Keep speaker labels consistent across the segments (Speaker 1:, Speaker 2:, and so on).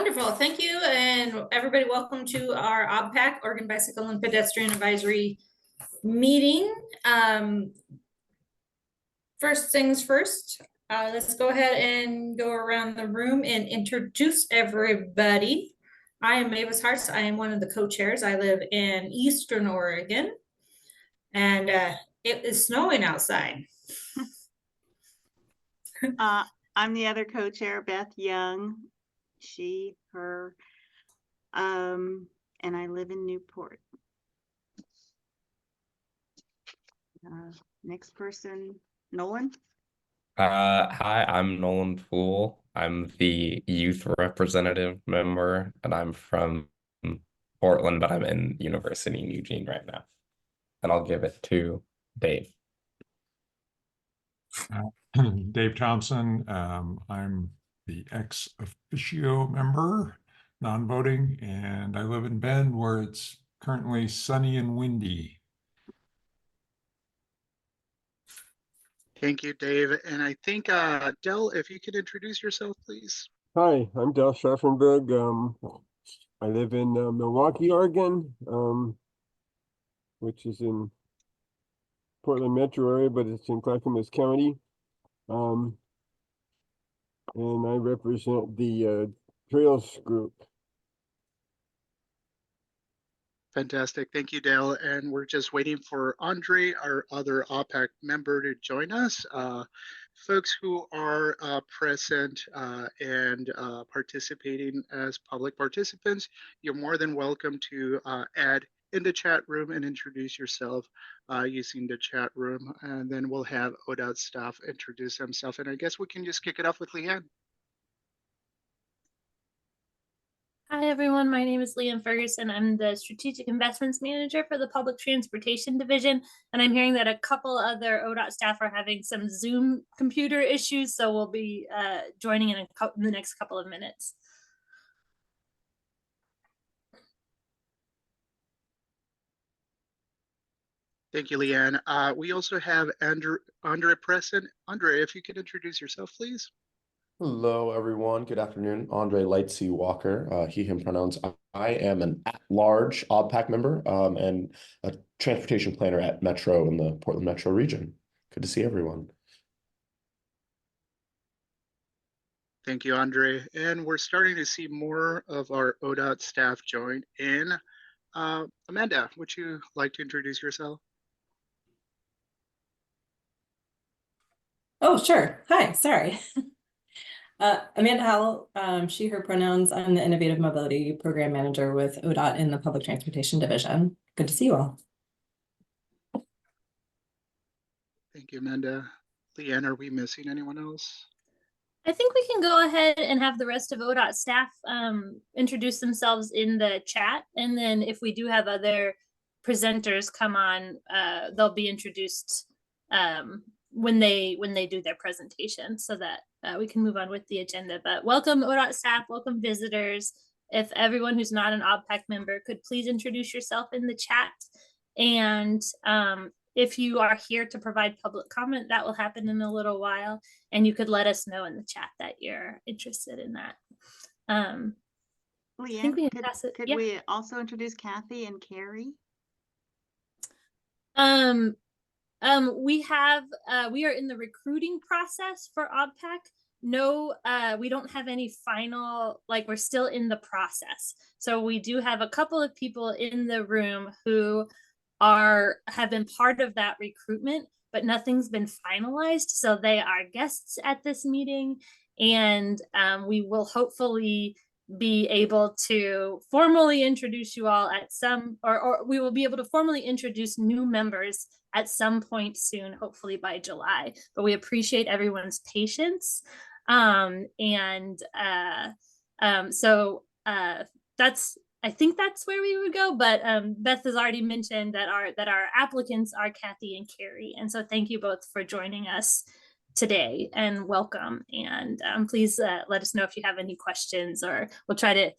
Speaker 1: Wonderful, thank you, and everybody, welcome to our OBPAC, Oregon Bicycle and Pedestrian Advisory Meeting. First things first, let's go ahead and go around the room and introduce everybody. I am Mavis Hartz. I am one of the co-chairs. I live in Eastern Oregon, and it is snowing outside.
Speaker 2: I'm the other co-chair, Beth Young, she, her, and I live in Newport. Next person, Nolan.
Speaker 3: Hi, I'm Nolan Poole. I'm the youth representative member, and I'm from Portland, but I'm in University in Eugene right now. And I'll give it to Dave.
Speaker 4: Dave Thompson. I'm the ex officio member, non-voting, and I live in Bend, where it's currently sunny and windy.
Speaker 5: Thank you, Dave. And I think, Del, if you could introduce yourself, please.
Speaker 6: Hi, I'm Del Schaffenberg. I live in Milwaukee, Oregon, which is in Portland metro area, but it's in Clackamas County. And I represent the Trails group.
Speaker 5: Fantastic. Thank you, Dale. And we're just waiting for Andre, our other OPAC member, to join us. Folks who are present and participating as public participants, you're more than welcome to add in the chat room and introduce yourself using the chat room. And then we'll have ODOT staff introduce themselves. And I guess we can just kick it off with Leanne.
Speaker 7: Hi, everyone. My name is Leanne Ferguson. I'm the Strategic Investments Manager for the Public Transportation Division, and I'm hearing that a couple other ODOT staff are having some Zoom computer issues, so we'll be joining in the next couple of minutes.
Speaker 5: Thank you, Leanne. We also have Andre present. Andre, if you could introduce yourself, please.
Speaker 8: Hello, everyone. Good afternoon. Andre Lightsey Walker, he, him pronouns. I am an at-large OBPAC member and a transportation planner at Metro in the Portland Metro region. Good to see everyone.
Speaker 5: Thank you, Andre. And we're starting to see more of our ODOT staff join in. Amanda, would you like to introduce yourself?
Speaker 9: Oh, sure. Hi, sorry. Amanda Howell, she, her pronouns. I'm the Innovative Mobility Program Manager with ODOT in the Public Transportation Division. Good to see you all.
Speaker 5: Thank you, Amanda. Leanne, are we missing anyone else?
Speaker 7: I think we can go ahead and have the rest of ODOT staff introduce themselves in the chat. And then if we do have other presenters come on, they'll be introduced when they do their presentation, so that we can move on with the agenda. But welcome ODOT staff, welcome visitors. If everyone who's not an OBPAC member could please introduce yourself in the chat. And if you are here to provide public comment, that will happen in a little while. And you could let us know in the chat that you're interested in that.
Speaker 2: Leanne, could we also introduce Kathy and Carrie?
Speaker 7: We are in the recruiting process for OBPAC. No, we don't have any final, we're still in the process. So we do have a couple of people in the room who have been part of that recruitment, but nothing's been finalized. So they are guests at this meeting, and we will hopefully be able to formally introduce you all at some, or we will be able to formally introduce new members at some point soon, hopefully by July. But we appreciate everyone's patience. I think that's where we would go. But Beth has already mentioned that our applicants are Kathy and Carrie. And so thank you both for joining us today, and welcome. And please let us know if you have any questions, or we'll try to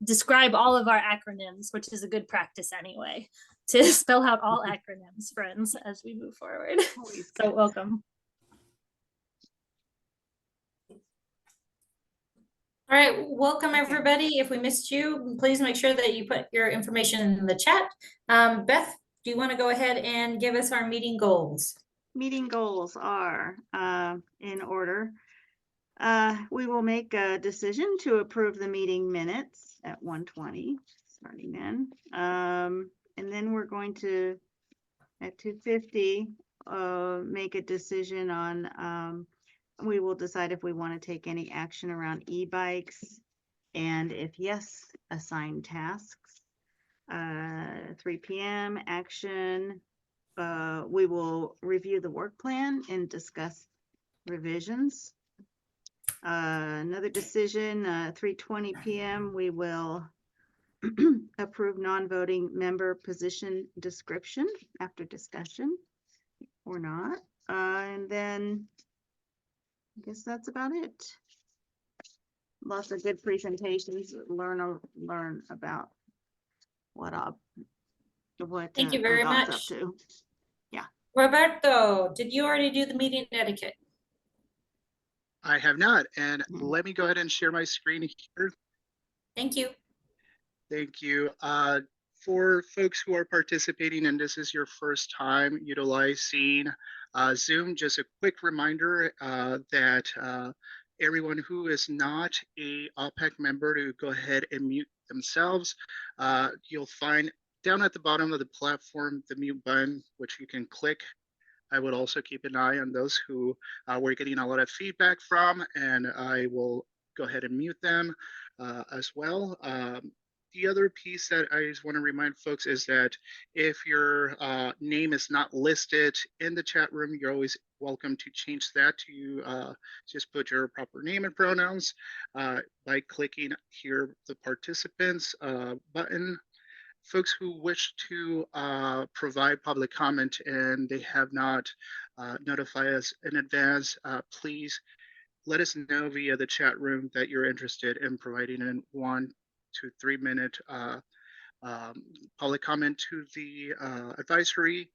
Speaker 7: describe all of our acronyms, which is a good practice anyway, to spell out all acronyms, friends, as we move forward. So welcome.
Speaker 1: All right, welcome
Speaker 2: Okay.
Speaker 1: everybody. If we missed you, please make sure that you put your information in the chat. Beth, do you want to go ahead and give us our meeting goals?
Speaker 2: Meeting goals are in order. We will make a decision to approve the meeting minutes at 1:20, starting then. And then we're going to, at 2:50, make a decision on, we will decide if we want to take any action around e-bikes, and if yes, assign tasks. 3 p.m. action. We will review the work plan and discuss revisions. Another decision, 3:20 p.m. we will approve non-voting member position description after discussion or not. And then I guess that's about it. Lots of good presentations. Learn about what
Speaker 1: Thank you very
Speaker 2: ODOT's
Speaker 1: much.
Speaker 2: up to.
Speaker 1: Roberto, did you already do the meeting etiquette?
Speaker 5: I have not, and
Speaker 2: Mhm.
Speaker 5: let me go ahead and share my screen here.
Speaker 1: Thank you.
Speaker 5: Thank you. For folks who are participating and this is your first time utilizing Zoom, just a quick reminder that everyone who is not a OBPAC member to go ahead and mute themselves. You'll find down at the bottom of the platform the mute button, which you can click. I would also keep an eye on those who we're getting a lot of feedback from, and I will go ahead and mute them as well. The other piece that I just want to remind folks is that if your name is not listed in the chat room, you're always welcome to change that to just put your proper name and pronouns by clicking here the participants button. Folks who wish to provide public comment and they have not notified us in advance, please let us know via the chat room that you're interested in providing a 1 to 3 minute public comment to the advisory.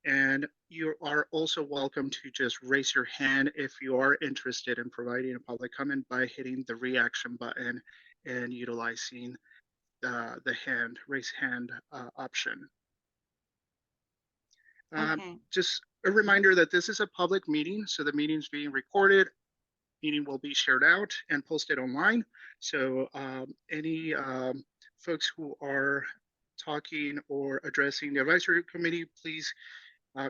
Speaker 5: And you are also welcome to just raise your hand if you are interested in providing a public comment by hitting the reaction button and utilizing the raise hand option.
Speaker 2: Okay.
Speaker 5: Just a reminder that this is a public meeting, so the meeting is being recorded. Meeting will be shared out and posted online. So any folks who are talking or addressing the advisory committee, please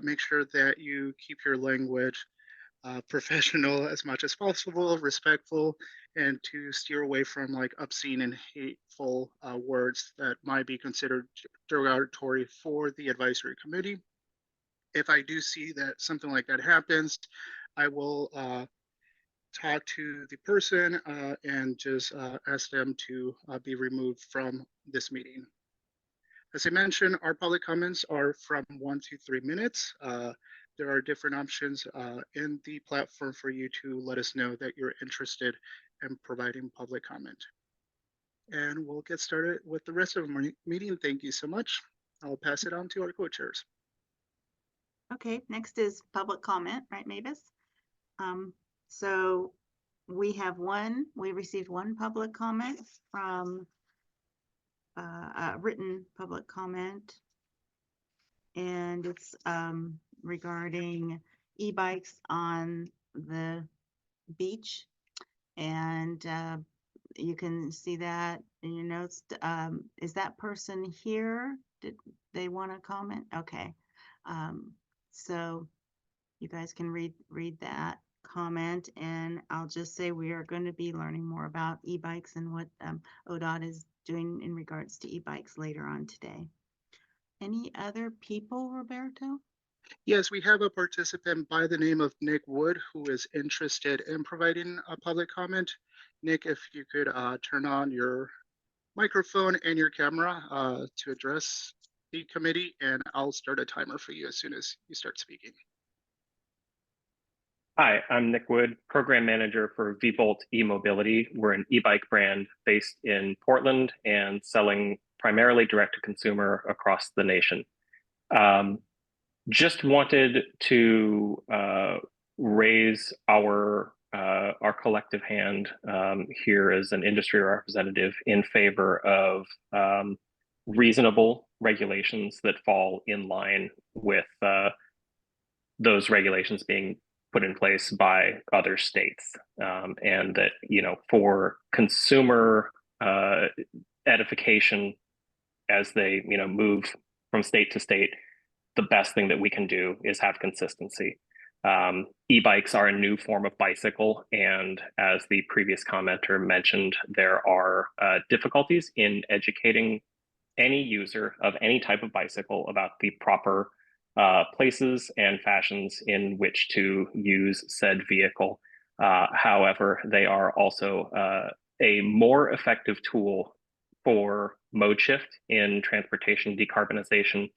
Speaker 5: make sure that you keep your language professional as much as possible, respectful, and to steer away from like obscene and hateful words that might be considered derogatory for the advisory committee. If I do see that something like that happens, I will talk to the person and just ask them to be removed from this meeting. As I mentioned, our public comments are from 1 to 3 minutes. There are different options in the platform for you to let us know that you're interested in providing public comment. And we'll get started with the rest of the meeting. Thank you so much. I'll pass it on to our co-chairs.
Speaker 2: Okay, next is public comment, right, Mavis? So we received one public comment from a written public comment, and it's regarding e-bikes on the beach. And you can see that in your notes. Is that person here? Did they want to comment? Okay. So you guys can read that comment, and I'll just say we are going to be learning more about e-bikes and what ODOT is doing in regards to e-bikes later on today. Any other people, Roberto?
Speaker 5: Yes, we have a participant by the name of Nick Wood who is interested in providing a public comment. Nick, if you could turn on your microphone and your camera to address the committee, and I'll start a timer for you as soon as you start speaking.
Speaker 10: Hi, I'm Nick Wood, Program Manager for VVolt eMobility. We're an e-bike brand based in Portland and selling primarily direct to consumer across the nation. Just wanted to raise our collective hand here as an industry representative in favor of reasonable regulations that fall in line with those regulations being put in place by other states, and that, you know, for consumer edification as they, you know, move from state to state, the best thing that we can do is have consistency. E-bikes are a new form of bicycle, and as the previous commenter mentioned, there are difficulties in educating any user of any type of bicycle about the proper places and fashions in which to use said vehicle. However, they are also a more effective tool for mode shift in transportation decarbonization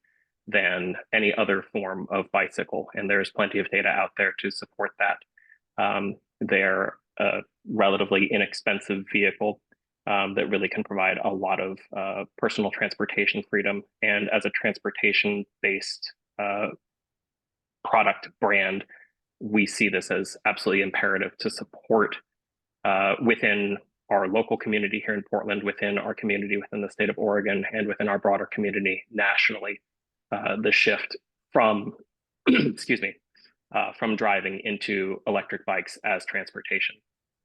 Speaker 10: than any other form of bicycle. And there's plenty of data out there to support that. They're a relatively inexpensive vehicle that really can provide a lot of personal transportation freedom. And as a transportation-based product brand, we see this as absolutely imperative to support within our local community here in Portland, within our community within the state of Oregon, and within our broader community nationally, the shift from, excuse me, from driving into electric bikes as transportation.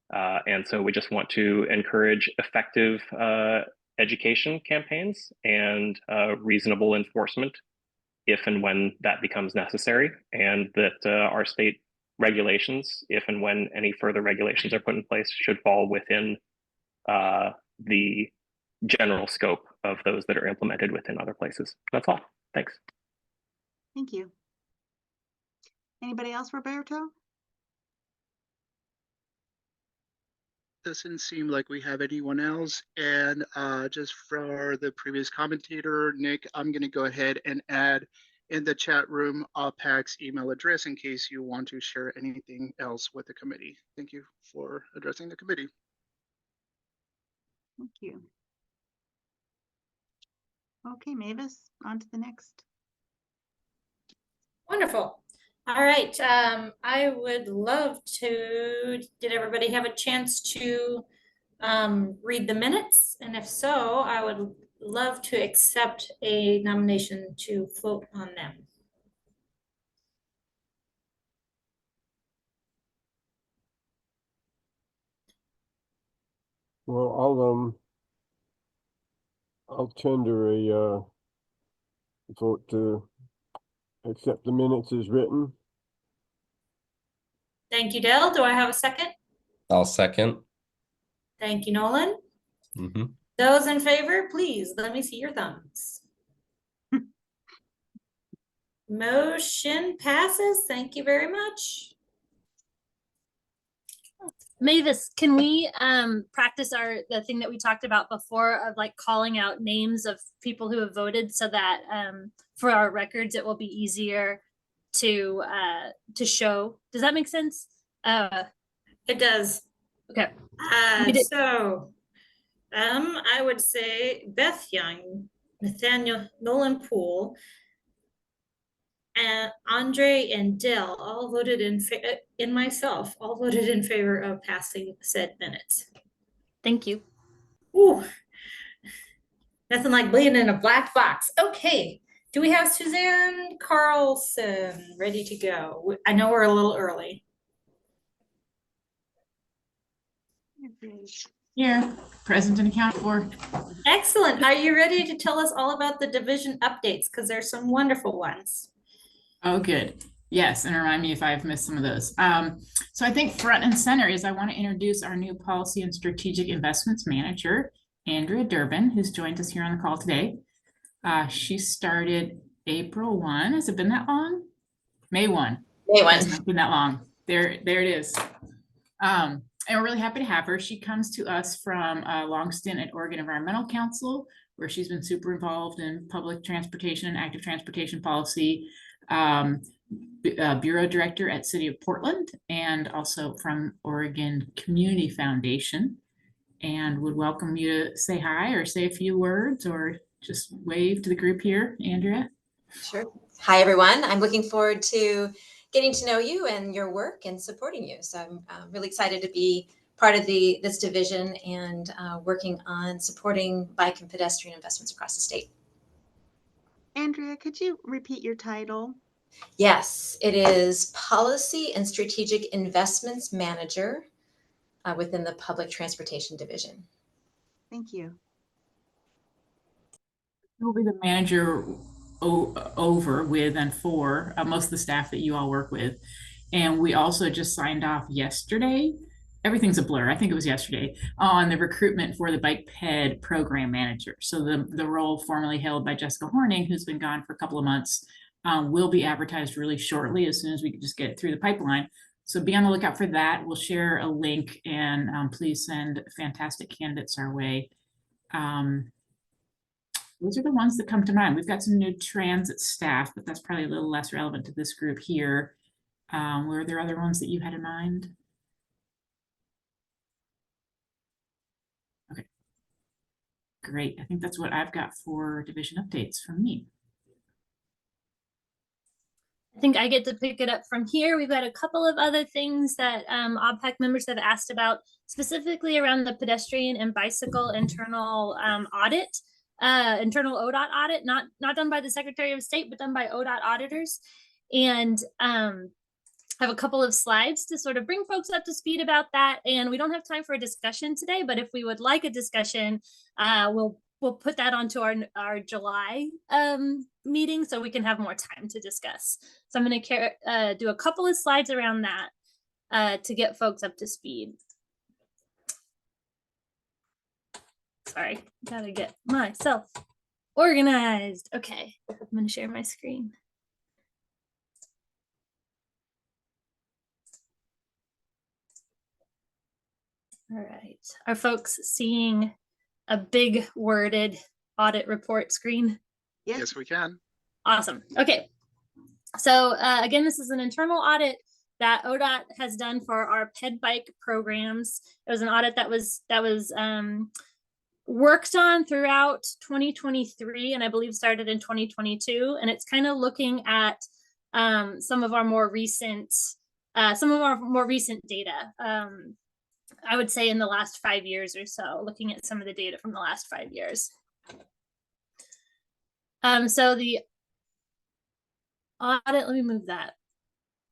Speaker 10: And so we just want to encourage effective education campaigns and reasonable enforcement if and when that becomes necessary, and that our state regulations, if and when any further regulations are put in place, should fall within the general scope of those that are implemented within other places. That's all. Thanks.
Speaker 2: Thank you. Anybody else, Roberto?
Speaker 5: Doesn't seem like we have anyone else. And just for the previous commentator, Nick, I'm going to go ahead and add in the chat room OBPAC's email address in case you want to share anything else with the committee. Thank you for addressing the committee.
Speaker 2: Thank you. Okay, Mavis, on to the next.
Speaker 1: Wonderful. All right. I would love to, did everybody have a chance to read the minutes? And if so, I would love to accept a nomination to vote on them.
Speaker 6: Well, I'll tender a vote to accept the minutes as written.
Speaker 1: Thank you, Dale. Do I have a second?
Speaker 3: I'll second.
Speaker 1: Thank you, Nolan.
Speaker 3: Mm-hmm.
Speaker 1: Those in favor, please let me see your thumbs. Motion passes. Thank you very much.
Speaker 7: Mavis, can we practice the thing that we talked about before of like calling out names of people who have voted so that for our records it will be easier to show? Does that make sense?
Speaker 1: It does.
Speaker 7: Okay.
Speaker 1: So I would say Beth Young, Nathaniel Nolan Poole, and Andre and Dell all voted in myself, all voted in favor of passing said minutes.
Speaker 7: Thank you.
Speaker 1: Ooh, nothing like bleeding in a black box. Okay, do we have Suzanne Carlson ready to go? I know we're a little early.
Speaker 11: Here, present and accounted for.
Speaker 1: Excellent. Are you ready to tell us all about the division updates? Because there's some wonderful ones.
Speaker 11: Oh, good. Yes, and remind me if I've missed some of those. So I think front and center is I want to introduce our new policy and strategic investments manager, Andrea Durbin, who's joined us here on the call today. She started April 1. Has it been that long? May 1.
Speaker 12: May 1.
Speaker 11: It's not been that long. There it is. And we're really happy to have her. She comes to us from a long stint at Oregon Environmental Council, where she's been super involved in public transportation and active transportation policy, bureau director at City of Portland, and also from Oregon Community Foundation. And would welcome you to say hi or say a few words or just wave to the group here, Andrea.
Speaker 12: Sure. Hi, everyone. I'm looking forward to getting to know you and your work and supporting you. So I'm really excited to be part of this division and working on supporting bike and pedestrian investments across the state.
Speaker 2: Andrea, could you repeat your title?
Speaker 12: Yes, it is Policy and Strategic Investments Manager within the Public Transportation Division.
Speaker 2: Thank you.
Speaker 11: Who will be the manager over with and for most of the staff that you all work with. And we also just signed off yesterday. Everything's a blur. I think it was yesterday on the recruitment for the Bike Ped program manager. So the role formerly held by Jessica Horning, who's been gone for a couple of months, will be advertised really shortly as soon as we can just get it through the pipeline. So be on the lookout for that. We'll share a link and please send fantastic candidates our way. Those are the ones that come to mind. We've got some new transit staff, but that's probably a little less relevant to this group here. Were there other ones that you had in mind? Okay, great. I think that's what I've got for division updates from me.
Speaker 7: I think I get to pick it up from here. We've got a couple of other things that OBPAC members have asked about, specifically around the pedestrian and bicycle internal audit. Internal ODOT audit, not done by the Secretary of State, but done by ODOT auditors. And I have a couple of slides to sort of bring folks up to speed about that. And we don't have time for a discussion today, but if we would like a discussion, we'll put that onto our July meeting so we can have more time to discuss. So I'm going to do a couple of slides around that to get folks up to speed. Sorry, gotta get myself organized. Okay, I'm gonna share my screen. All right, are folks seeing a big worded audit report screen?
Speaker 5: Yes, we can.
Speaker 7: Awesome. Okay, so again, this is an internal audit that ODOT has done for our ped bike programs. It was an audit that was worked on throughout 2023 and I believe started in 2022, and it's kind of looking at some of our more recent data. I would say in the last 5 years or so, looking at some of the data from the last 5 years. So the audit, let me move that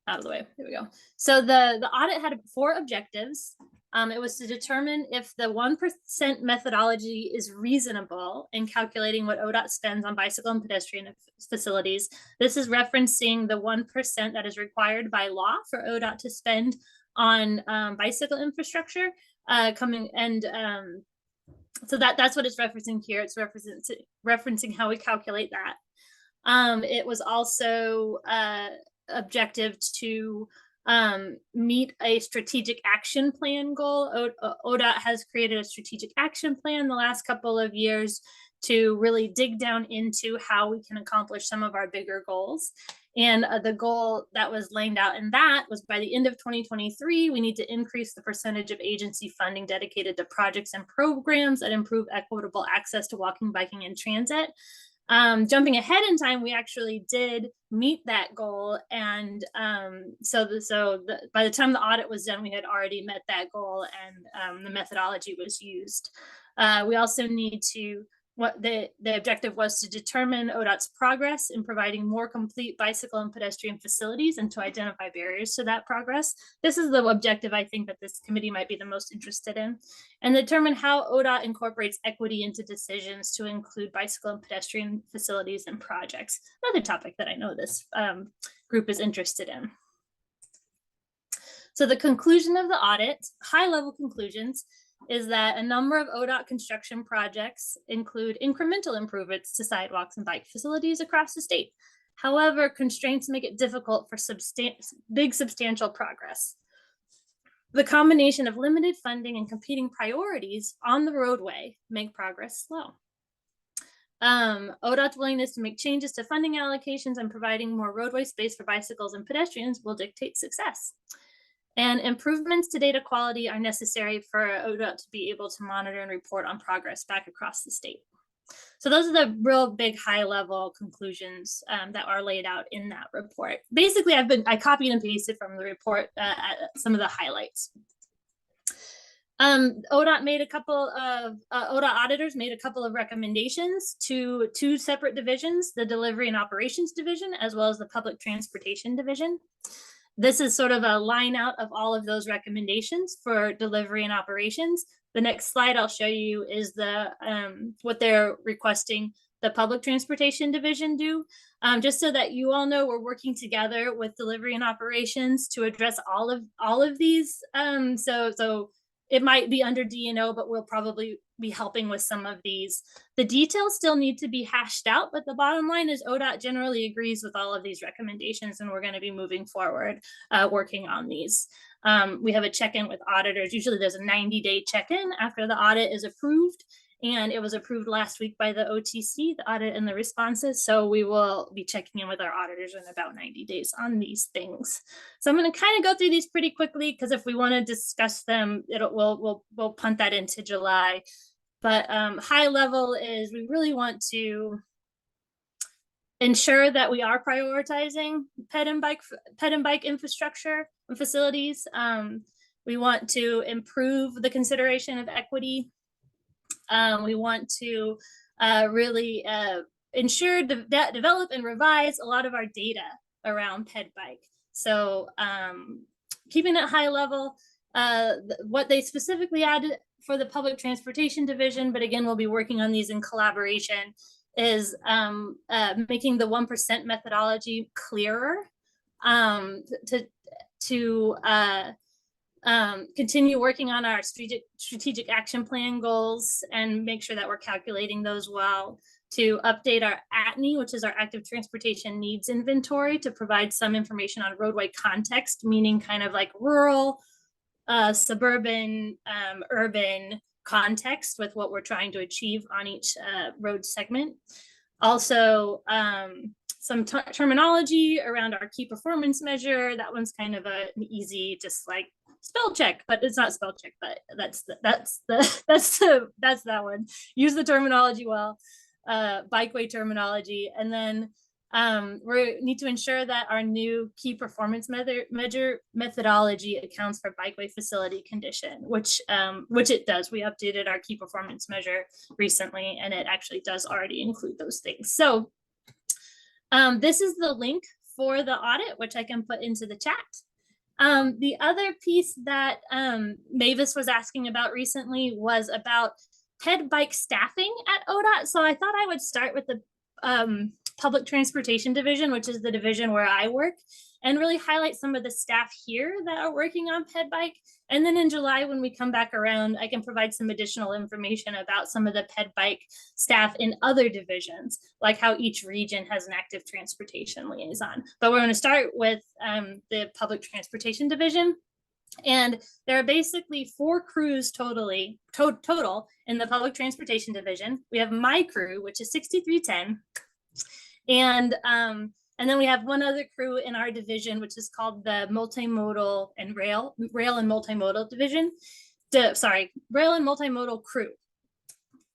Speaker 7: out of the way. There we go. So the audit had 4 objectives. It was to determine if the 1% methodology is reasonable in calculating what ODOT spends on bicycle and pedestrian facilities. This is referencing the 1% that is required by law for ODOT to spend on bicycle infrastructure so that's what it's referencing here. It's referencing how we calculate that. It was also objective to meet a strategic action plan goal. ODOT has created a strategic action plan the last couple of years to really dig down into how we can accomplish some of our bigger goals. And the goal that was laid out in that was by the end of 2023, we need to increase the percentage of agency funding dedicated to projects and programs that improve equitable access to walking, biking, and transit. Jumping ahead in time, we actually did meet that goal, and by the time the audit was done, we had already met that goal, and the methodology was used. We also need to, the objective was to determine ODOT's progress in providing more complete bicycle and pedestrian facilities and to identify barriers to that progress. This is the objective I think that this committee might be the most interested in, and determine how ODOT incorporates equity into decisions to include bicycle and pedestrian facilities and projects. Another topic that I know this group is interested in. So the conclusion of the audit, high-level conclusions, is that a number of ODOT construction projects include incremental improvements to sidewalks and bike facilities across the state. However, constraints make it difficult for big substantial progress. The combination of limited funding and competing priorities on the roadway make progress slow. ODOT's willingness to make changes to funding allocations and providing more roadway space for bicycles and pedestrians will dictate success. And improvements to data quality are necessary for ODOT to be able to monitor and report on progress back across the state. So those are the real big high level conclusions that are laid out in that report. Basically, I copied and pasted from the report some of the highlights. ODOT made a couple of ODOT auditors made a couple of recommendations to two separate divisions, the Delivery and Operations Division, as well as the Public Transportation Division. This is sort of a line out of all of those recommendations for delivery and operations. The next slide I'll show you is the what they're requesting the Public Transportation Division do. Just so that you all know, we're working together with delivery and operations to address all of these. So it might be under D&O, but we'll probably be helping with some of these. The details still need to be hashed out, but the bottom line is ODOT generally agrees with all of these recommendations, and we're going to be moving forward working on these. We have a check-in with auditors. Usually there's a 90-day check-in after the audit is approved, and it was approved last week by the OTC, the audit and the responses. So we will be checking in with our auditors in about 90 days on these things. So I'm going to kind of go through these pretty quickly, because if we want to discuss them, we'll punt that into July. But high level is we really want to ensure that we are prioritizing ped and bike infrastructure and facilities. We want to improve the consideration of equity. We want to really ensure, develop and revise a lot of our data around ped bike. So keeping it high level, what they specifically added for the Public Transportation Division, but again, we'll be working on these in collaboration, is making the 1% methodology clearer, to continue working on our strategic action plan goals and make sure that we're calculating those well, to update our ATNI, which is our active transportation needs inventory, to provide some information on roadway context, meaning kind of like rural, suburban, urban context with what we're trying to achieve on each road segment. Also, some terminology around our key performance measure. That one's kind of an easy, just like spell check, but it's not spell check, but that's that one. Use the terminology well, bikeway terminology. And then we need to ensure that our new key performance measure methodology accounts for bikeway facility condition, which it does. We updated our key performance measure recently, and it actually does already include those things. So this is the link for the audit, which I can put into the chat. The other piece that Mavis was asking about recently was about ped bike staffing at ODOT. So I thought I would start with the Public Transportation Division, which is the division where I work, and really highlight some of the staff here that are working on ped bike. And then in July, when we come back around, I can provide some additional information about some of the ped bike staff in other divisions, like how each region has an active transportation liaison. But we're going to start with the Public Transportation Division. And there are basically 4 crews total in the Public Transportation Division. We have my crew, which is 6310. And then we have one other crew in our division, which is called the Multimodal and Rail and Multimodal Division. Rail and Multimodal Crew.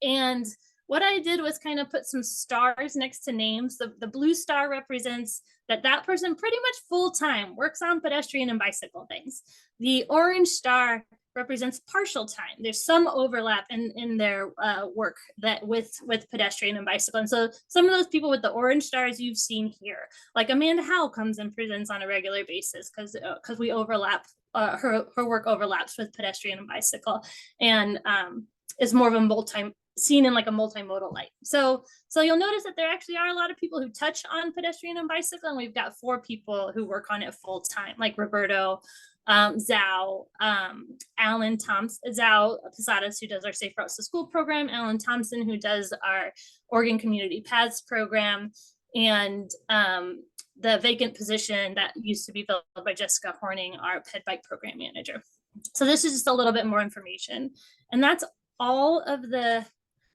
Speaker 7: And what I did was kind of put some stars next to names. The blue star represents that person pretty much full-time works on pedestrian and bicycle things. The orange star represents partial time. There's some overlap in their work that with pedestrian and bicycle. And so some of those people with the orange stars you've seen here, like Amanda Howe comes and presents on a regular basis because we overlap, her work overlaps with pedestrian and bicycle, and is more of a seen in like a multimodal light. So you'll notice that there actually are a lot of people who touch on pedestrian and bicycle, and we've got 4 people who work on it full time, like Roberto, Zhao, Alan Thompson, Zhao Posadas, who does our Safe Routes to School program, Alan Thompson, who does our Oregon Community Paths program, and the vacant position that used to be filled by Jessica Horning, our ped bike program manager. So this is just a little bit more information. And that's all of the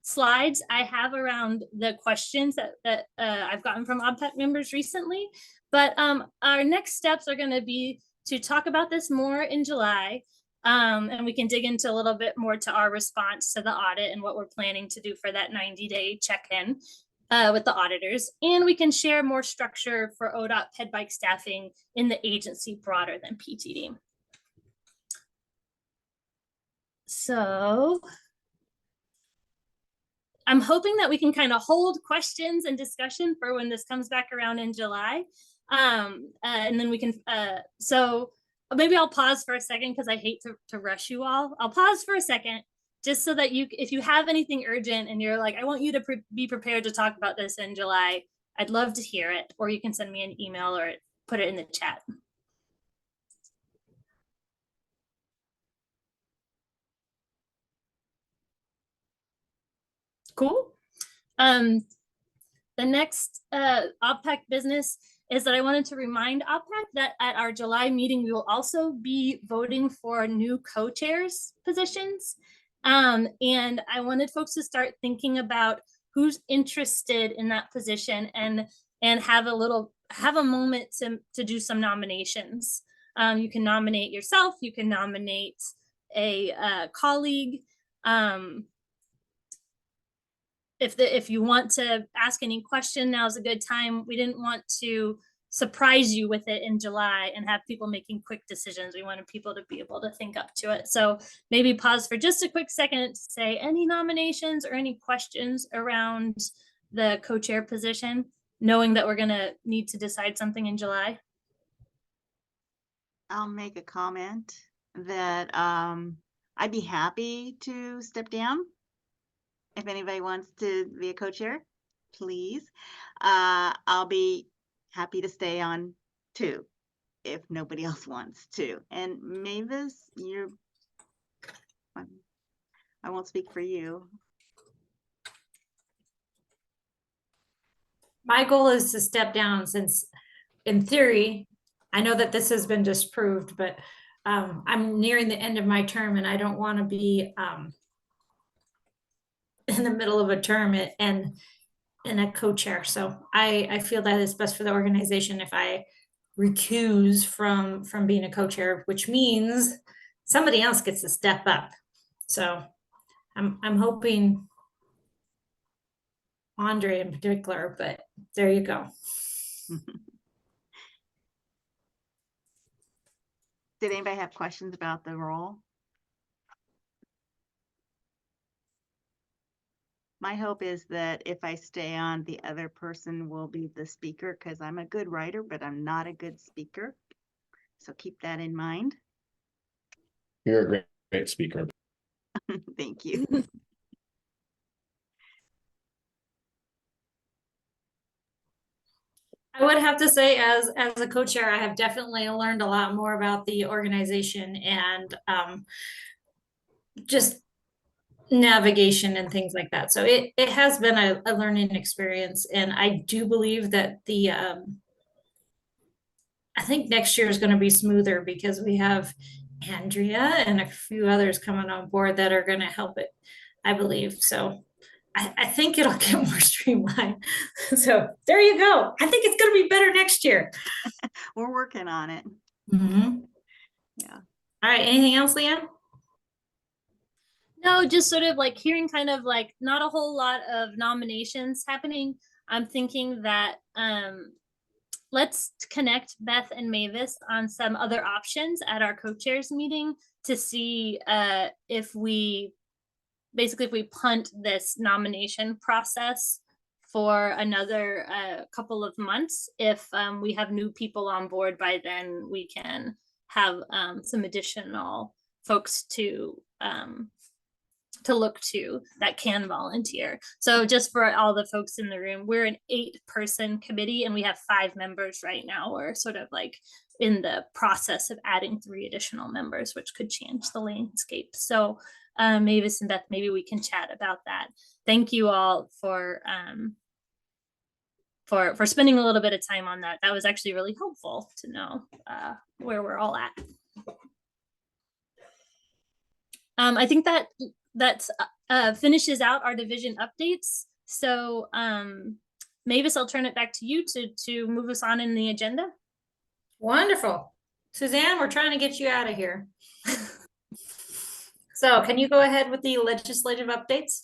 Speaker 7: slides I have around the questions that I've gotten from OBPAC members recently. But our next steps are going to be to talk about this more in July, And we can dig into a little bit more to our response to the audit and what we're planning to do for that 90-day check-in with the auditors. And we can share more structure for ODOT ped bike staffing in the agency broader than PTD. So I'm hoping that we can kind of hold questions and discussion for when this comes back around in July. And then we can, so maybe I'll pause for a second because I hate to rush you all. I'll pause for a second just so that you, if you have anything urgent and you're like, I want you to be prepared to talk about this in July, I'd love to hear it. Or you can send me an email or put it in the chat. Cool. The next OBPAC business is that I wanted to remind OBPAC that at our July meeting, we will also be voting for new co-chairs positions. And I wanted folks to start thinking about who's interested in that position and have a moment to do some nominations. You can nominate yourself, you can nominate a colleague. If you want to ask any question, now's a good time. We didn't want to surprise you with it in July and have people making quick decisions. We wanted people to be able to think up to it. So maybe pause for just a quick second to say any nominations or any questions around the co-chair position, knowing that we're gonna need to decide something in July.
Speaker 2: I'll make a comment that I'd be happy to step down. If anybody wants to be a co-chair, please. I'll be happy to stay on too, if nobody else wants to. And Mavis, I won't speak for you.
Speaker 1: My goal is to step down since, in theory, I know that this has been disproved, but I'm nearing the end of my term and I don't want to be in the middle of a term and a co-chair. So I feel that it's best for the organization if I recuse from being a co-chair, which means somebody else gets to step up. So I'm hoping Andre in particular, but there you go.
Speaker 2: Did anybody have questions about the role? My hope is that if I stay on, the other person will be the speaker because I'm a good writer, but I'm not a good speaker. So keep that in mind.
Speaker 8: You're a great, great speaker.
Speaker 2: Thank you.
Speaker 1: I would have to say, as a co-chair, I have definitely learned a lot more about the organization and just navigation and things like that. So it has been a learning experience, and I do believe that I think next year is going to be smoother because we have Andrea and a few others coming on board that are going to help it, I believe. So I think it'll get more streamlined. So there you go. I think it's going to be better next year.
Speaker 2: We're working on it.
Speaker 1: Mm-hmm.
Speaker 2: Yeah.
Speaker 1: All right. Anything else, Leanne?
Speaker 7: No, just sort of like hearing kind of like not a whole lot of nominations happening. I'm thinking that let's connect Beth and Mavis on some other options at our co-chairs meeting to see if we punt this nomination process for another couple of months. If we have new people on board by then, we can have some additional folks to look to that can volunteer. So just for all the folks in the room, we're an 8-person committee and we have 5 members right now. We're sort of like in the process of adding 3 additional members, which could change the landscape. So Mavis and Beth, maybe we can chat about that. Thank you all for spending a little bit of time on that. That was actually really helpful to know where we're all at. I think that finishes out our division updates. So Mavis, I'll turn it back to you to move us on in the agenda.
Speaker 1: Wonderful. Suzanne, we're trying to get you out of here. So can you go ahead with the legislative updates?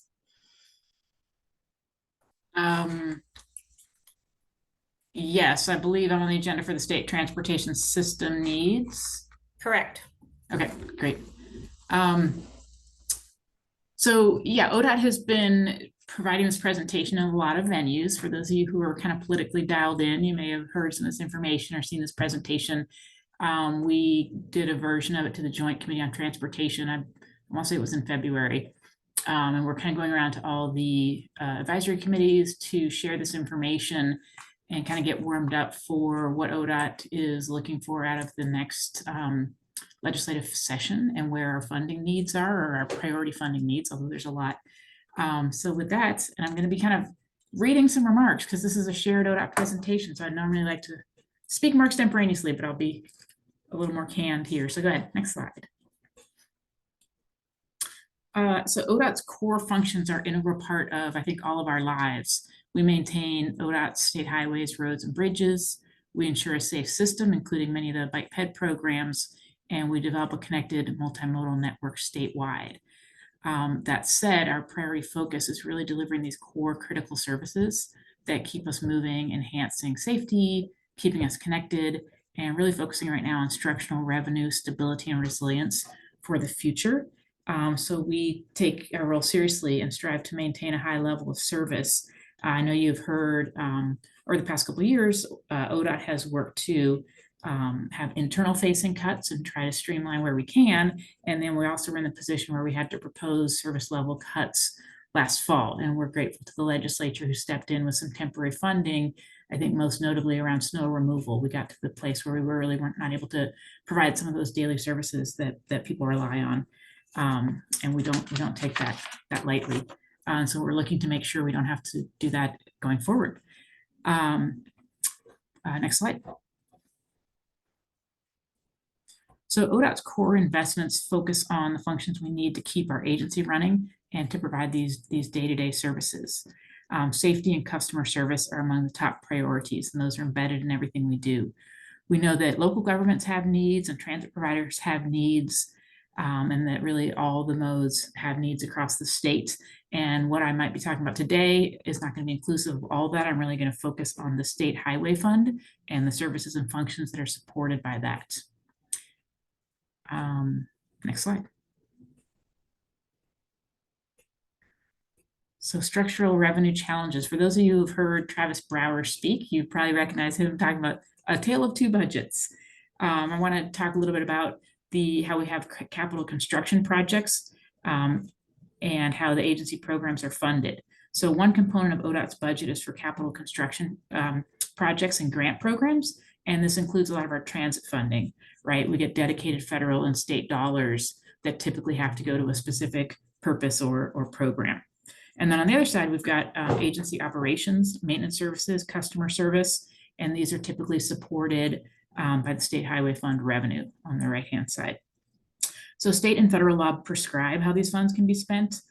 Speaker 11: Yes, I believe I'm on the agenda for the state transportation system needs.
Speaker 1: Correct.
Speaker 11: Okay, great. So yeah, ODOT has been providing this presentation in a lot of venues. For those of you who are kind of politically dialed in, you may have heard some of this information or seen this presentation. We did a version of it to the Joint Committee on Transportation. I want to say it was in February. And we're kind of going around to all the advisory committees to share this information and kind of get warmed up for what ODOT is looking for out of the next legislative session and where our funding needs are, or our priority funding needs, although there's a lot. So with that, and I'm going to be kind of reading some remarks because this is a shared ODOT presentation. So I normally like to speak more extemporaneously, but I'll be a little more canned here. So go ahead, next slide. So ODOT's core functions are an integral part of, I think, all of our lives. We maintain ODOT's state highways, roads, and bridges. We ensure a safe system, including many of the bike ped programs, and we develop a connected multimodal network statewide. That said, our priority focus is really delivering these core critical services that keep us moving, enhancing safety, keeping us connected, and really focusing right now on structural revenue, stability, and resilience for the future. So we take our role seriously and strive to maintain a high level of service. I know you've heard over the past couple of years, ODOT has worked to have internal facing cuts and try to streamline where we can. And then we also were in the position where we had to propose service level cuts last fall. And we're grateful to the legislature who stepped in with some temporary funding, I think most notably around snow removal. We got to the place where we weren't able to provide some of those daily services that people rely on. And we don't take that lightly. So we're looking to make sure we don't have to do that going forward. Next slide. So ODOT's core investments focus on the functions we need to keep our agency running and to provide these day-to-day services. Safety and customer service are among the top priorities, and those are embedded in everything we do. We know that local governments have needs and transit providers have needs, and that really all the modes have needs across the state. And what I might be talking about today is not going to be inclusive of all that. I'm really going to focus on the state highway fund and the services and functions that are supported by that. Next slide. So structural revenue challenges. For those of you who've heard Travis Brower speak, you probably recognize him talking about a tale of two budgets. I want to talk a little bit about how we have capital construction projects and how the agency programs are funded. So one component of ODOT's budget is for capital construction projects and grant programs. And this includes a lot of our transit funding, right? We get dedicated federal and state dollars that typically have to go to a specific purpose or program. And then on the other side, we've got agency operations, maintenance services, customer service, and these are typically supported by the state highway fund revenue on the right-hand side. So state and federal law prescribe how these funds can be spent.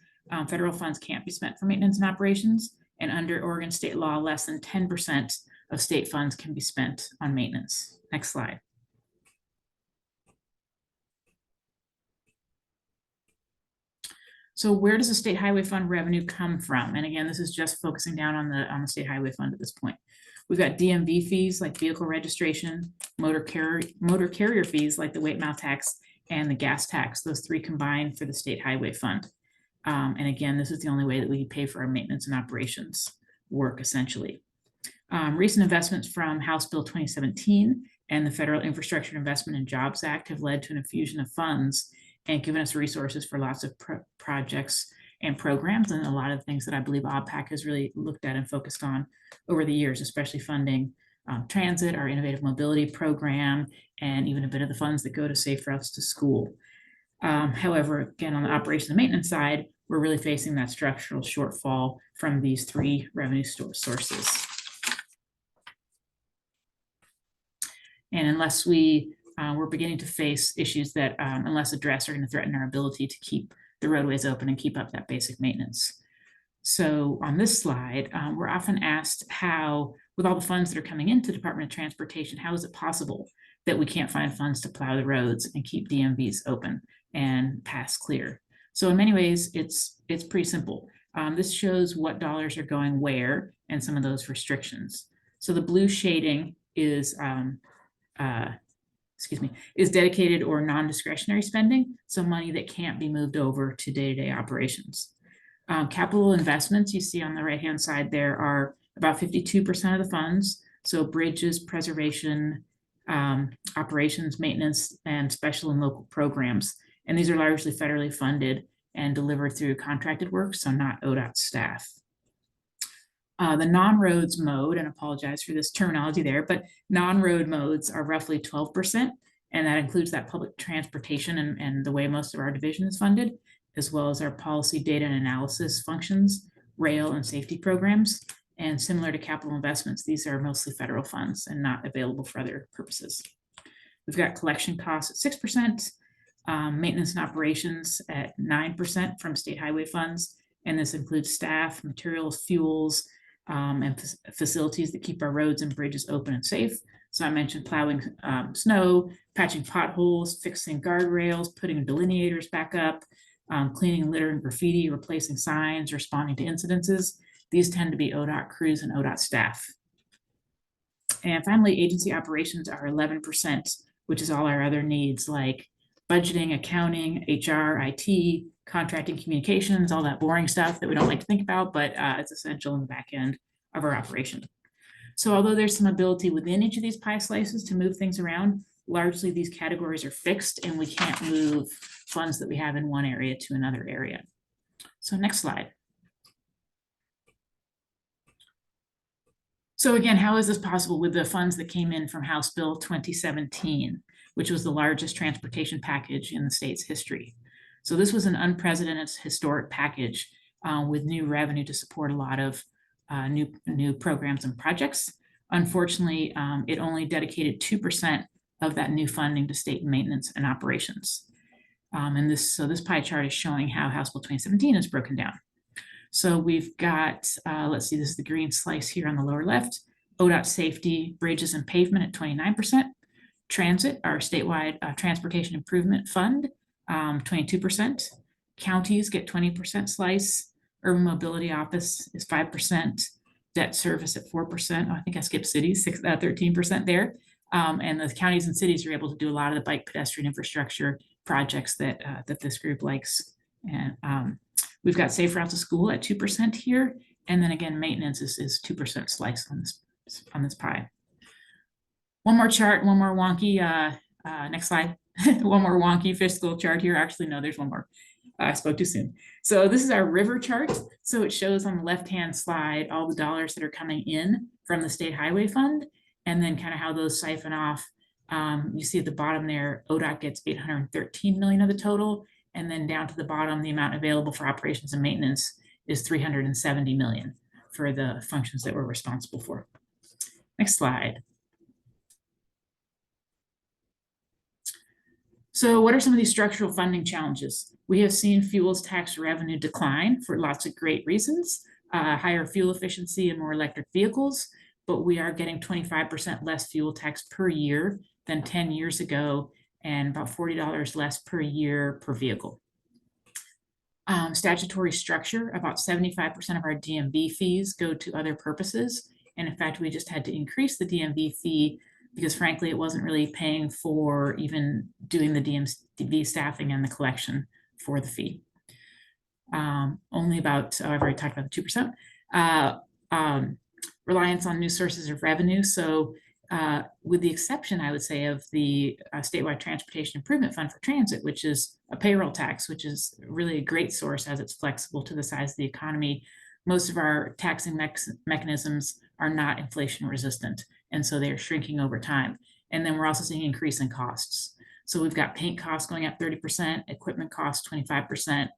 Speaker 11: Federal funds can't be spent for maintenance and operations, and under Oregon state law, less than 10% of state funds can be spent on maintenance. Next slide. So where does the state highway fund revenue come from? And again, this is just focusing down on the state highway fund at this point. We've got DMV fees like vehicle registration, motor carrier fees like the weight mile tax and the gas tax. Those three combined for the state highway fund. And again, this is the only way that we pay for our maintenance and operations work essentially. Recent investments from House Bill 2017 and the Federal Infrastructure Investment and Jobs Act have led to an infusion of funds and given us resources for lots of projects and programs, and a lot of things that I believe OBPAC has really looked at and focused on over the years, especially funding transit, our innovative mobility program, and even a bit of the funds that go to safe routes to school. However, again, on the operation and maintenance side, we're really facing that structural shortfall from these three revenue sources. And unless we're beginning to face issues that, unless addressed, are going to threaten our ability to keep the roadways open and keep up that basic maintenance. So on this slide, we're often asked how, with all the funds that are coming into the Department of Transportation, how is it possible that we can't find funds to plow the roads and keep DMVs open and pass clear. So in many ways, it's pretty simple. This shows what dollars are going where and some of those restrictions. So the blue shading is is dedicated or non-discretionary spending, so money that can't be moved over to day-to-day operations. Capital investments you see on the right-hand side there are about 52% of the funds, so bridges, preservation, operations, maintenance, and special and local programs. And these are largely federally funded and delivered through contracted work, so not ODOT staff. The non-roads mode, and apologize for this terminology there, but non-road modes are roughly 12%, and that includes that public transportation and the way most of our division is funded, as well as our policy data and analysis functions, rail and safety programs. And similar to capital investments, these are mostly federal funds and not available for other purposes. We've got collection costs at 6%, maintenance and operations at 9% from state highway funds, and this includes staff, materials, fuels, and facilities that keep our roads and bridges open and safe. So I mentioned plowing snow, patching potholes, fixing guardrails, putting delineators back up, cleaning litter and graffiti, replacing signs, responding to incidences. These tend to be ODOT crews and ODOT staff. And finally, agency operations are 11%, which is all our other needs like budgeting, accounting, HR, IT, contracting, communications, all that boring stuff that we don't like to think about, but it's essential in the back end of our operation. So although there's some ability within each of these pie slices to move things around, largely these categories are fixed and we can't move funds that we have in one area to another area. So next slide. So again, how is this possible with the funds that came in from House Bill 2017, which was the largest transportation package in the state's history? So this was an unprecedented historic package with new revenue to support a lot of new programs and projects. Unfortunately, it only dedicated 2% of that new funding to state maintenance and operations. And this pie chart is showing how House Bill 2017 is broken down. So we've got, let's see, this is the green slice here on the lower left, ODOT safety, bridges and pavement at 29%, transit, our statewide transportation improvement fund, 22%, counties get 20% slice, urban mobility office is 5%, debt service at 4%. Oh, I think I skipped cities, 13% there. And the counties and cities are able to do a lot of the bike pedestrian infrastructure projects that this group likes. And we've got safe routes to school at 2% here. And then again, maintenance is 2% slice on this pie. One more chart, one more wonky, next slide. One more wonky fiscal chart here. Actually, no, there's one more. I spoke too soon. So this is our river chart. So it shows on the left-hand slide all the dollars that are coming in from the state highway fund, and then kind of how those siphon off. You see at the bottom there, ODOT gets 813 million of the total, and then down to the bottom, the amount available for operations and maintenance is 370 million for the functions that we're responsible for. Next slide. So what are some of these structural funding challenges? We have seen fuels tax revenue decline for lots of great reasons, higher fuel efficiency and more electric vehicles, but we are getting 25% less fuel tax per year than 10 years ago and about $40 less per year per vehicle. Statutory structure, about 75% of our DMV fees go to other purposes. And in fact, we just had to increase the DMV fee because frankly, it wasn't really paying for even doing the DMV staffing and the collection for the fee. Only about, I've already talked about the 2%. Reliance on new sources of revenue. So with the exception, I would say, of the statewide transportation improvement fund for transit, which is a payroll tax, which is really a great source as it's flexible to the size of the economy. Most of our taxing mechanisms are not inflation resistant, and so they're shrinking over time. And then we're also seeing increase in costs. So we've got paint costs going up 30%, equipment costs 25%,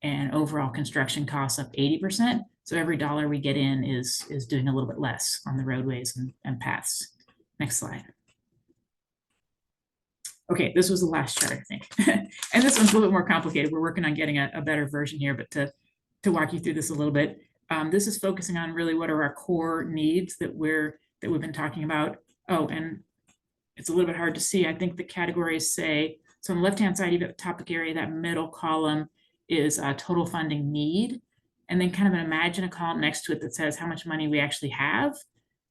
Speaker 11: and overall construction costs up 80%. So every dollar we get in is doing a little bit less on the roadways and paths. Next slide. Okay, this was the last chart, I think. And this one's a little bit more complicated. We're working on getting a better version here, but to walk you through this a little bit, this is focusing on really what are our core needs that we've been talking about. Oh, and it's a little bit hard to see. I think the categories say, so on the left-hand side, you've got the topic area, that middle column is total funding need. And then kind of imagine a column next to it that says how much money we actually have.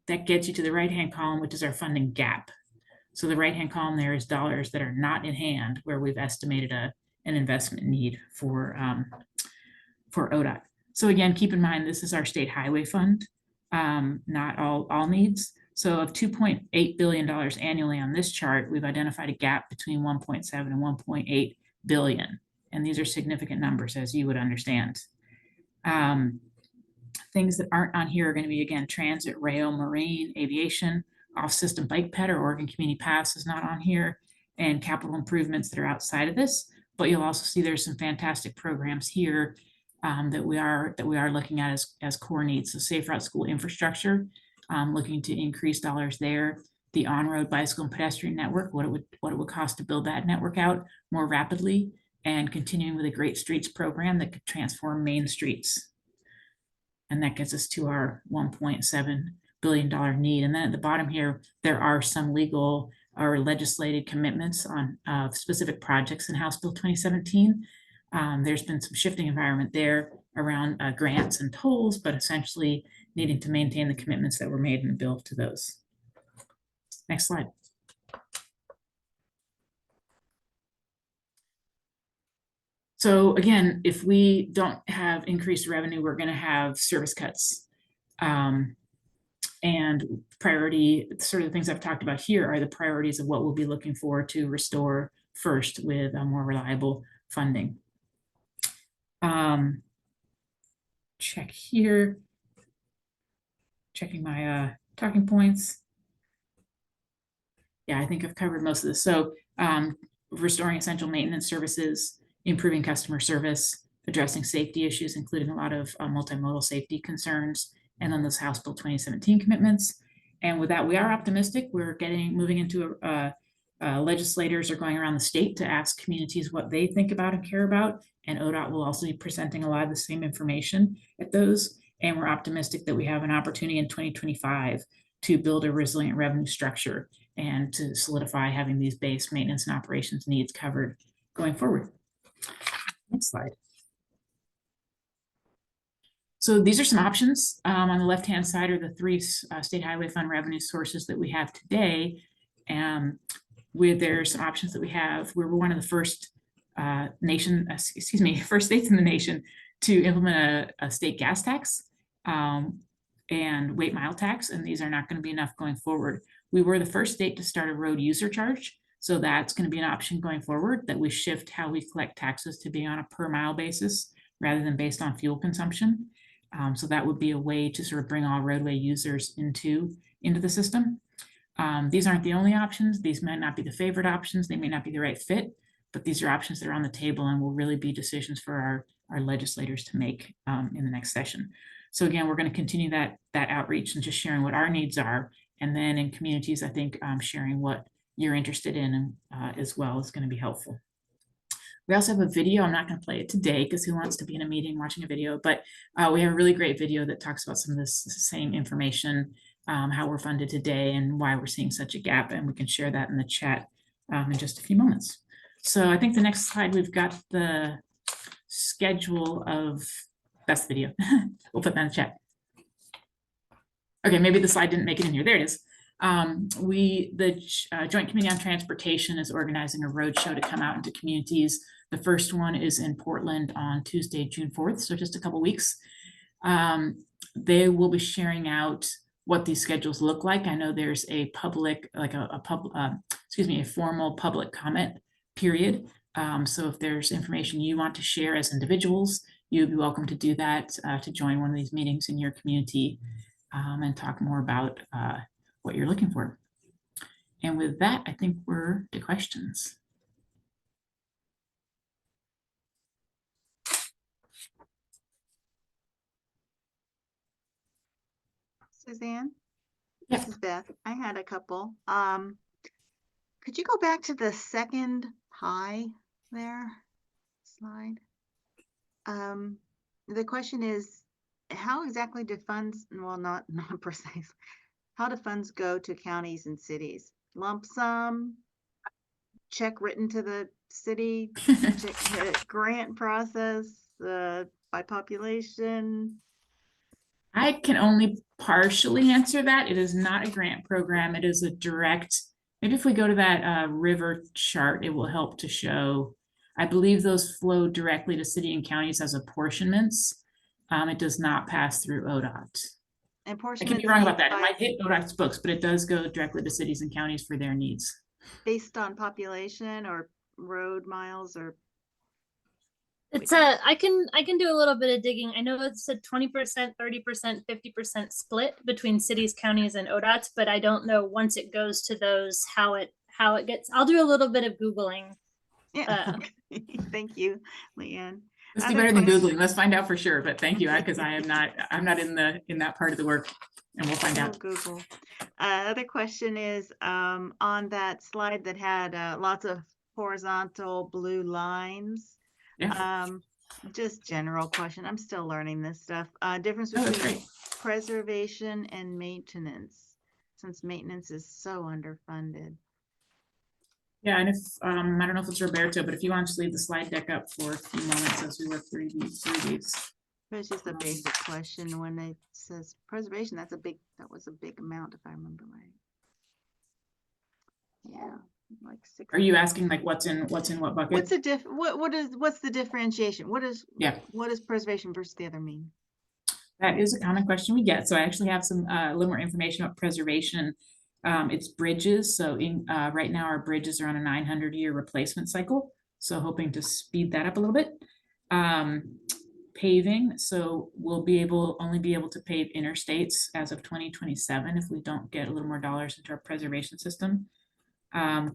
Speaker 11: That gets you to the right-hand column, which is our funding gap. So the right-hand column there is dollars that are not in hand, where we've estimated an investment need for ODOT. So again, keep in mind, this is our state highway fund, not all needs. So of $2.8 billion annually on this chart, we've identified a gap between 1.7 and 1.8 billion. And these are significant numbers, as you would understand. Things that aren't on here are going to be, again, transit, rail, marine, aviation, off-system bike ped or Oregon Community Pass is not on here, and capital improvements that are outside of this. But you'll also see there's some fantastic programs here that we are looking at as core needs. So safe route school infrastructure, looking to increase dollars there. The on-road bicycle and pedestrian network, what it would cost to build that network out more rapidly, and continuing with a Great Streets program that could transform main streets. And that gets us to our $1.7 billion need. And then at the bottom here, there are some legal or legislated commitments on specific projects in House Bill 2017. There's been some shifting environment there around grants and tolls, but essentially needing to maintain the commitments that were made in the bill to those. Next slide. So again, if we don't have increased revenue, we're going to have service cuts. And priority, sort of the things I've talked about here are the priorities of what we'll be looking for to restore first with a more reliable funding. Check here. Checking my talking points. Yeah, I think I've covered most of this. So restoring essential maintenance services, improving customer service, addressing safety issues, including a lot of multimodal safety concerns, and then those House Bill 2017 commitments. And with that, we are optimistic. We're moving into legislators are going around the state to ask communities what they think about and care about. And ODOT will also be presenting a lot of the same information at those. And we're optimistic that we have an opportunity in 2025 to build a resilient revenue structure and to solidify having these base maintenance and operations needs covered going forward. Next slide. So these are some options. On the left-hand side are the three state highway fund revenue sources that we have today. There's some options that we have. We're one of the first first states in the nation to implement a state gas tax and weight mile tax, and these are not going to be enough going forward. We were the first state to start a road user charge. So that's going to be an option going forward, that we shift how we collect taxes to be on a per mile basis rather than based on fuel consumption. So that would be a way to sort of bring all roadway users into the system. These aren't the only options. These might not be the favorite options. They may not be the right fit, but these are options that are on the table and will really be decisions for our legislators to make in the next session. So again, we're going to continue that outreach and just sharing what our needs are. And then in communities, I think sharing what you're interested in as well is going to be helpful. We also have a video. I'm not going to play it today because who wants to be in a meeting watching a video, but we have a really great video that talks about some of this same information, how we're funded today and why we're seeing such a gap, and we can share that in the chat in just a few moments. So I think the next slide, we've got the schedule of, that's the video. We'll put that in the chat. Okay, maybe the slide didn't make it in here. There it is. The Joint Committee on Transportation is organizing a roadshow to come out into communities. The first one is in Portland on Tuesday, June 4th, so just a couple weeks. They will be sharing out what these schedules look like. I know there's a public, like a formal public comment period. So if there's information you want to share as individuals, you'd be welcome to do that, to join one of these meetings in your community and talk more about what you're looking for. And with that, I think we're to questions.
Speaker 2: Suzanne?
Speaker 11: Yes.
Speaker 2: This is Beth. I had a couple. Could you go back to the second pie there slide? The question is, how exactly do funds, well, not precise, how do funds go to counties and cities? lump sum, check written to the city, grant process, by population?
Speaker 11: I can only partially answer that. It is not a grant program. It is a direct, maybe if we go to that river chart, it will help to show. I believe those flow directly to city and counties as apportionments. It does not pass through ODOT. I could be wrong about that. It might hit ODOT's books, but it does go directly to cities and counties for their needs.
Speaker 2: Based on population or road miles or?
Speaker 7: It's I can do a little bit of digging. I know it's a 20%, 30%, 50% split between cities, counties, and ODOTs, but I don't know once it goes to those how it gets. I'll do a little bit of Googling.
Speaker 2: Yeah. Thank you, Leanne.
Speaker 11: Let's do better than Googling. Let's find out for sure. But thank you, because I'm not in that part of the work, and we'll find out.
Speaker 2: Google. Other question is on that slide that had lots of horizontal blue lines.
Speaker 11: Yeah.
Speaker 2: Just general question. I'm still learning this stuff. Difference between preservation and maintenance, since maintenance is so underfunded.
Speaker 11: Yeah, and if I don't know if it's Roberto, but if you want to leave the slide deck up for a few moments as we work through these.
Speaker 2: It's just a basic question when it says preservation. That was a big amount, if I remember right. Yeah, like 6.
Speaker 11: Are you asking like what's in what bucket?
Speaker 2: What's the differentiation? What does preservation versus the other mean?
Speaker 11: That is a common question we get. So I actually have some a little more information about preservation. It's bridges. So right now our bridges are on a 900-year replacement cycle. So hoping to speed that up a little bit. Paving. So we'll only be able to pave interstates as of 2027 if we don't get a little more dollars into our preservation system.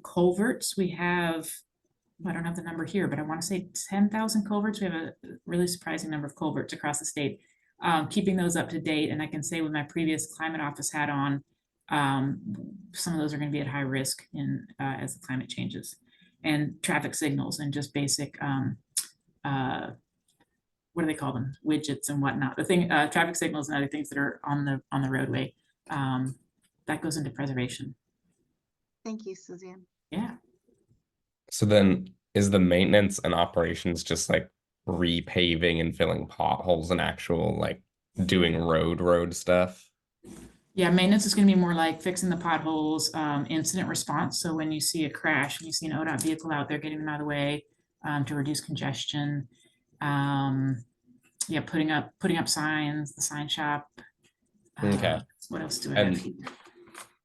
Speaker 11: Culverts, we have, I don't have the number here, but I want to say 10,000 culverts. We have a really surprising number of culverts across the state. Keeping those up to date. And I can say with my previous climate office hat on, some of those are going to be at high risk as the climate changes. And traffic signals and just basic, what do they call them? Widgets and whatnot. The thing, traffic signals and other things that are on the roadway, that goes into preservation.
Speaker 2: Thank you, Suzanne.
Speaker 11: Yeah.
Speaker 3: So then is the maintenance and operations just like repaving and filling potholes and actual like doing road stuff?
Speaker 11: Yeah, maintenance is going to be more like fixing the potholes, incident response. So when you see a crash and you see an ODOT vehicle out there, getting them out of the way to reduce congestion. Yeah, putting up signs, the sign shop.
Speaker 3: Okay.
Speaker 11: What else do I have?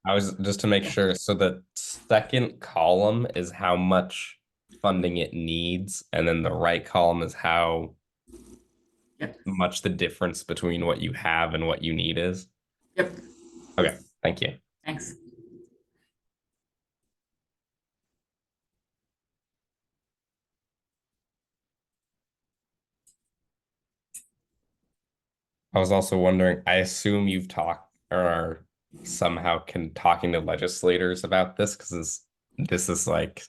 Speaker 3: I was just to make sure. So the second column is how much funding it needs, and then the right column is how much the difference between what you have and what you need is.
Speaker 11: Yep.
Speaker 3: Okay, thank you.
Speaker 11: Thanks.
Speaker 3: I was also wondering, I assume you've talked or are somehow talking to legislators about this, because this is like,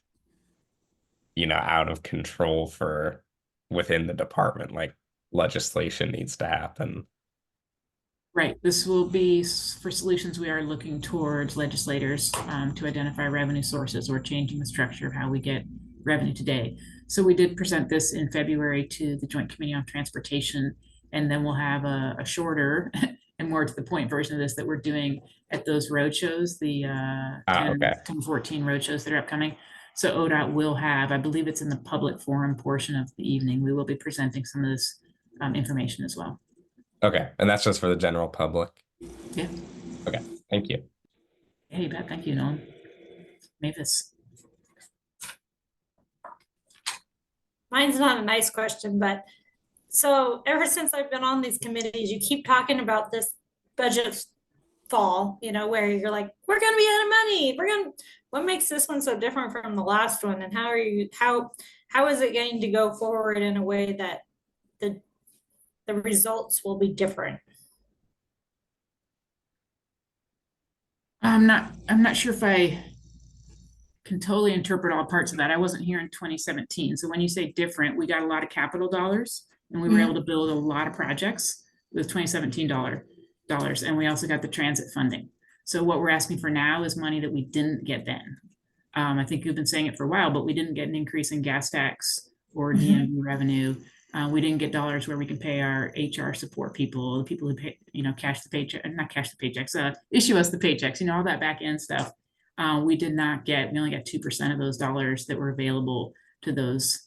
Speaker 3: out of control for within the department, like legislation needs to happen.
Speaker 11: Right. This will be for solutions. We are looking towards legislators to identify revenue sources or changing the structure of how we get revenue today. So we did present this in February to the Joint Committee on Transportation, and then we'll have a shorter and more to the point version of this that we're doing at those road shows, the 10-14 road shows that are upcoming. So ODOT will have, I believe it's in the public forum portion of the evening, we will be presenting some of this information as well.
Speaker 3: Okay, and that's just for the general public?
Speaker 11: Yeah.
Speaker 3: Okay, thank you.
Speaker 11: Hey, Beth, thank you, Nolan. Mavis.
Speaker 1: Mine's not a nice question, but so ever since I've been on these committees, you keep talking about this budget fall, where you're like, we're going to be out of money. What makes this one so different from the last one? And how is it going to go forward in a way that the results will be different?
Speaker 11: I'm not sure if I can totally interpret all parts of that. I wasn't here in 2017. So when you say different, we got a lot of capital dollars and we were able to build a lot of projects with 2017 dollars. And we also got the transit funding. So what we're asking for now is money that we didn't get then. I think we've been saying it for a while, but we didn't get an increase in gas tax or DMV revenue. We didn't get dollars where we can pay our HR support people, the people who pay, cash the paycheck, not cash the paychecks, issue us the paychecks, all that back end stuff. We did not get, we only got 2% of those dollars that were available to those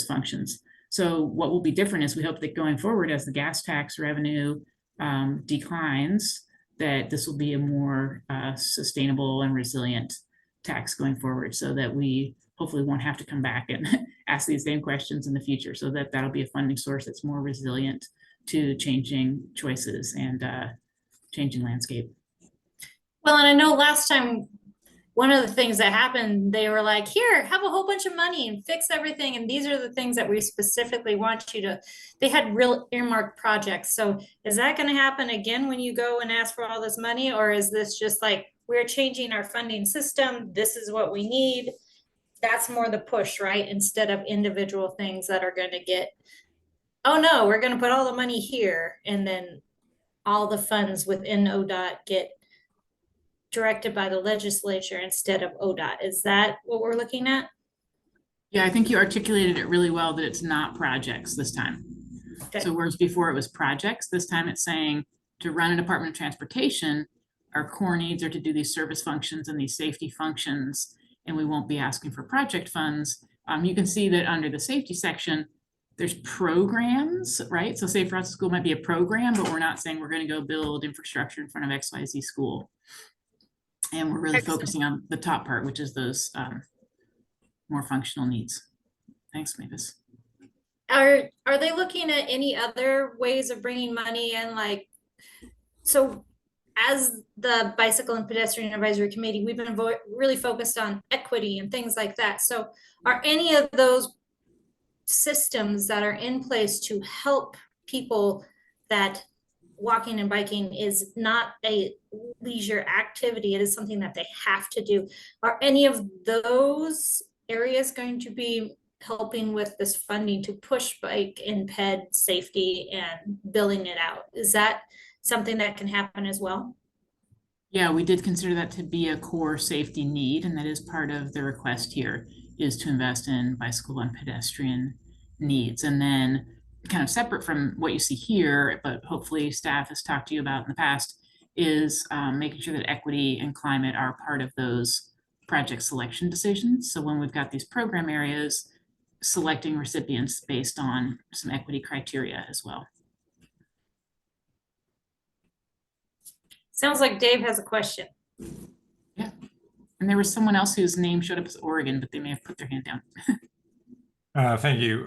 Speaker 11: functions. So what will be different is we hope that going forward, as the gas tax revenue declines, that this will be a more sustainable and resilient tax going forward, so that we hopefully won't have to come back and ask these same questions in the future, so that that'll be a funding source that's more resilient to changing choices and changing landscape.
Speaker 1: Well, and I know last time, one of the things that happened, they were like, here, have a whole bunch of money and fix everything. And these are the things that we specifically want you to, they had real earmarked projects. So is that going to happen again when you go and ask for all this money? Or is this just like, we're changing our funding system, this is what we need? That's more the push, right? Instead of individual things that are going to get, oh no, we're going to put all the money here. And then all the funds within ODOT get directed by the legislature instead of ODOT. Is that what we're looking at?
Speaker 11: Yeah, I think you articulated it really well, that it's not projects this time.
Speaker 1: Okay.
Speaker 11: So whereas before it was projects, this time it's saying to run a Department of Transportation, our core needs are to do these service functions and these safety functions, and we won't be asking for project funds. You can see that under the safety section, there's programs, right? So Safe Routes to School might be a program, but we're not saying we're going to go build infrastructure in front of XYZ school. And we're really focusing on the top part, which is those more functional needs. Thanks, Mavis.
Speaker 1: Are they looking at any other ways of bringing money in? Like, so as the Bicycle and Pedestrian Advisory Committee, we've been really focused on equity and things like that. So are any of those systems that are in place to help people that walking and biking is not a leisure activity, it is something that they have to do? Are any of those areas going to be helping with this funding to push bike and ped safety and billing it out? Is that something that can happen as well?
Speaker 11: Yeah, we did consider that to be a core safety need, and that is part of the request here, is to invest in bicycle and pedestrian needs. And then kind of separate from what you see here, but hopefully staff has talked to you about in the past, is making sure that equity and climate are part of those project selection decisions. So when we've got these program areas, selecting recipients based on some equity criteria as well.
Speaker 1: Sounds like Dave has a question.
Speaker 11: Yeah, and there was someone else whose name showed up as Oregon, but they may have put their hand down.
Speaker 4: Thank you.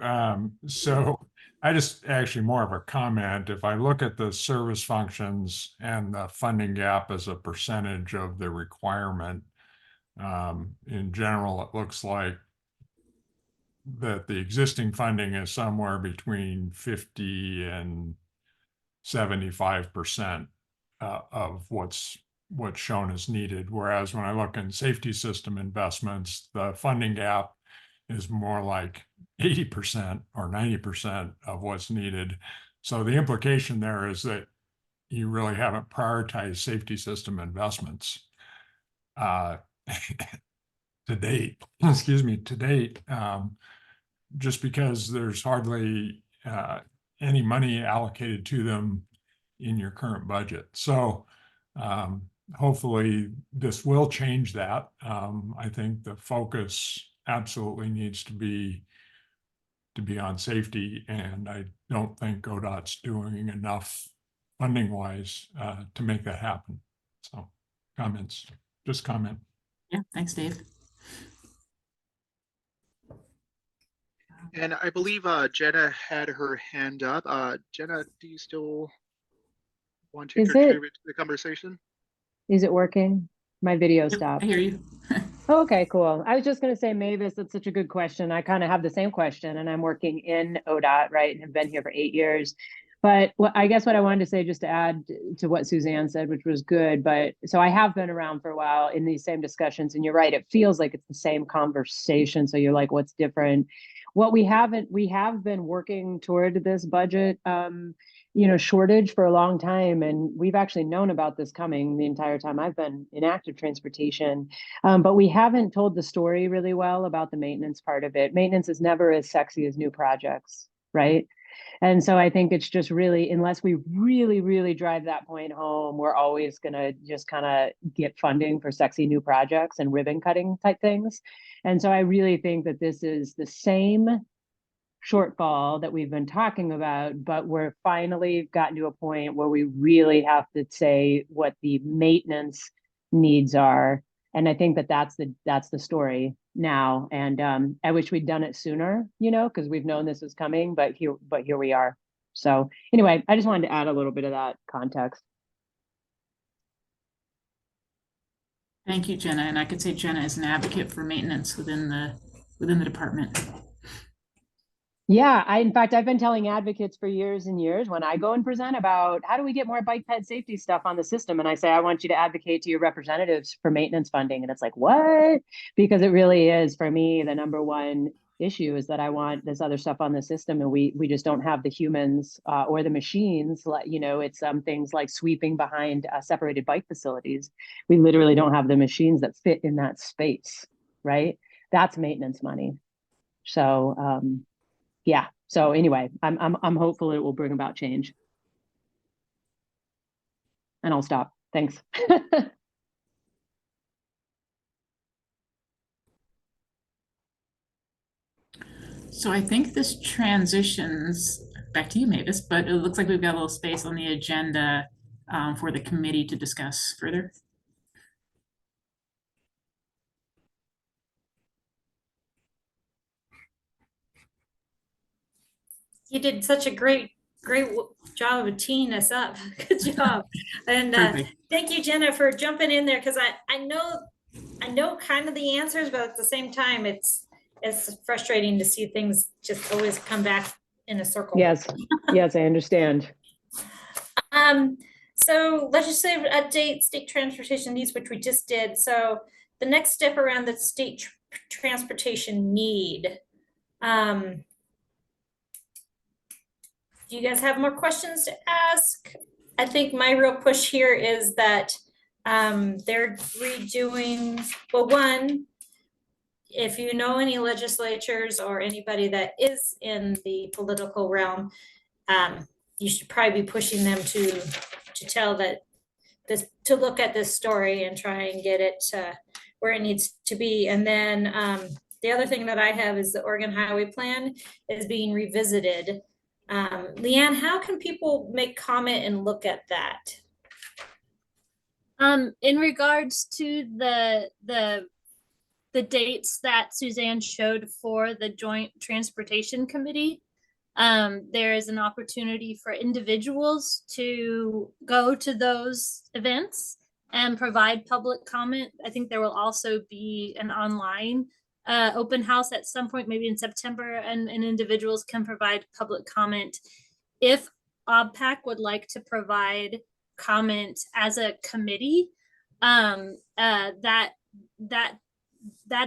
Speaker 4: So I just actually more of a comment. If I look at the service functions and the funding gap as a percentage of the requirement, in general, it looks like that the existing funding is somewhere between 50 and 75% of what's shown as needed. Whereas when I look in safety system investments, the funding gap is more like 80% or 90% of what's needed. So the implication there is that you really haven't prioritized safety system investments to date, just because there's hardly any money allocated to them in your current budget. So hopefully this will change that. I think the focus absolutely needs to be on safety, and I don't think ODOT's doing enough funding wise to make that happen. So comments, just comment.
Speaker 11: Yeah, thanks, Dave.
Speaker 5: And I believe Jenna had her hand up. Jenna, do you still want to contribute to the conversation?
Speaker 13: Is it working? My video
Speaker 11: Yep,
Speaker 13: stopped.
Speaker 11: I hear you.
Speaker 13: Okay, cool. I was just going to say, Mavis, that's such a good question. I kind of have the same question, and I'm working in ODOT, right? And have been here for 8 years. But I guess what I wanted to say, just to add to what Suzanne said, which was good, but so I have been around for a while in these same discussions, and you're right, it feels like it's the same conversation. So you're like, what's different? What we have been working toward this budget shortage for a long time. And we've actually known about this coming the entire time I've been in active transportation. But we haven't told the story really well about the maintenance part of it. Maintenance is never as sexy as new projects, right? And so I think it's just really, unless we really, really drive that point home, we're always going to just kind of get funding for sexy new projects and ribbon cutting type things. And so I really think that this is the same shortfall that we've been talking about, but we're finally gotten to a point where we really have to say what the maintenance needs are. And I think that that's the story now. And I wish we'd done it sooner, because we've known this was coming, but here we are. So anyway, I just wanted to add a little bit of that context.
Speaker 11: Thank you, Jenna. And I could say Jenna is an advocate for maintenance within the department.
Speaker 13: Yeah, in fact, I've been telling advocates for years and years when I go and present about how do we get more bike ped safety stuff on the system, and I say, I want you to advocate to your representatives for maintenance funding. And it's like, what? Because it really is, for me, the number one issue is that I want this other stuff on the system, and we just don't have the humans or the machines. It's things like sweeping behind separated bike facilities. We literally don't have the machines that fit in that space, right? That's maintenance money. So yeah. So anyway, I'm hopeful it will bring about change. And I'll stop. Thanks.
Speaker 11: So I think this transitions back to you, Mavis, but it looks like we've got a little space on the agenda for the committee to discuss further.
Speaker 1: You did such a great job of teeing us up. Good job. And thank you, Jenna, for jumping in there, because I know kind of the answers, but at the same time, it's frustrating to see things just always come back in a circle.
Speaker 13: Yes, yes, I understand.
Speaker 1: So legislative update, state transportation needs, which we just did. So the next step around the state transportation need. Do you guys have more questions to ask? I think my real push here is that they're redoing, well, one, if you know any legislatures or anybody that is in the political realm, you should probably be pushing them to tell that to look at this story and try and get it where it needs to be. And then the other thing that I have is the Oregon Highway Plan is being revisited. Leanne, how can people make comment and look at that?
Speaker 7: In regards to the dates that Suzanne showed for the Joint Transportation Committee, there is an opportunity for individuals to go to those events and provide public comment. I think there will also be an online open house at some point, maybe in September, and individuals can provide public comment. If OBPAC would like to provide comment as a committee, that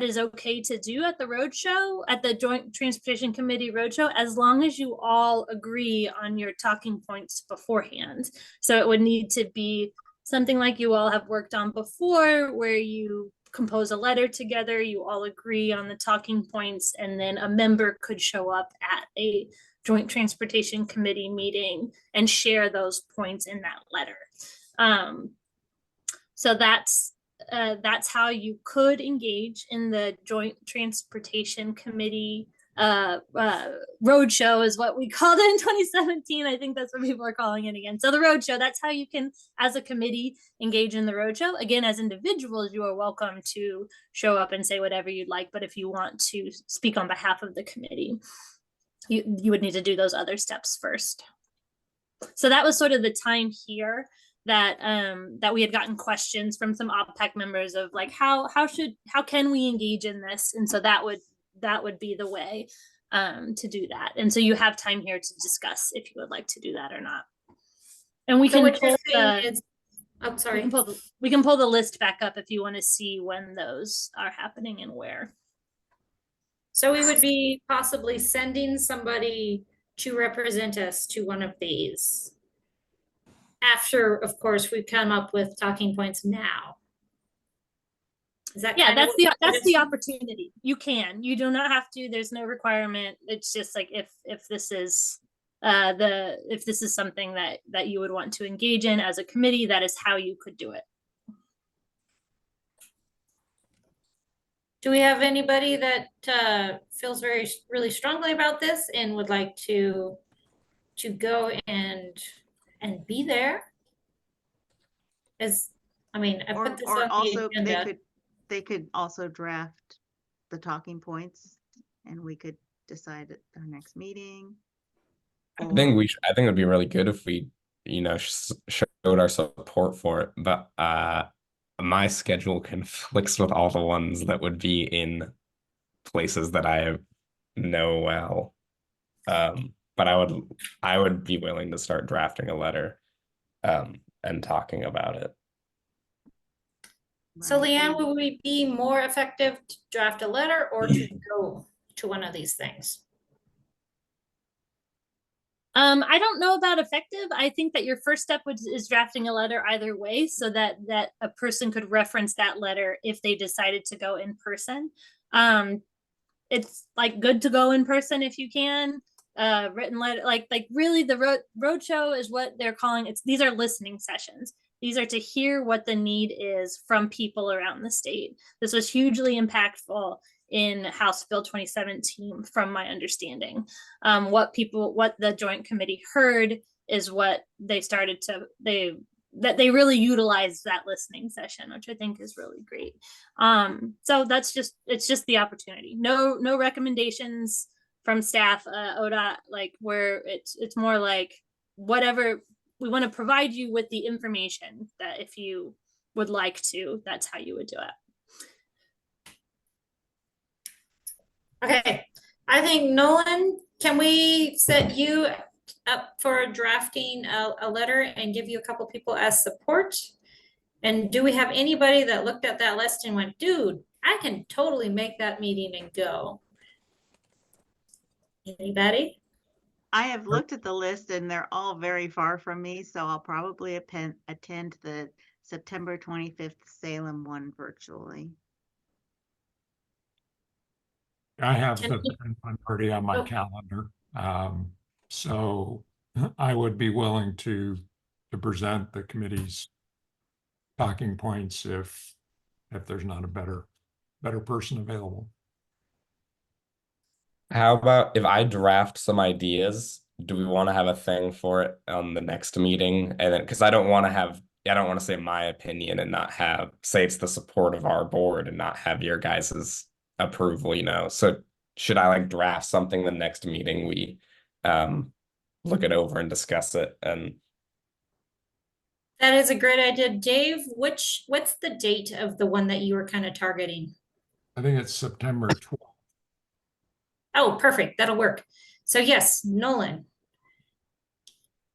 Speaker 7: is okay to do at the roadshow, at the Joint Transportation Committee roadshow, as long as you all agree on your talking points beforehand. So it would need to be something like you all have worked on before, where you compose a letter together, you all agree on the talking points, and then a member could show up at a Joint Transportation Committee meeting and share those points in that letter. So that's how you could engage in the Joint Transportation Committee roadshow, is what we called it in 2017. I think that's what people are calling it again. So the roadshow, that's how you can, as a committee, engage in the roadshow. Again, as individuals, you are welcome to show up and say whatever you'd like. But if you want to speak on behalf of the committee, you would need to do those other steps first. So that was sort of the time here that we had gotten questions from some OBPAC members of like, how can we engage in this? And so that would be the way to do that. And so you have time here to discuss if you would like to do that or not. And we
Speaker 1: So
Speaker 7: can
Speaker 1: what
Speaker 7: pull
Speaker 1: you're saying is, oh, sorry.
Speaker 7: We can pull the list back up if you want to see when those are happening and where.
Speaker 1: So we would be possibly sending somebody to represent us to one of these. after, of course, we come up with talking points now. Is that
Speaker 7: Yeah,
Speaker 1: kind of
Speaker 7: that's
Speaker 1: what
Speaker 7: the
Speaker 1: you're
Speaker 7: that's the
Speaker 1: suggesting?
Speaker 7: opportunity. You do not have to, there's no requirement. It's just like if this is if this is something that you would want to engage in as a committee, that is how you could do it.
Speaker 1: Do we have anybody that feels really strongly about this and would like to go and be there? As I mean, I put this
Speaker 2: Or
Speaker 1: on the
Speaker 2: also
Speaker 1: agenda.
Speaker 2: they could also draft the talking points and we could decide at our next meeting.
Speaker 3: I think
Speaker 2: Or
Speaker 3: I think it would be really good if we, showed our support for it. But my schedule conflicts with all the ones that would be in places that I know well. But I would be willing to start drafting a letter, and talking about it.
Speaker 1: So
Speaker 2: Right.
Speaker 1: Leanne, will we be more effective to draft a letter or to go to one of these things?
Speaker 7: I don't know about effective. I think that your first step is drafting a letter either way, so that a person could reference that letter if they decided to go in person. It's like good to go in person if you can. Written letter, like really the roadshow is what they're calling it. These are listening sessions. These are to hear what the need is from people around the state. This was hugely impactful in House Bill 2017, from my understanding. What the Joint Committee heard is what they started to, that they really utilized that listening session, which I think is really great. So it's just the opportunity. No recommendations from staff, ODOT, like where it's more like whatever we want to provide you with the information that if you would like to, that's how you would do it.
Speaker 1: Okay, I think Nolan, can we set you up for drafting a letter and give you a couple people as support? And do we have anybody that looked at that list and went, dude, I can totally make that meeting and go? Anybody?
Speaker 2: I have looked at the list and they're all very far from me, so I'll probably attend the September 25th Salem one virtually.
Speaker 4: I have the one already on my
Speaker 1: Oh.
Speaker 4: calendar. So I would be willing to present the committee's talking points if there's not a better person available.
Speaker 3: How about if I draft some ideas? Do we want to have a thing for it on the next meeting? And then, because I don't want to say my opinion and not say it's the support of our board and not have your guys's approval, So should I like draft something the next meeting we look it over and discuss it? And
Speaker 1: That is a great idea. Dave, what's the date of the one that you were kind of targeting?
Speaker 4: I think it's September 12th.
Speaker 1: Oh, perfect. That'll work. So yes, Nolan.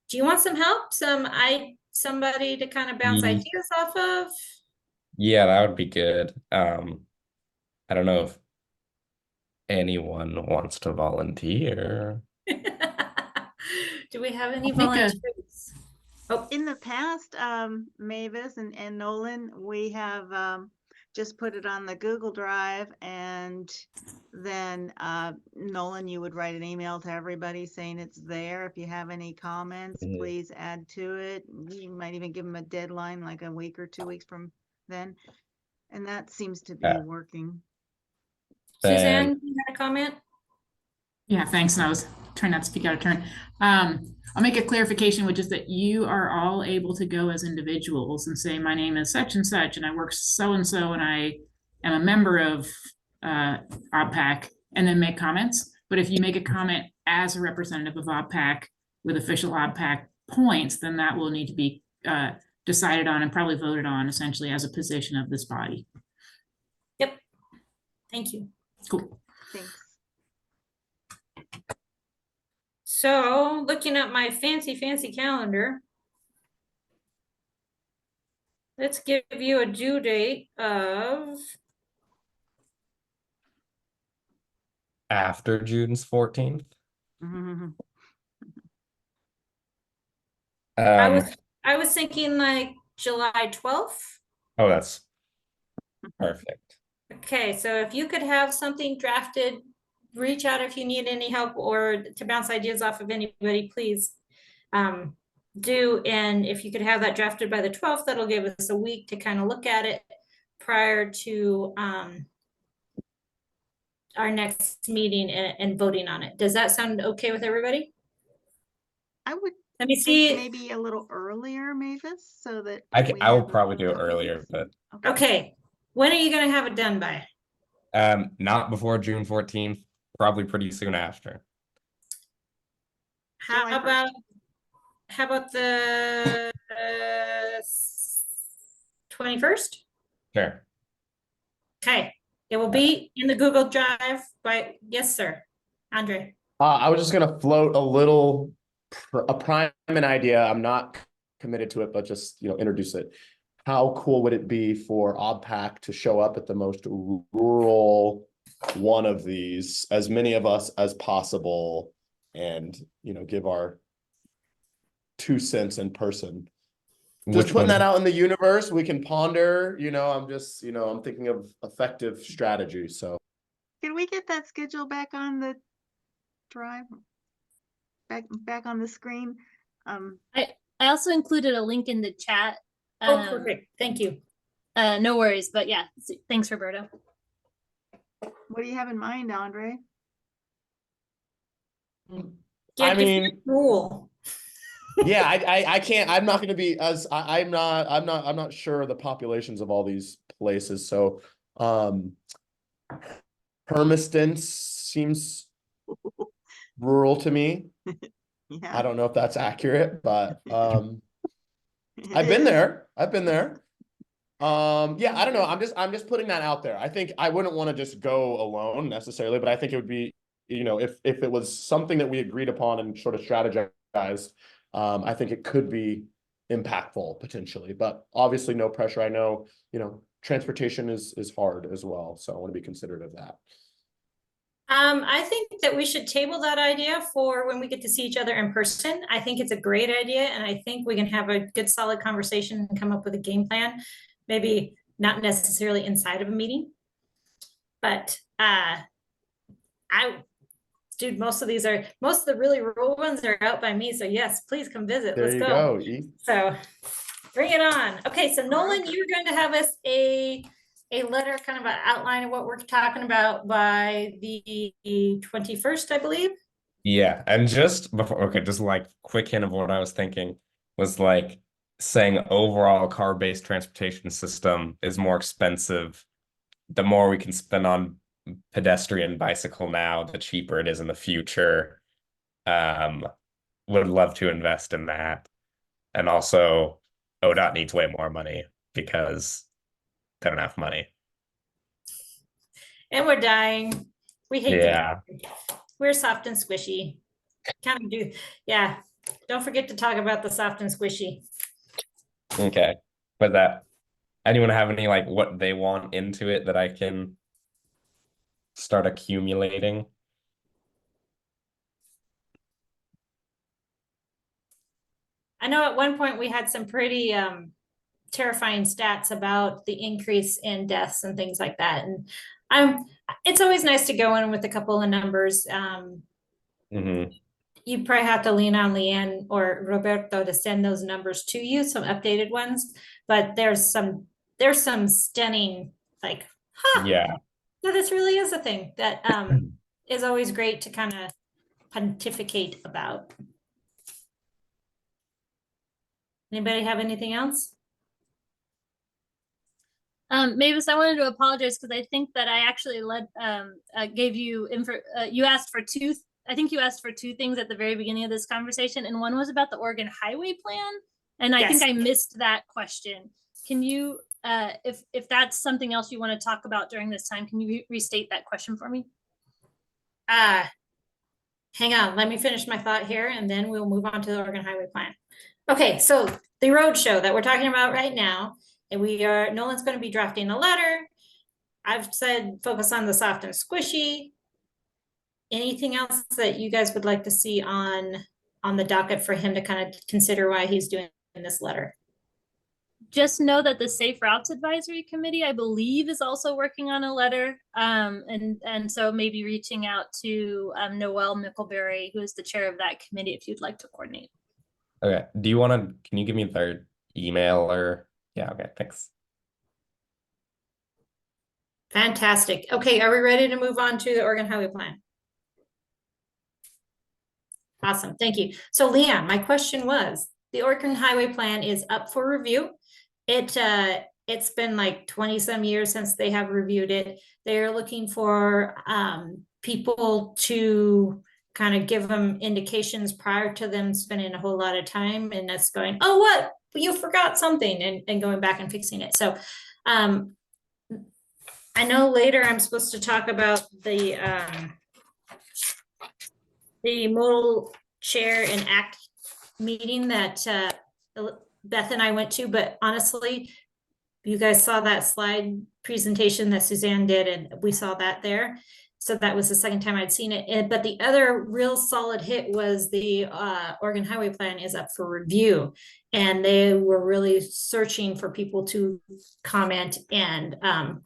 Speaker 1: Do you want some help? Somebody to kind of bounce ideas off of?
Speaker 3: yeah, that would be good. I don't know if anyone wants to volunteer.
Speaker 1: Do we have any
Speaker 11: I'll make a-
Speaker 1: volunteers? Oh,
Speaker 2: In the past, Mavis and Nolan, we have just put it on the Google Drive, and then Nolan, you would write an email to everybody saying it's there. If you have any comments,
Speaker 3: Mhm.
Speaker 2: please add to it. You might even give them a deadline, like a week or 2 weeks from then. And that seems to be
Speaker 3: Yeah.
Speaker 2: working.
Speaker 1: Suzanne, you had a comment?
Speaker 11: Yeah, thanks. And I was trying not to speak out of turn. I'll make a clarification, which is that you are all able to go as individuals and say, my name is such and such, and I work so-and-so, and I am a member of OBPAC, and then make comments. But if you make a comment as a representative of OBPAC with official OBPAC points, then that will need to be decided on and probably voted on essentially as a position of this body.
Speaker 1: Yep. Thank you.
Speaker 11: Cool.
Speaker 2: Thanks.
Speaker 1: So looking at my fancy calendar, let's give you a due date of
Speaker 3: After June's 14th.
Speaker 1: I was I was thinking like July 12th.
Speaker 3: Oh, that's perfect.
Speaker 1: Okay, so if you could have something drafted, reach out if you need any help or to bounce ideas off of anybody, please do. And if you could have that drafted by the 12th, that'll give us a week to kind of look at it prior to our next meeting and voting on it. Does that sound okay with everybody?
Speaker 2: I would
Speaker 1: Let me
Speaker 2: think
Speaker 1: see.
Speaker 2: maybe a little earlier, Mavis, so that we
Speaker 3: I will
Speaker 2: have
Speaker 3: probably do it
Speaker 2: couple
Speaker 3: earlier,
Speaker 2: weeks.
Speaker 3: but
Speaker 1: Okay, when are you gonna have it done by?
Speaker 3: not before June 14th, probably pretty soon after.
Speaker 1: How
Speaker 2: July 1st.
Speaker 1: about the 21st?
Speaker 3: Sure.
Speaker 1: Okay, it will be in the Google Drive by, yes, sir. Andre.
Speaker 8: I was just gonna float a little, a prime idea. I'm not committed to it, but just, introduce it. How cool would it be for OBPAC to show up at the most rural one of these, as many of us as possible, and, give our 2 cents in person? Just
Speaker 3: Which
Speaker 8: putting
Speaker 3: one?
Speaker 8: that out in the universe, we can ponder, I'm just, I'm thinking of effective strategy, so.
Speaker 2: Can we get that schedule back on the drive? Back on the screen?
Speaker 7: I also included a link in the chat.
Speaker 1: Oh, perfect. Thank you.
Speaker 7: No worries, but yeah, thanks, Roberto.
Speaker 2: What do you have in mind, Andre?
Speaker 1: Get different rule.
Speaker 8: Yeah, I can't, I'm not gonna be as, I'm not sure of the populations of all these places, so, Hermiston seems rural to me.
Speaker 2: Yeah.
Speaker 8: I don't know if that's accurate, but, I've
Speaker 2: It
Speaker 8: been
Speaker 2: is.
Speaker 8: there, yeah, I don't know, I'm just putting that out there. I think I wouldn't want to just go alone necessarily, but I think it would be, if it was something that we agreed upon and sort of strategized, I think it could be impactful potentially, but obviously no pressure. I know, transportation is hard as well, so I want to be considerate of that.
Speaker 1: I think that we should table that idea for when we get to see each other in person. I think it's a great idea, and I think we can have a good solid conversation and come up with a game plan. Maybe not necessarily inside of a meeting, but dude, most of the really rural ones are out by me. So yes, please come visit.
Speaker 8: There
Speaker 1: Let's
Speaker 8: you
Speaker 1: go.
Speaker 8: go.
Speaker 1: So bring it on. Okay, so Nolan, you're going to have us a letter, kind of an outline of what we're talking about by the 21st, I believe.
Speaker 3: Yeah, and just before, okay, just like quick hint of what I was thinking was like saying overall car-based transportation system is more expensive. The more we can spend on pedestrian bicycle now, the cheaper it is in the future. Would love to invest in that. And also ODOT needs way more money because they don't have money.
Speaker 1: And we're dying. We hate
Speaker 3: Yeah.
Speaker 1: we're soft and squishy. Kind of do, yeah. Don't forget to talk about the soft and squishy.
Speaker 3: Okay. But that anyone have any like what they want into it that I can start accumulating?
Speaker 1: I know at one point we had some pretty terrifying stats about the increase in deaths and things like that. And it's always nice to go in with a couple of numbers. You probably have to lean on Leanne or Roberto to send those numbers to you, some updated ones. But there's some stunning, like,
Speaker 3: Yeah.
Speaker 1: So this really is a thing that is always great to kind of pontificate about. Anybody have anything else?
Speaker 7: Mavis, I wanted to apologize because I think that I actually gave you you asked for two. I think you asked for two things at the very beginning of this conversation, and one was about the Oregon Highway Plan, and I think I missed that question. Can you, if that's something else you want to talk about during this time, can you restate that question for me?
Speaker 1: Hang on, let me finish my thought here, and then we'll move on to the Oregon Highway Plan. Okay, so the road show that we're talking about right now, and Nolan's going to be drafting a letter. I've said focus on the soft and squishy. Anything else that you guys would like to see on the docket for him to kind of consider why he's doing in this letter?
Speaker 7: Just know that the Safe Routes Advisory Committee, I believe, is also working on a letter. And so maybe reaching out to Noelle Mickleberry, who is the chair of that committee, if you'd like to coordinate.
Speaker 3: Okay. Can you give me their email or? Yeah, okay, thanks.
Speaker 1: Fantastic. Okay, are we ready to move on to the Oregon Highway Plan? Awesome, thank you. So Leanne, my question was, the Oregon Highway Plan is up for review. It's been like 20 some years since they have reviewed it. They're looking for people to kind of give them indications prior to them spending a whole lot of time and that's going, oh, what? You forgot something and going back and fixing it. So I know later I'm supposed to talk about the modal chair and act meeting that Beth and I went to, but honestly, you guys saw that slide presentation that Suzanne did, and we saw that there. So that was the second time I'd seen it. But the other real solid hit was the Oregon Highway Plan is up for review. And they were really searching for people to comment and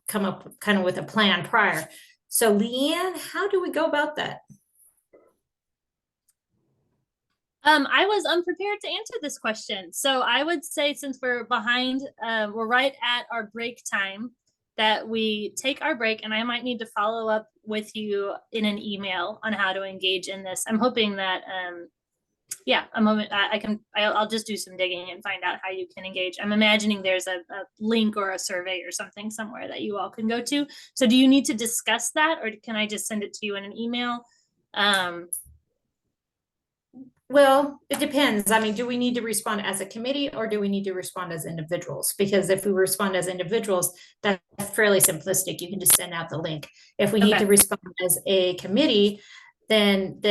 Speaker 1: come up kind of with a plan prior. So Leanne, how do we go about that?
Speaker 7: I was unprepared to answer this question. So I would say, since we're behind, we're right at our break time, that we take our break, and I might need to follow up with you in an email on how to engage in this. I'm hoping that, yeah, I'll just do some digging and find out how you can engage. I'm imagining there's a link or a survey or something somewhere that you all can go to. So do you need to discuss that, or can I just send it to you in an email?
Speaker 1: Well, it depends. I mean, do we need to respond as a committee or do we need to respond as individuals? Because if we respond as individuals, that's fairly simplistic. You can just send out the link. If we need to respond as a committee, then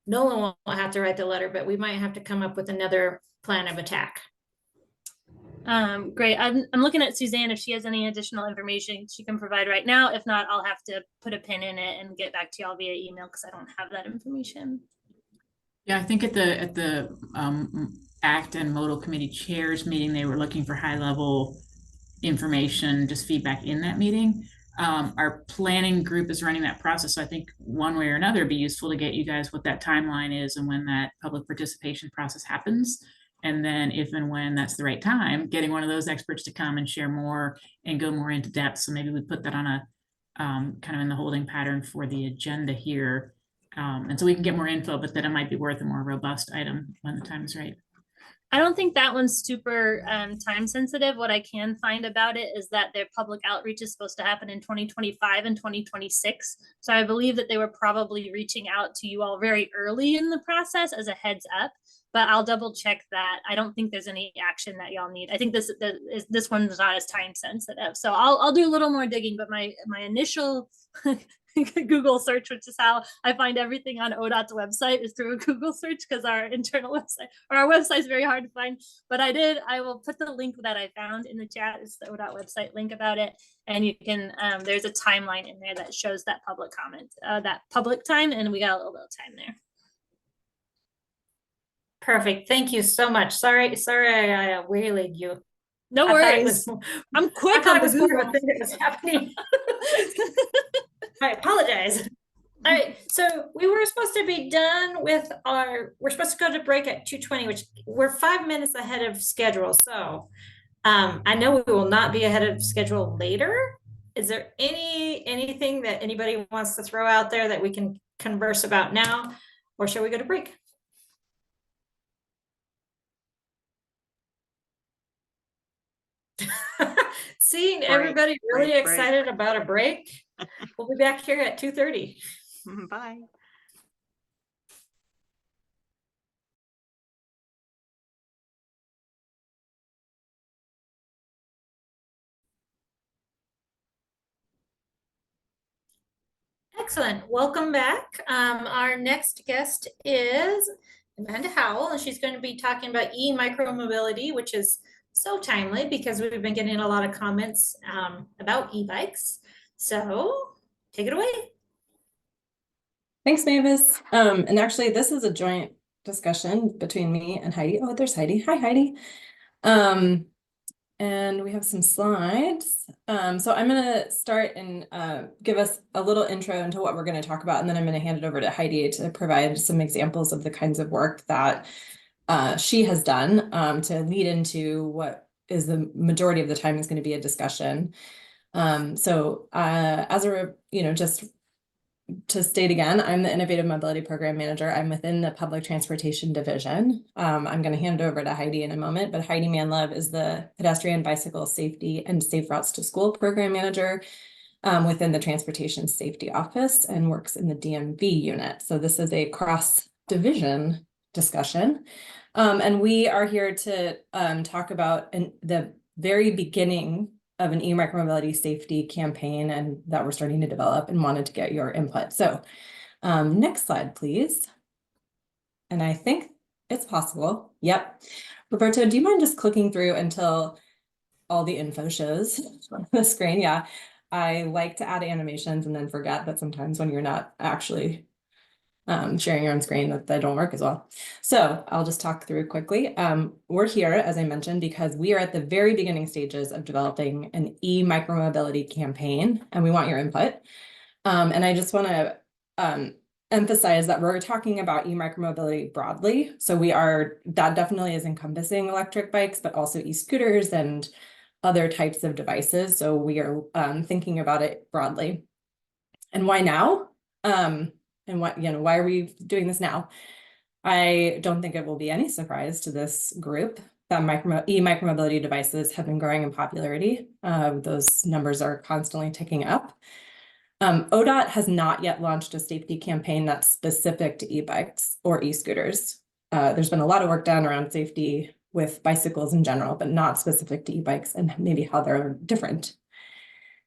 Speaker 1: Nolan won't have to write the letter, but we might have to come up with another plan of attack.
Speaker 7: Great. I'm looking at Suzanne. If she has any additional information she can provide right now. If not, I'll have to put a pin in it and get back to y'all via email because I don't have that information.
Speaker 11: Yeah, I think at the ACT and Modal Committee chairs meeting, they were looking for high level information, just feedback in that meeting. Our planning group is running that process. So I think one way or another, it'd be useful to get you guys what that timeline is and when that public participation process happens. And then if and when that's the right time, getting one of those experts to come and share more and go more into depth. So maybe we put that on a kind of in the holding pattern for the agenda here. And so we can get more info, but then it might be worth a more robust item when the time is right.
Speaker 7: I don't think that one's super time sensitive. What I can find about it is that their public outreach is supposed to happen in 2025 and 2026. So I believe that they were probably reaching out to you all very early in the process as a heads up, but I'll double check that. I don't think there's any action that y'all need. I think this one's not as time sensitive. So I'll do a little more digging, but my initial Google search, which is how I find everything on ODOT's website, is through a Google search because our internal website or our website is very hard to find. But I will put the link that I found in the chat. It's the ODOT website link about it. And you can, there's a timeline in there that shows that public comment, that public time, and we got a little bit of time there.
Speaker 1: Perfect. Thank you so much. Sorry, I waylaid you.
Speaker 7: No worries. I'm quick on the Google.
Speaker 1: Thing that was happening. I apologize. All right, so we were supposed to be done with we're supposed to go to break at 2:20, which we're 5 minutes ahead of schedule. So I know we will not be ahead of schedule later. Is there anything that anybody wants to throw out there that we can converse about now, or shall we go to break? Seeing everybody really excited about a break. We'll be back here at 2:30.
Speaker 2: Bye.
Speaker 1: Excellent. Welcome back. Our next guest is Amanda Howell, and she's going to be talking about e-micromobility, which is so timely because we've been getting a lot of comments about e-bikes. So take it away.
Speaker 9: Thanks, Mavis. And actually, this is a joint discussion between me and Heidi. Oh, there's Heidi. Hi, Heidi. And we have some slides. So I'm going to start and give us a little intro into what we're going to talk about, and then I'm going to hand it over to Heidi to provide some examples of the kinds of work that she has done to lead into what is the majority of the time is going to be a discussion. As a, just to state again, I'm the Innovative Mobility Program Manager. I'm within the Public Transportation Division. I'm going to hand it over to Heidi in a moment, but Heidi Manlove is the Pedestrian, Bicycle Safety and Safe Routes to School Program Manager within the Transportation Safety Office and works in the DMV unit. So this is a cross-division discussion. And we are here to talk about the very beginning of an e-micromobility safety campaign and that we're starting to develop, and wanted to get your input. So next slide, please. And I think it's possible. Yep. Roberto, do you mind just clicking through until all the info shows on the screen? Yeah. I like to add animations and then forget that sometimes when you're not actually sharing your own screen that they don't work as well. So I'll just talk through quickly. We're here, as I mentioned, because we are at the very beginning stages of developing an e-micromobility campaign, and we want your input. And I just want to emphasize that we're talking about e-micromobility broadly. So that definitely is encompassing electric bikes, but also e-scooters and other types of devices. So we are thinking about it broadly. And why now? And why are we doing this now? I don't think it will be any surprise to this group that e-micromobility devices have been growing in popularity. Those numbers are constantly ticking up. ODOT has not yet launched a safety campaign that's specific to e-bikes or e-scooters. There's been a lot of work done around safety with bicycles in general, but not specific to e-bikes and maybe how they're different.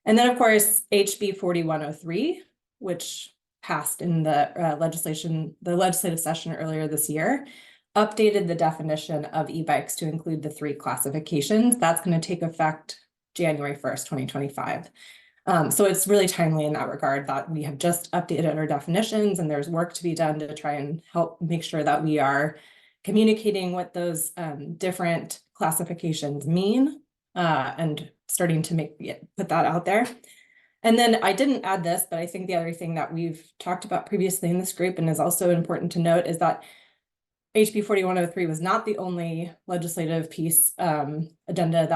Speaker 9: And then, of course, HB 4103, which passed in the legislative session earlier this year, updated the definition of e-bikes to include the 3 classifications. That's going to take effect January 1st, 2025. So it's really timely in that regard that we have just updated our definitions, and there's work to be done to try and help make sure that we are communicating what those different classifications mean and starting to put that out there. And then I didn't add this, but I think the other thing that we've talked about previously in this group and is also important to note is that HB 4103 was not the only legislative piece agenda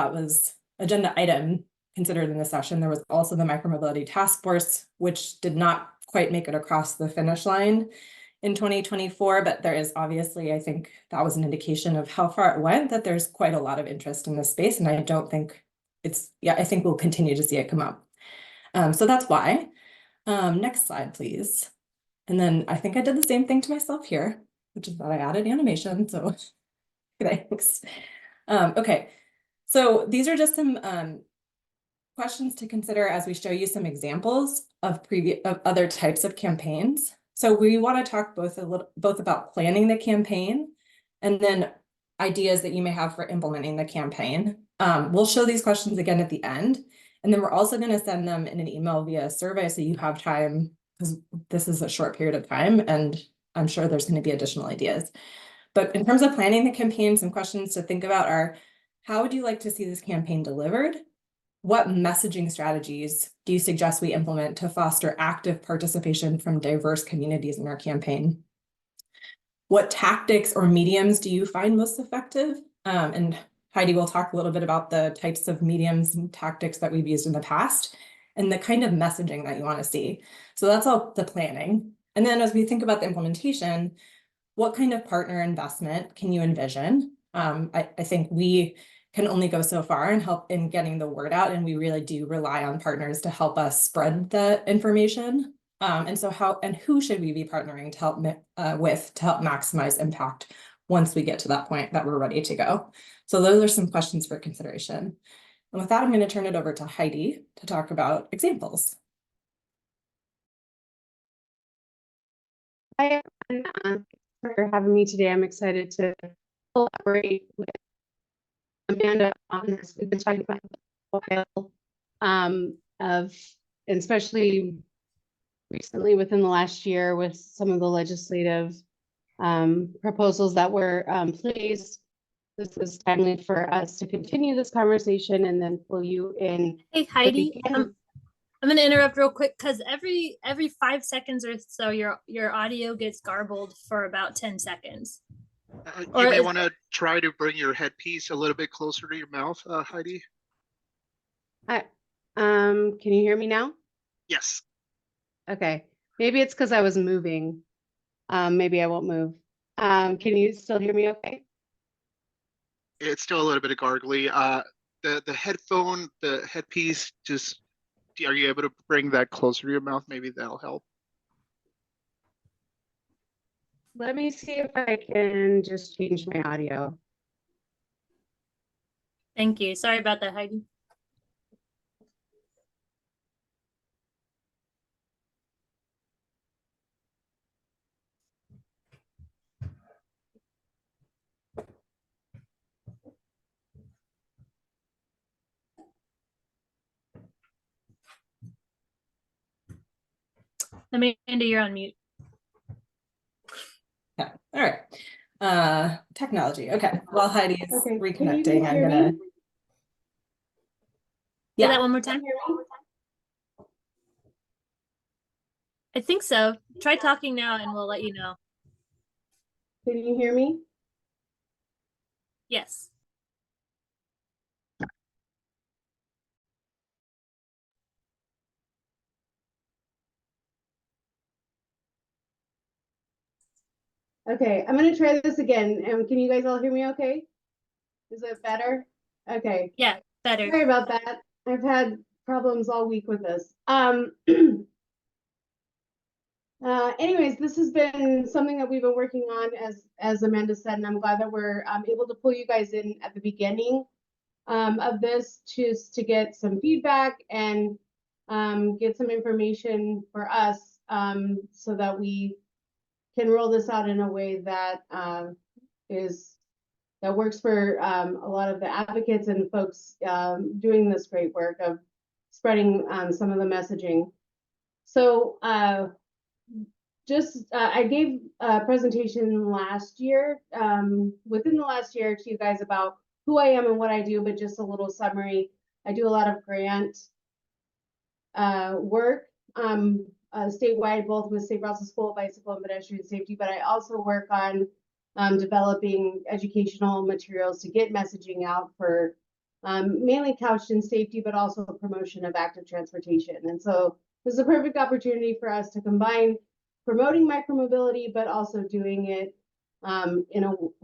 Speaker 9: item considered in the session. There was also the Micromobility Task Force, which did not quite make it across the finish line in 2024, but there is obviously, I think that was an indication of how far it went, that there's quite a lot of interest in this space. And I don't think I think we'll continue to see it come up. So that's why. Next slide, please. And then I think I did the same thing to myself here, which is that I added animation. So thanks. Okay, so these are just some questions to consider as we show you some examples of other types of campaigns. So we want to talk both about planning the campaign and then ideas that you may have for implementing the campaign. We'll show these questions again at the end. And then we're also going to send them in an email via survey so you have time, because this is a short period of time and I'm sure there's going to be additional ideas. But in terms of planning the campaign, some questions to think about are, how would you like to see this campaign delivered? What messaging strategies do you suggest we implement to foster active participation from diverse communities in our campaign? What tactics or mediums do you find most effective? And Heidi will talk a little bit about the types of mediums and tactics that we've used in the past and the kind of messaging that you want to see. So that's all the planning. And then as we think about the implementation, what kind of partner investment can you envision? I think we can only go so far and help in getting the word out, and we really do rely on partners to help us spread the information. And so who should we be partnering to help to help maximize impact once we get to that point that we're ready to go? So those are some questions for consideration. And with that, I'm going to turn it over to Heidi to talk about examples.
Speaker 14: Hi, everyone. For having me today. I'm excited to collaborate with Amanda on this. We've been talking about a while especially recently within the last year with some of the legislative proposals that were placed. This is timely for us to continue this conversation and then pull you in.
Speaker 7: Hey
Speaker 14: the
Speaker 7: Heidi,
Speaker 14: beginning.
Speaker 7: I'm gonna interrupt real quick because every 5 seconds or so your audio gets garbled for about 10 seconds. Or
Speaker 5: You may
Speaker 7: is-
Speaker 5: want to try to bring your headpiece a little bit closer to your mouth, Heidi.
Speaker 14: Can you hear me now?
Speaker 5: Yes.
Speaker 14: Okay, maybe it's because I was moving. Maybe I won't move. Can you still hear me okay?
Speaker 5: It's still a little bit of gargly. The headpiece, just are you able to bring that closer to your mouth? Maybe that'll help.
Speaker 14: Let me see if I can just change my audio.
Speaker 7: Thank you. Sorry about that, Heidi. Amanda, you're on mute.
Speaker 9: Yeah, all right. Technology. Okay. While Heidi is
Speaker 14: Okay, can you
Speaker 9: reconnecting, I'm
Speaker 14: hear me?
Speaker 9: gonna.
Speaker 7: Say
Speaker 9: Yeah.
Speaker 7: that one more time. I think so. Try talking now and we'll let you know.
Speaker 14: Can you hear me?
Speaker 7: Yes.
Speaker 14: Okay, I'm gonna try this again. Can you guys all hear me okay? Is it better? Okay,
Speaker 7: Yeah, better.
Speaker 14: sorry about that. I've had problems all week with this. Anyways, this has been something that we've been working on, as Amanda said, and I'm glad that we're able to pull you guys in at the beginning of this just to get some feedback and get some information for us so that we can roll this out in a way that that works for a lot of the advocates and folks doing this great work of spreading some of the messaging. So I gave a presentation last year, within the last year to you guys about who I am and what I do, but just a little summary. I do a lot of grant work statewide, both with St. Russell School of Bicycle and Pedestrian Safety, but I also work on developing educational materials to get messaging out for mainly couched in safety, but also promotion of active transportation. And so this is a perfect opportunity for us to combine promoting micromobility, but also doing it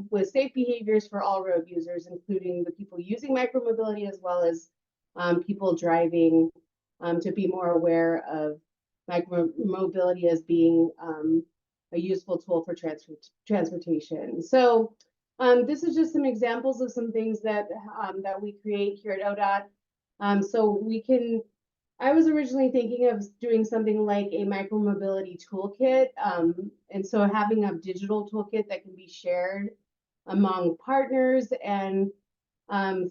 Speaker 14: with safe behaviors for all road users, including the people using micromobility as well as people driving, to be more aware of micromobility as being a useful tool for transportation. So this is just some examples of some things that that we create here at ODOT. So we can. I was originally thinking of doing something like a micromobility toolkit, and so having a digital toolkit that can be shared among partners and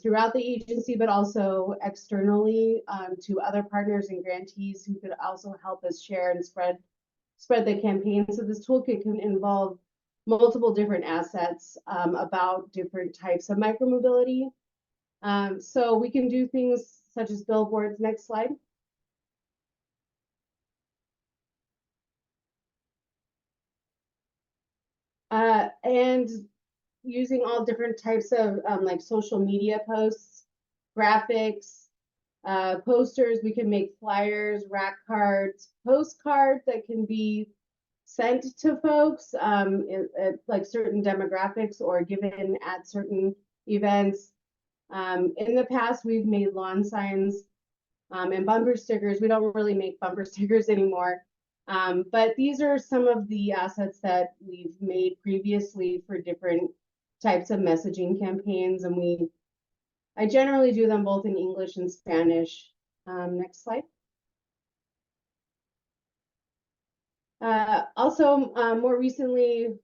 Speaker 14: throughout the agency, but also externally to other partners and grantees who could also help us share and spread the campaign. So this toolkit can involve multiple different assets about different types of micromobility. So we can do things such as billboards. Next slide. And using all different types of like social media posts, graphics, posters. We can make flyers, rack cards, postcards that can be sent to folks at like certain demographics or given at certain events. In the past, we've made lawn signs and bumper stickers. We don't really make bumper stickers anymore. But these are some of the assets that we've made previously for different types of messaging campaigns. And I generally do them both in English and Spanish. Next slide. Also, more recently,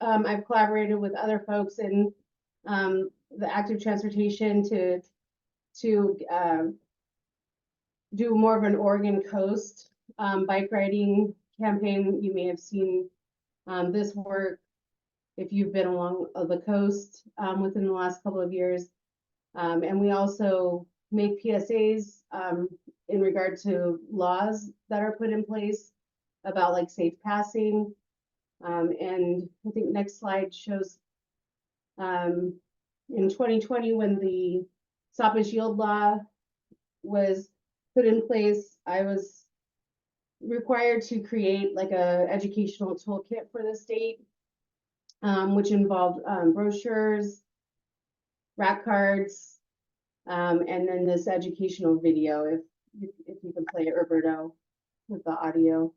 Speaker 14: I've collaborated with other folks in the active transportation to do more of an Oregon coast bike riding campaign. You may have seen This work, if you've been along the coast within the last couple of years, and we also make PSAs in regard to laws that are put in place about like safe passing. And I think next slide shows in 2020 when the Stop and Shield law was put in place, I was required to create like a educational toolkit for the state, which involved brochures, rack cards, and then this educational video, if you can play it, Roberto, with the audio.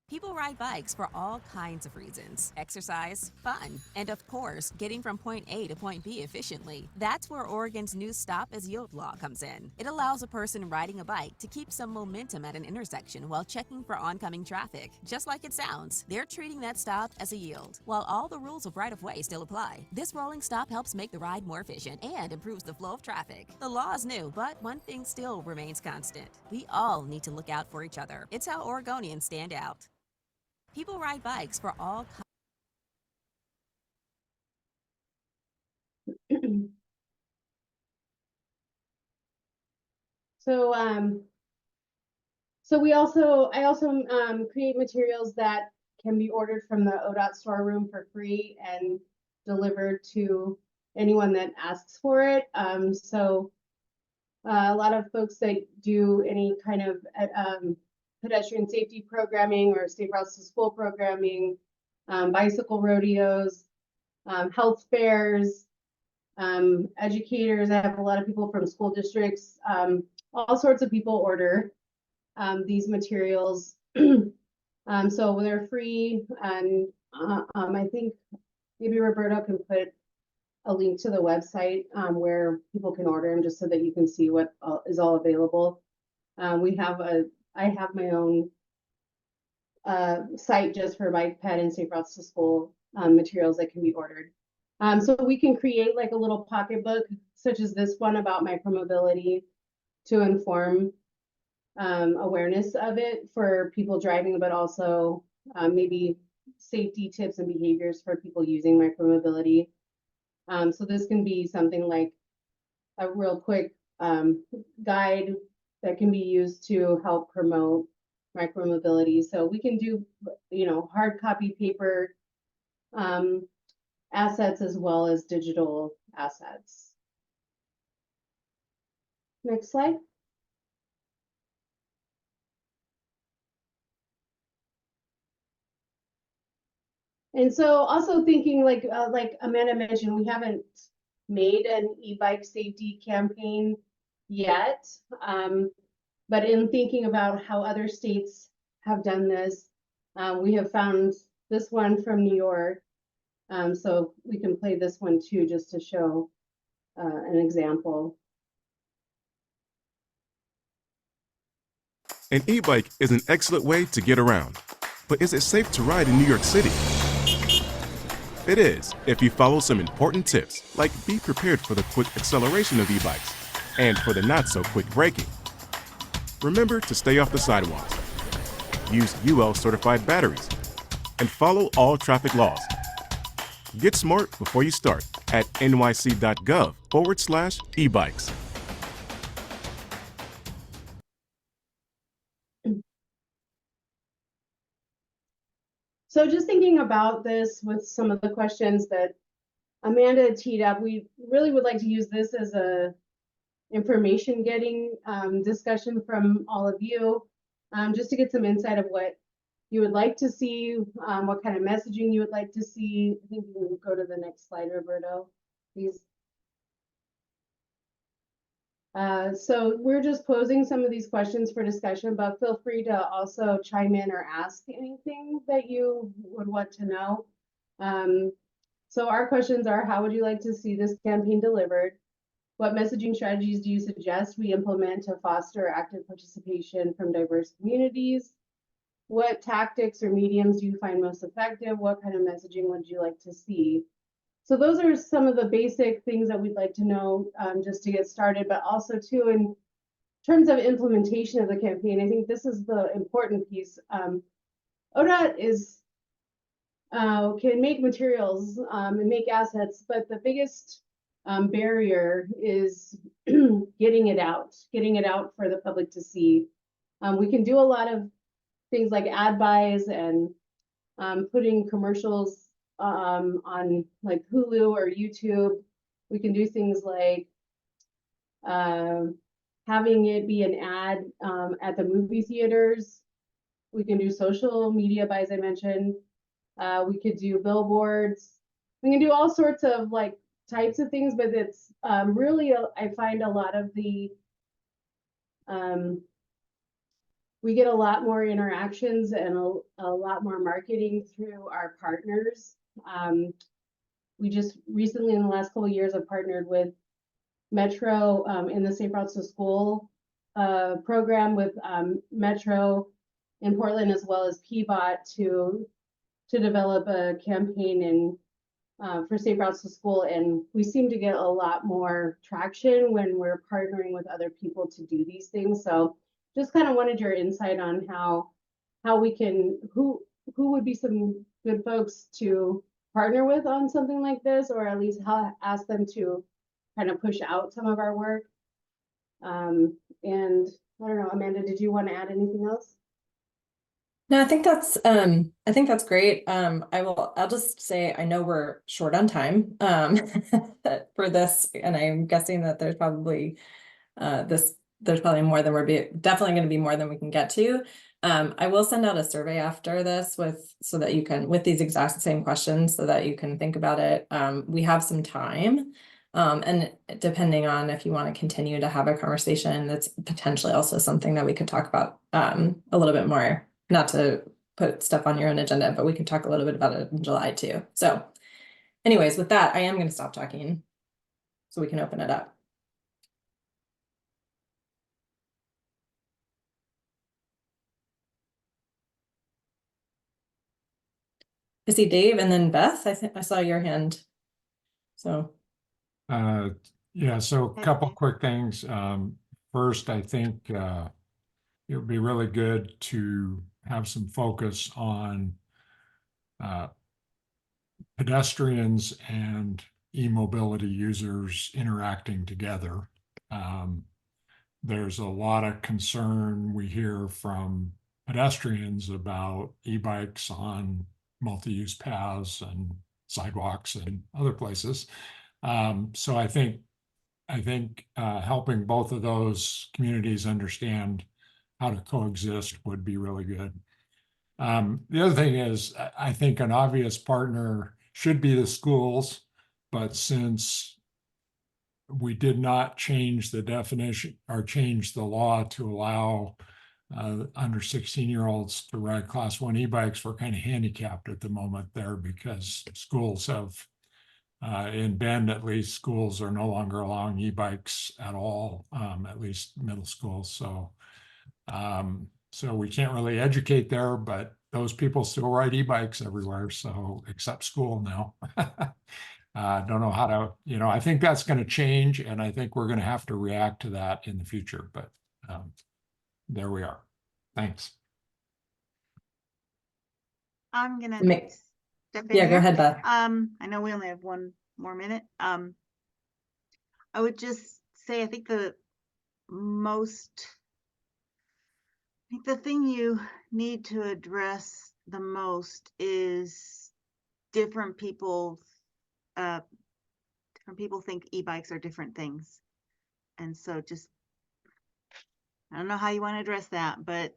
Speaker 15: People ride bikes for all kinds of reasons. Exercise, fun, and of course, getting from point A to point B efficiently. That's where Oregon's new Stop as Yield law comes in. It allows a person riding a bike to keep some momentum at an intersection while checking for oncoming traffic. Just like it sounds, they're treating that stop as a yield, while all the rules of right-of-way still apply. This rolling stop helps make the ride more efficient and improves the flow of traffic. The law is new, but one thing still remains constant. We all need to look out for each other. It's how Oregonians stand out. People ride bikes for all
Speaker 14: So I also create materials that can be ordered from the ODOT storeroom for free and delivered to anyone that asks for it. A lot of folks that do any kind of pedestrian safety programming or safe routes to school programming, bicycle rodeos, health fairs, educators. I have a lot of people from school districts. All sorts of people order these materials. So they're free, and I think maybe Roberto can put a link to the website where people can order them, just so that you can see what is all available. I have my own site just for bike ped and safe routes to school materials that can be ordered. So we can create like a little pocketbook, such as this one about micromobility, to inform awareness of it for people driving, but also maybe safety tips and behaviors for people using micromobility. So this can be something like a real quick guide that can be used to help promote micromobility. So we can do, hard copy paper assets as well as digital assets. Next slide. And so also thinking like Amanda mentioned, we haven't made an e-bike safety campaign yet. But in thinking about how other states have done this, we have found this one from New York. So we can play this one too, just to show an example.
Speaker 16: An e-bike is an excellent way to get around. But is it safe to ride in New York City? It is, if you follow some important tips, like be prepared for the quick acceleration of e-bikes and for the not-so-quick braking. Remember to stay off the sidewalks, use UL-certified batteries, and follow all traffic laws. Get smart before you start at nyc.gov/e-bikes.
Speaker 14: So just thinking about this with some of the questions that Amanda teed up, we really would like to use this as a information getting discussion from all of you, just to get some insight of what you would like to see, what kind of messaging you would like to see. I think we can go to the next slide, Roberto, please. So we're just posing some of these questions for discussion, but feel free to also chime in or ask anything that you would want to know. So our questions are, how would you like to see this campaign delivered? What messaging strategies do you suggest we implement to foster active participation from diverse communities? What tactics or mediums do you find most effective? What kind of messaging would you like to see? So those are some of the basic things that we'd like to know just to get started, but also too in terms of implementation of the campaign, I think this is the important piece. ODOT is can make materials and make assets, but the biggest barrier is getting it out for the public to see. We can do a lot of things like ad buys and putting commercials on like Hulu or YouTube. We can do things like having it be an ad at the movie theaters. We can do social media buys, I mentioned. We could do billboards. We can do all sorts of like types of things, but it's really, I find a lot of the, we get a lot more interactions and a lot more marketing through our partners. We just recently in the last couple of years have partnered with Metro in the Safe Routes to School program with Metro in Portland as well as PBOT to develop a campaign for Safe Routes to School, and we seem to get a lot more traction when we're partnering with other people to do these things. So just kind of wanted your insight on how we can, who would be some good folks to partner with on something like this, or at least ask them to kind of push out some of our work. And I don't know, Amanda, did you want to add anything else?
Speaker 9: No, I think that's great. I'll just say, I know we're short on time for this, and I'm guessing that there's probably more than definitely going to be more than we can get to. I will send out a survey after this so that you can, with these exact same questions, so that you can think about it. We have some time. And depending on if you want to continue to have a conversation, that's potentially also something that we could talk about a little bit more. Not to put stuff on your own agenda, but we can talk a little bit about it in July too. So anyways, with that, I am going to stop talking so we can open it up. I see Dave and then Beth. I think I saw your hand. So
Speaker 4: yeah, so a couple quick things. First, I think it would be really good to have some focus on pedestrians and e-mobility users interacting together. There's a lot of concern we hear from pedestrians about e-bikes on multi-use paths and sidewalks and other places. So I think helping both of those communities understand how to coexist would be really good. The other thing is, I think an obvious partner should be the schools, but since we did not change the definition or change the law to allow under 16-year-olds to ride Class 1 e-bikes, we're kind of handicapped at the moment there because schools have, in Bend at least, schools are no longer allowing e-bikes at all, at least middle school. So we can't really educate there, but those people still ride e-bikes everywhere. So except school now. Don't know how to, I think that's going to change, and I think we're going to have to react to that in the future, but there we are. Thanks.
Speaker 2: I'm gonna step in
Speaker 9: Yeah,
Speaker 2: here.
Speaker 9: go ahead, Beth.
Speaker 2: I know we only have one more minute. I would just say, I think the thing you need to address the most is different people think e-bikes are different things. And so just, I don't know how you want to address that, but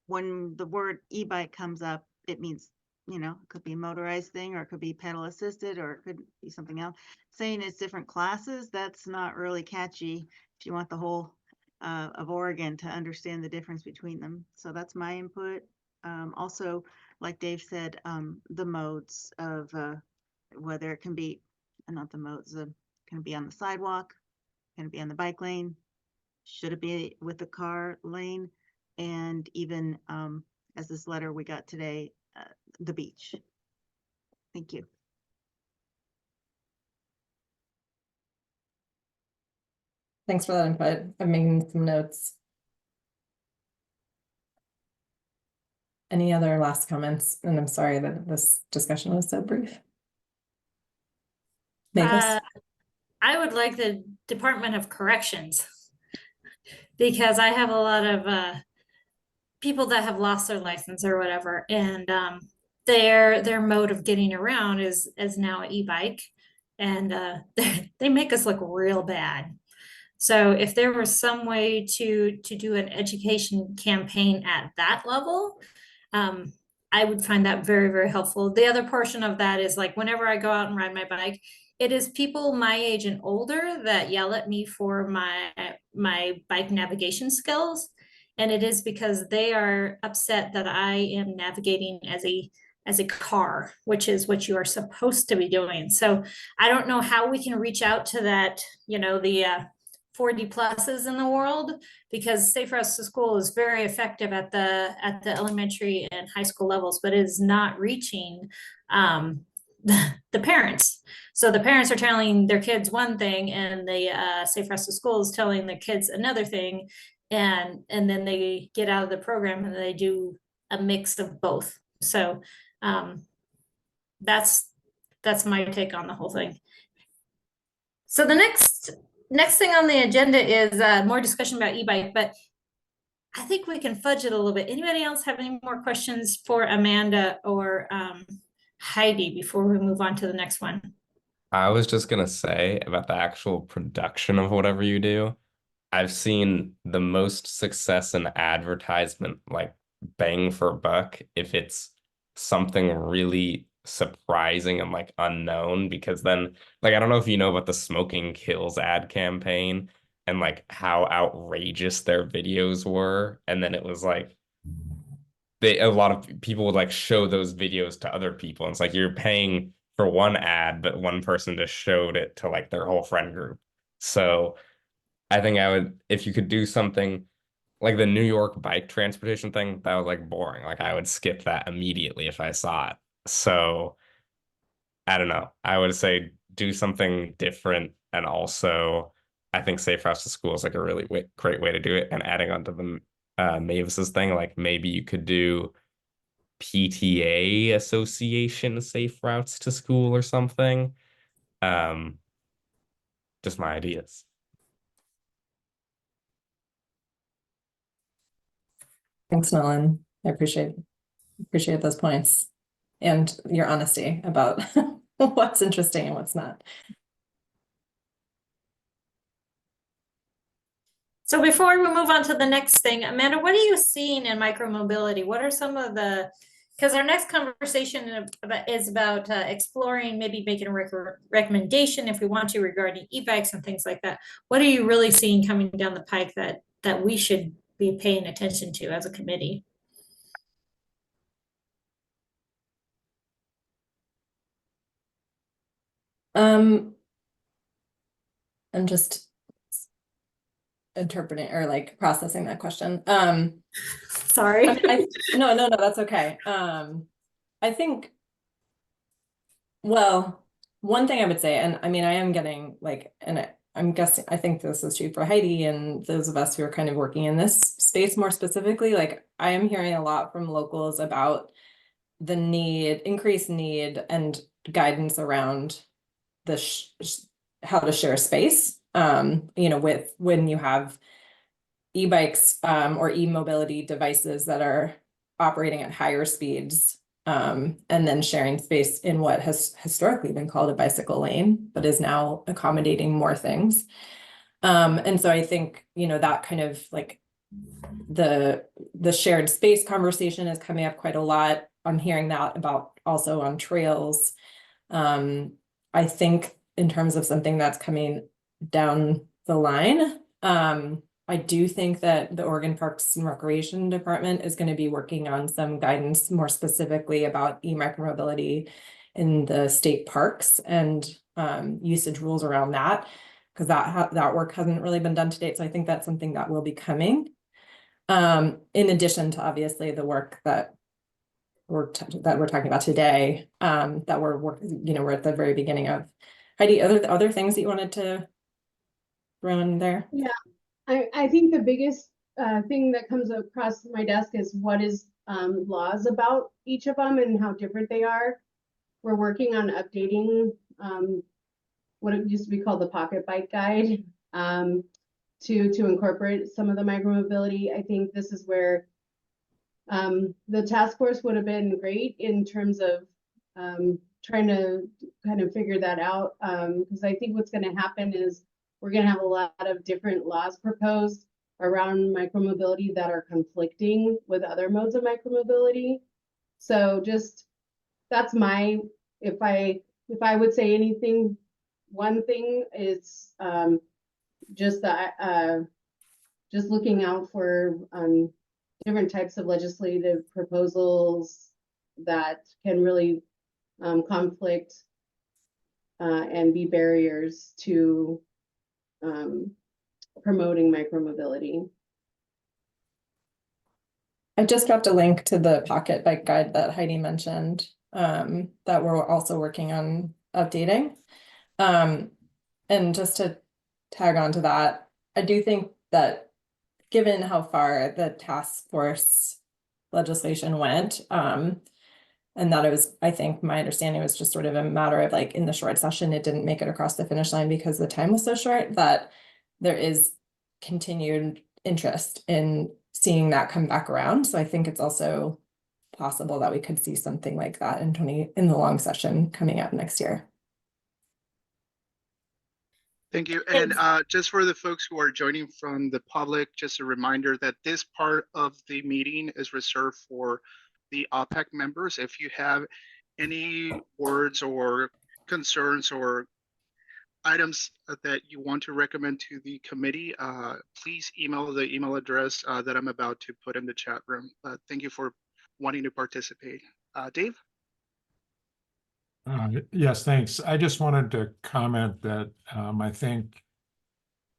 Speaker 2: when the word e-bike comes up, it means, it could be a motorized thing, or it could be pedal assisted, or it could be something else. Saying it's different classes, that's not really catchy if you want the whole of Oregon to understand the difference between them. So that's my input. Also, like Dave said, the modes of whether it can be, not the modes, can it be on the sidewalk? Can it be on the bike lane? Should it be with the car lane? And even as this letter we got today, the beach. Thank you.
Speaker 9: Thanks for that input. I'm making some notes. Any other last comments? And I'm sorry that this discussion was so brief. Mavis?
Speaker 1: I would like the Department of Corrections because I have a lot of people that have lost their license or whatever, and their mode of getting around is now an e-bike, and they make us look real bad. So if there was some way to do an education campaign at that level, I would find that very, very helpful. The other portion of that is like whenever I go out and ride my bike, it is people my age and older that yell at me for my bike navigation skills. And it is because they are upset that I am navigating as a car, which is what you are supposed to be doing. So I don't know how we can reach out to that, the 40 pluses in the world, because Safe Routes to School is very effective at the elementary and high school levels, but is not reaching the parents. So the parents are telling their kids one thing, and the Safe Routes to School is telling their kids another thing, and then they get out of the program and they do a mix of both. So that's my take on the whole thing. So the next thing on the agenda is more discussion about e-bike, but I think we can fudge it a little bit. Anybody else have any more questions for Amanda or Heidi before we move on to the next one?
Speaker 3: I was just gonna say about the actual production of whatever you do. I've seen the most success in advertisement, like bang for buck, if it's something really surprising and like unknown, because then like I don't know if you know about the Smoking Kills ad campaign and like how outrageous their videos were, and then it was like a lot of people would like show those videos to other people, and it's like you're paying for one ad, but one person just showed it to like their whole friend group. So I think I would, if you could do something like the New York bike transportation thing, that was like boring. Like I would skip that immediately if I saw it. So I don't know. I would say do something different. And also, I think Safe Routes to School is like a really great way to do it. And adding on to the Mavis's thing, like maybe you could do PTA Association Safe Routes to School or something. Just my ideas.
Speaker 9: Thanks, Nolan. I appreciate those points and your honesty about what's interesting and what's not.
Speaker 1: So before we move on to the next thing, Amanda, what are you seeing in micromobility? What are some of because our next conversation is about exploring, maybe making a recommendation if we want to regarding e-bikes and things like that. What are you really seeing coming down the pike that we should be paying attention to as a committee?
Speaker 9: I'm just interpreting or like processing that question.
Speaker 1: Sorry.
Speaker 9: No, that's okay. I think, well, one thing I would say, and I mean, I am getting like, and I'm guessing, I think this is true for Heidi and those of us who are kind of working in this space more specifically, like I am hearing a lot from locals about the increased need and guidance around the how to share space, with when you have e-bikes or e-mobility devices that are operating at higher speeds, and then sharing space in what has historically been called a bicycle lane, but is now accommodating more things. And so I think, that kind of like the shared space conversation is coming up quite a lot. I'm hearing that about also on trails. I think in terms of something that's coming down the line, I do think that the Oregon Parks and Recreation Department is going to be working on some guidance more specifically about e-micromobility in the state parks and usage rules around that, because that work hasn't really been done to date. So I think that's something that will be coming. In addition to obviously the work that we're talking about today, that we're at the very beginning of. Heidi, other things that you wanted to throw in there?
Speaker 14: Yeah, I think the biggest thing that comes across my desk is what is laws about each of them and how different they are. We're working on updating what it used to be called the Pocket Bike Guide to incorporate some of the micromobility. I think this is where the task force would have been great in terms of trying to kind of figure that out. Because I think what's going to happen is we're going to have a lot of different laws proposed around micromobility that are conflicting with other modes of micromobility. So just that's my, if I would say anything, one thing is just that just looking out for different types of legislative proposals that can really conflict and be barriers to promoting micromobility.
Speaker 9: I just dropped a link to the Pocket Bike Guide that Heidi mentioned that we're also working on updating. And just to tag on to that, I do think that given how far the task force legislation went, and that it was, I think my understanding was just sort of a matter of like in the short session, it didn't make it across the finish line because the time was so short, that there is continued interest in seeing that come back around. So I think it's also possible that we could see something like that in the long session coming up next year.
Speaker 5: Thank you. And just for the folks who are joining from the public, just a reminder that this part of the meeting is reserved for the OPAC members. If you have any words or concerns or items that you want to recommend to the committee, please email the email address that I'm about to put in the chat room. Thank you for wanting to participate. Dave?
Speaker 4: Yes, thanks. I just wanted to comment that I think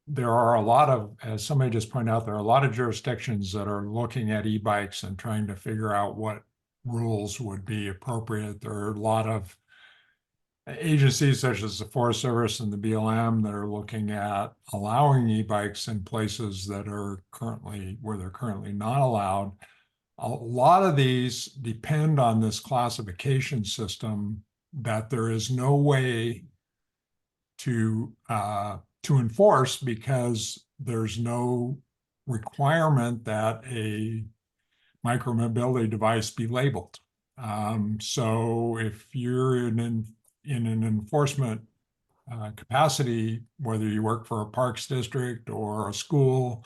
Speaker 4: there are a lot of, as somebody just pointed out, there are a lot of jurisdictions that are looking at e-bikes and trying to figure out what rules would be appropriate. There are a lot of agencies such as the Forest Service and the BLM that are looking at allowing e-bikes in places that are currently, where they're currently not allowed. A lot of these depend on this classification system that there is no way to enforce because there's no requirement that a micromobility device be labeled. So if you're in an enforcement capacity, whether you work for a parks district or a school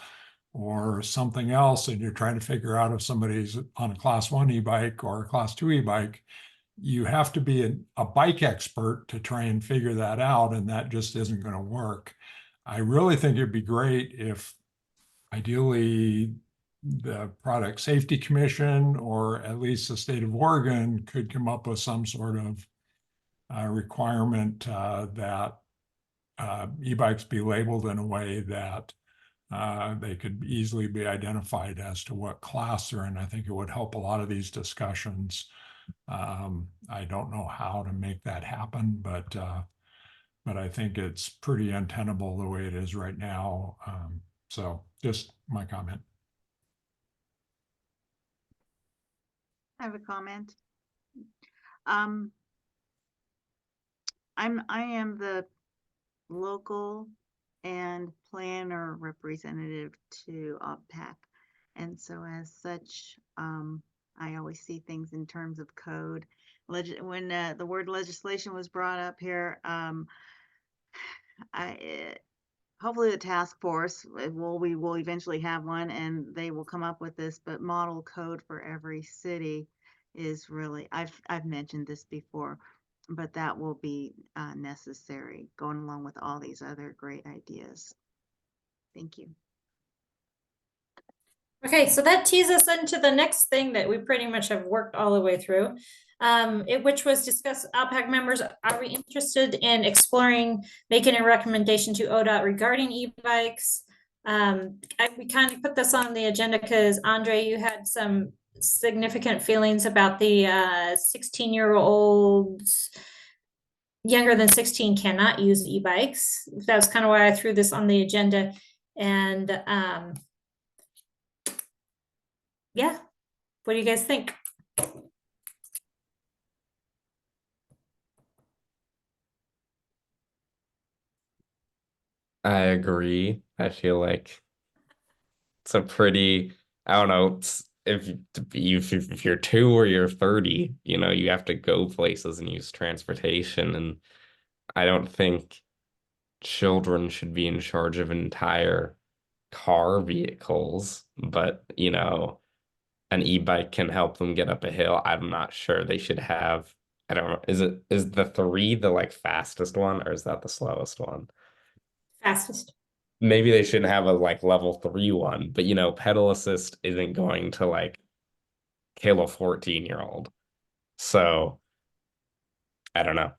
Speaker 4: or something else, and you're trying to figure out if somebody's on a class 1 e-bike or a class 2 e-bike, you have to be a bike expert to try and figure that out, and that just isn't going to work. I really think it'd be great if ideally the Product Safety Commission or at least the state of Oregon could come up with some sort of requirement that e-bikes be labeled in a way that they could easily be identified as to what class they're in. I think it would help a lot of these discussions. I don't know how to make that happen, but I think it's pretty untenable the way it is right now. So just my comment.
Speaker 2: I have a comment. I am the local and planner representative to OBPAC, and so as such, I always see things in terms of code. When the word legislation was brought up here, hopefully the task force we will eventually have one, and they will come up with this. But model code for every city is really, I've mentioned this before, but that will be necessary, going along with all these other great ideas. Thank you.
Speaker 1: Okay, so that teases us into the next thing that we pretty much have worked all the way through, which was discuss OPAC members. Are we interested in exploring making a recommendation to ODOT regarding e-bikes? We kind of put this on the agenda because Andre, you had some significant feelings about the 16-year-olds younger than 16 cannot use e-bikes. That's kind of why I threw this on the agenda. And yeah, what do you guys think?
Speaker 3: I agree. I feel like it's a pretty, I don't know, if you're 2 or you're 30, you know, you have to go places and use transportation. And I don't think children should be in charge of entire car vehicles, but you know, an e-bike can help them get up a hill. I'm not sure they should have, I don't know, is the 3 the like fastest one or is that the slowest one?
Speaker 1: Fastest.
Speaker 3: Maybe they shouldn't have a like level 3 one, but you know, pedal assist isn't going to like kill a 14-year-old. So I don't know.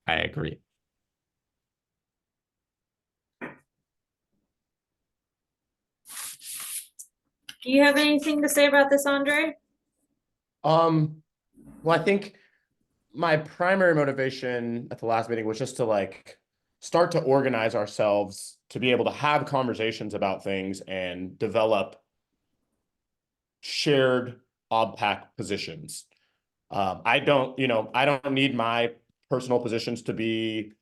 Speaker 3: I agree.
Speaker 1: Do you have anything to say about this, Andre?
Speaker 8: Well, I think my primary motivation at the last meeting was just to like start to organize ourselves to be able to have conversations about things and develop shared OBPAC positions. I don't need my personal positions to be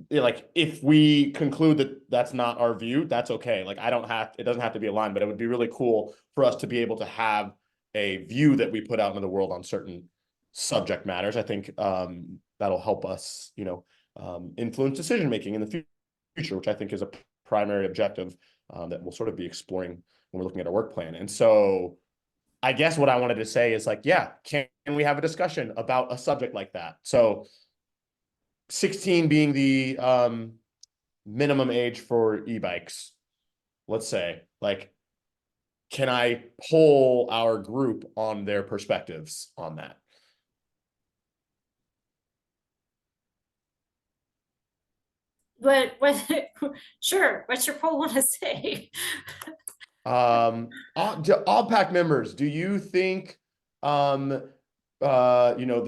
Speaker 8: like, if we conclude that that's not our view, that's okay. Like, it doesn't have to be aligned, but it would be really cool for us to be able to have a view that we put out into the world on certain subject matters. I think that'll help us, influence decision making in the future, which I think is a primary objective that we'll sort of be exploring when we're looking at our work plan. And so I guess what I wanted to say is like, yeah, can we have a discussion about a subject like that? So 16 being the minimum age for e-bikes, let's say, like, can I poll our group on their perspectives on that?
Speaker 1: What sure, what's your poll want to say?
Speaker 8: OBPAC members, do you think the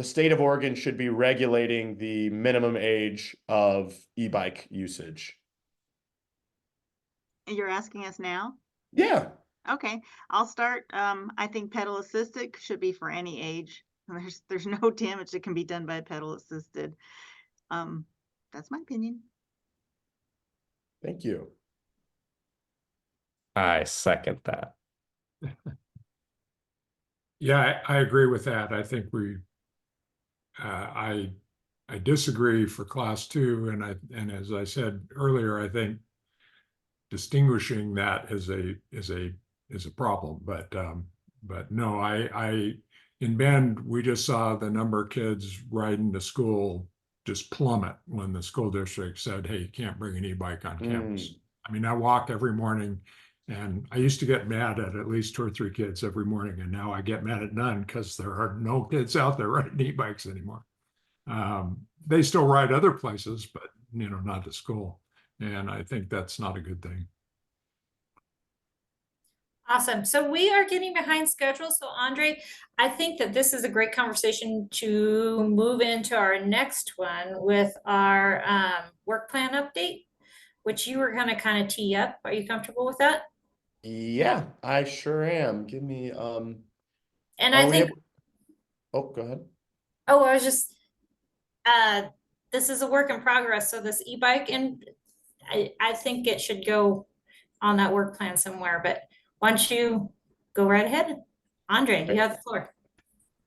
Speaker 8: state of Oregon should be regulating the minimum age of e-bike usage?
Speaker 2: You're asking us now?
Speaker 8: Yeah.
Speaker 2: Okay, I'll start. I think pedal assisted should be for any age. There's no damage that can be done by pedal assisted. That's my opinion.
Speaker 8: Thank you.
Speaker 3: I second that.
Speaker 4: Yeah, I agree with that. I think I disagree for class 2, and as I said earlier, I think distinguishing that is a problem. But no, in Bend we just saw the number of kids riding to school just plummet when the school district said, "Hey, you can't bring an e-bike on campus." I mean, I walk every morning, and I used to get mad at least 2 or 3 kids every morning, and now I get mad at none because there are no kids out there riding e-bikes anymore. They still ride other places, but not to school, and I think that's not a good thing.
Speaker 1: Awesome. So we are getting behind schedule. So Andre, I think that this is a great conversation to move into our next one with our work plan update, which you were going to kind of tee up. Are you comfortable with that?
Speaker 8: Yeah, I sure am. Give me
Speaker 1: And I think
Speaker 8: oh, go ahead.
Speaker 1: Oh, I was just this is a work in progress. So this e-bike, and I think it should go on that work plan somewhere, but why don't you go right ahead? Andre, you have the floor.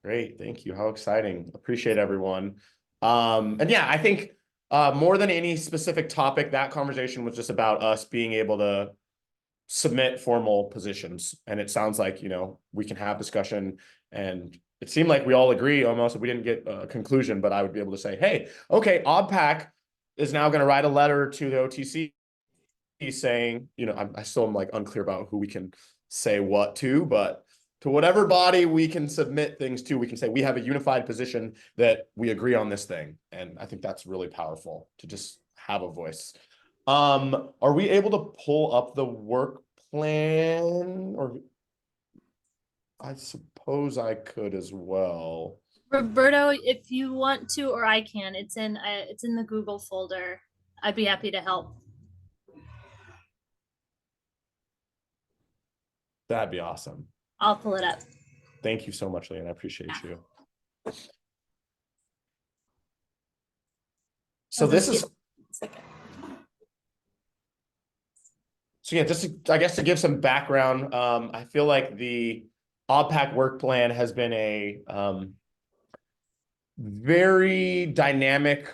Speaker 8: Great, thank you. How exciting. Appreciate everyone. And yeah, I think more than any specific topic, that conversation was just about us being able to submit formal positions. And it sounds like, we can have discussion, and it seemed like we all agree almost. We didn't get a conclusion, but I would be able to say, hey, okay, OBPAC is now going to write a letter to the OTC saying, I still am like unclear about who we can say what to, but to whatever body we can submit things to, we can say we have a unified position that we agree on this thing. And I think that's really powerful to just have a voice. Are we able to pull up the work plan? Or I suppose I could as well.
Speaker 7: Roberto, if you want to, or I can, it's in the Google folder. I'd be happy to help.
Speaker 8: That'd be awesome.
Speaker 7: I'll pull it up.
Speaker 8: Thank you so much, Leanne. I appreciate you. So this is, so yeah, just to, I guess to give some background, I feel like the OBPAC work plan has been a very dynamic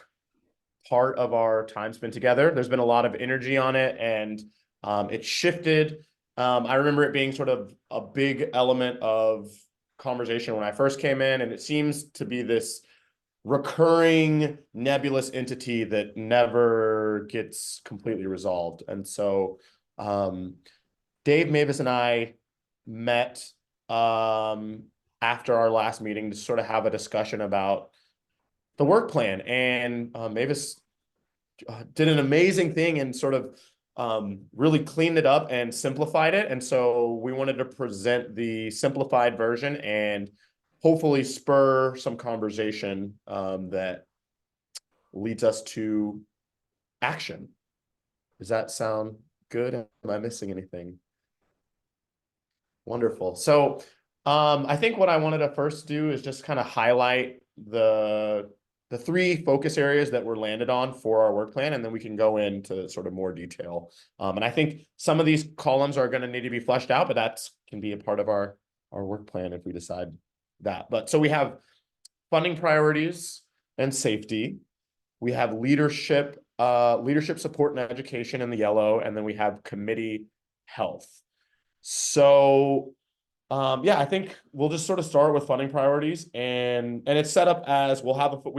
Speaker 8: part of our time spent together. There's been a lot of energy on it, and it shifted. I remember it being sort of a big element of conversation when I first came in, and it seems to be this recurring nebulous entity that never gets completely resolved. And so Dave, Mavis, and I met after our last meeting to sort of have a discussion about the work plan. And Mavis did an amazing thing and sort of really cleaned it up and simplified it. And so we wanted to present the simplified version and hopefully spur some conversation that leads us to action. Does that sound good? Am I missing anything? Wonderful. So I think what I wanted to first do is just kind of highlight the three focus areas that were landed on for our work plan, and then we can go into sort of more detail. And I think some of these columns are going to need to be fleshed out, but that can be a part of our work plan if we decide that. But so we have funding priorities and safety. We have leadership support and education in the yellow, and then we have committee health. So yeah, I think we'll just sort of start with funding priorities, and it's set up as we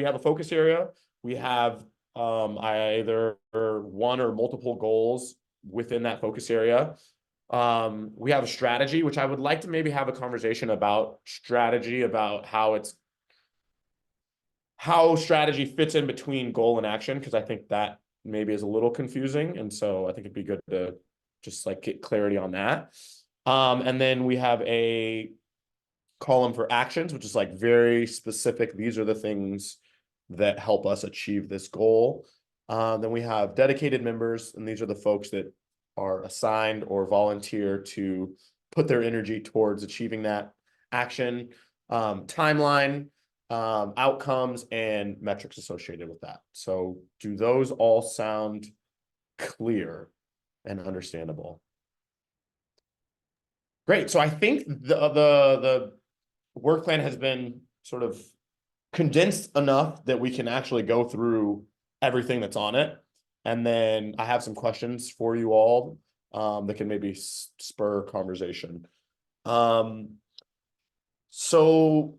Speaker 8: have a focus area. We have either one or multiple goals within that focus area. We have a strategy, which I would like to maybe have a conversation about strategy, about how strategy fits in between goal and action, because I think that maybe is a little confusing. And so I think it'd be good to just like get clarity on that. And then we have a column for actions, which is like very specific. These are the things that help us achieve this goal. Then we have dedicated members, and these are the folks that are assigned or volunteer to put their energy towards achieving that action. Timeline, outcomes, and metrics associated with that. So do those all sound clear and understandable? Great. So I think the work plan has been sort of condensed enough that we can actually go through everything that's on it. And then I have some questions for you all that can maybe spur conversation. So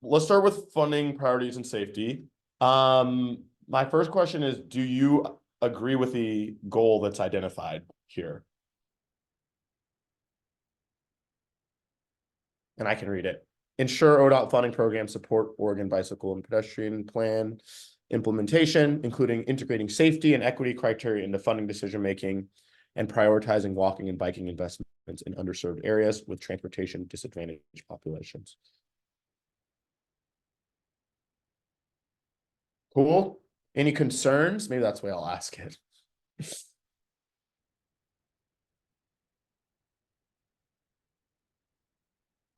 Speaker 8: let's start with funding, priorities, and safety. My first question is, do you agree with the goal that's identified here? And I can read it. Ensure ODOT funding program support Oregon bicycle and pedestrian plan implementation, including integrating safety and equity criteria into funding decision-making and prioritizing walking and biking investments in underserved areas with transportation disadvantaged populations. Cool. Any concerns? Maybe that's the way I'll ask it.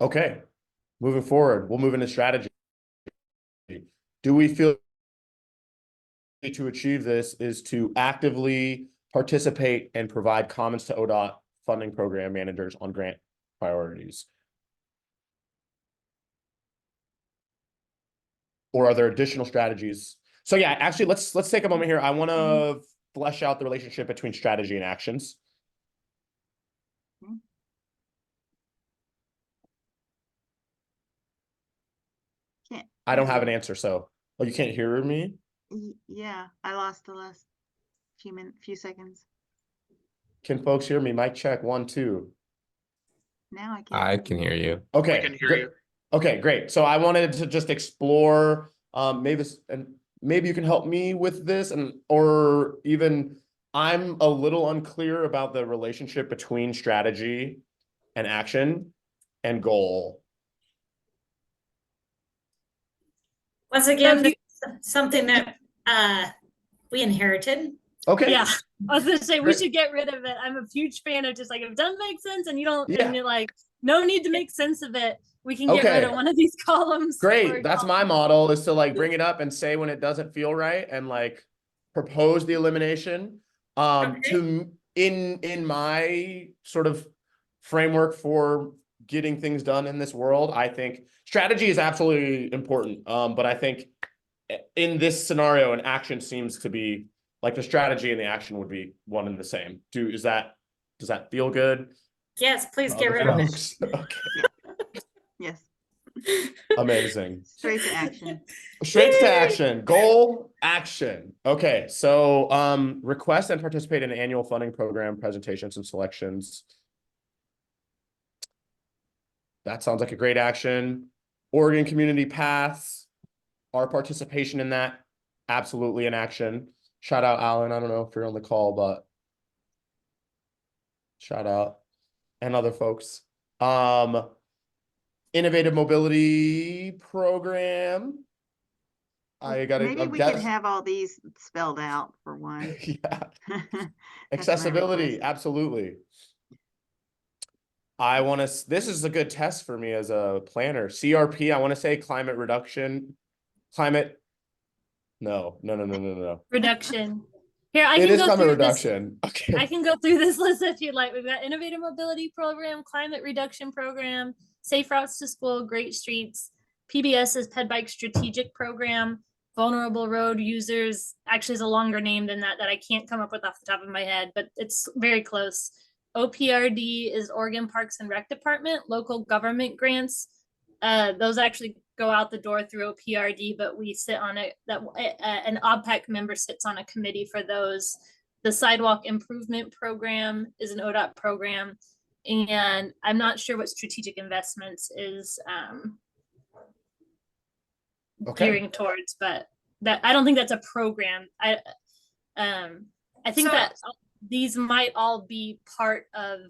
Speaker 8: Okay, moving forward, we'll move into strategy. Do we feel to achieve this is to actively participate and provide comments to ODOT funding program managers on grant priorities? Or are there additional strategies? So yeah, actually, let's take a moment here. I want to flesh out the relationship between strategy and actions. I don't have an answer, so you can't hear me?
Speaker 2: Yeah, I lost the last few seconds.
Speaker 8: Can folks hear me? Mic check 1, 2.
Speaker 2: Now I can.
Speaker 3: I can hear you.
Speaker 8: Okay,
Speaker 5: I can hear you.
Speaker 8: Okay, great. So I wanted to just explore maybe you can help me with this, or even I'm a little unclear about the relationship between strategy and action and goal.
Speaker 1: Once again,
Speaker 7: So
Speaker 1: this is something that we inherited.
Speaker 8: Okay.
Speaker 7: Yeah, I was gonna say we
Speaker 8: Great.
Speaker 7: should get rid of it. I'm a huge fan of just like if it doesn't make sense and you don't,
Speaker 8: Yeah.
Speaker 7: and you're like, no need to make sense of it. We can get rid
Speaker 8: Okay.
Speaker 7: of one of these columns.
Speaker 8: Great.
Speaker 7: or
Speaker 8: That's my
Speaker 7: columns.
Speaker 8: model, is to like bring it up and say when it doesn't feel right and like propose the elimination. To in my sort of framework for getting things done in this world, I think strategy is absolutely important. But I think in this scenario, an action seems to be like the strategy and the action would be one and the same. Does that feel good?
Speaker 1: Yes, please
Speaker 8: to
Speaker 1: get
Speaker 8: other
Speaker 1: rid of it.
Speaker 8: folks? Okay.
Speaker 2: Yes,
Speaker 8: Amazing.
Speaker 2: straight to action.
Speaker 8: Straight to action. Goal, action. Okay, so request and participate in annual funding program presentations and selections. That sounds like a great action. Oregon Community Paths, our participation in that, absolutely an action. Shout out Alan. I don't know if you're on the call, but shout out. And other folks. Innovative mobility program.
Speaker 2: Maybe we can have all these spelled out for one.
Speaker 8: Yeah.
Speaker 2: That's my
Speaker 8: Accessibility,
Speaker 2: request.
Speaker 8: absolutely. This is a good test for me as a planner. CRP, I want to say climate reduction, no.
Speaker 7: Reduction. Here, I
Speaker 8: It
Speaker 7: can
Speaker 8: is
Speaker 7: go
Speaker 8: climate
Speaker 7: through this.
Speaker 8: reduction. Okay.
Speaker 7: I can go through this list if you'd like. We've got innovative mobility program, climate reduction program, safe routes to school, great streets, PBS's ped bike strategic program, vulnerable road users. Actually, is a longer name than that I can't come up with off the top of my head, but it's very close. OPRD is Oregon Parks and Rec Department, local government grants. Those actually go out the door through OPRD, but we sit on it. An OBPAC member sits on a committee for those. The sidewalk improvement program is an ODOT program, and I'm not sure what strategic investments is gearing towards, but that I don't think that's a program. I think that these might all be part of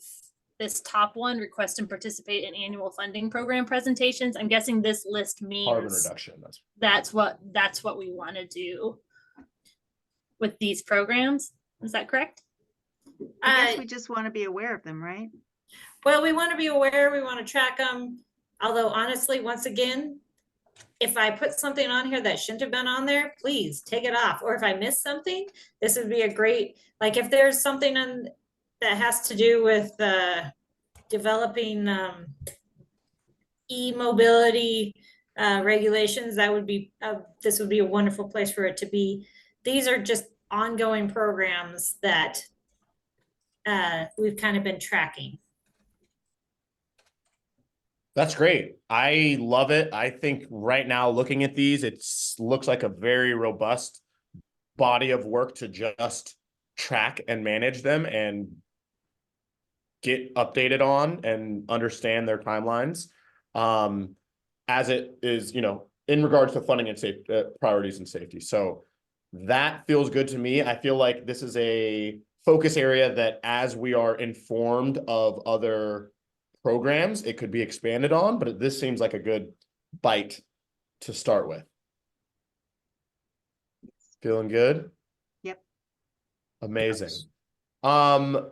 Speaker 7: this top one, request and participate in annual funding program presentations. I'm guessing this list means
Speaker 8: Carbon reduction.
Speaker 7: That's what we want to do with these programs. Is that correct?
Speaker 2: I guess we just want to be aware of them, right?
Speaker 1: Well, we want to be aware, we want to track them. Although honestly, once again, if I put something on here that shouldn't have been on there, please take it off. Or if I missed something, this would be a great, like if there's something that has to do with developing e-mobility regulations, that would be, this would be a wonderful place for it to be. These are just ongoing programs that we've kind of been tracking.
Speaker 8: That's great. I love it. I think right now, looking at these, it looks like a very robust body of work to just track and manage them and get updated on and understand their timelines. As it is, in regards to funding and priorities and safety. So that feels good to me. I feel like this is a focus area that as we are informed of other programs, it could be expanded on, but this seems like a good bite to start with. Feeling good?
Speaker 2: Yep.
Speaker 8: Amazing. Oh,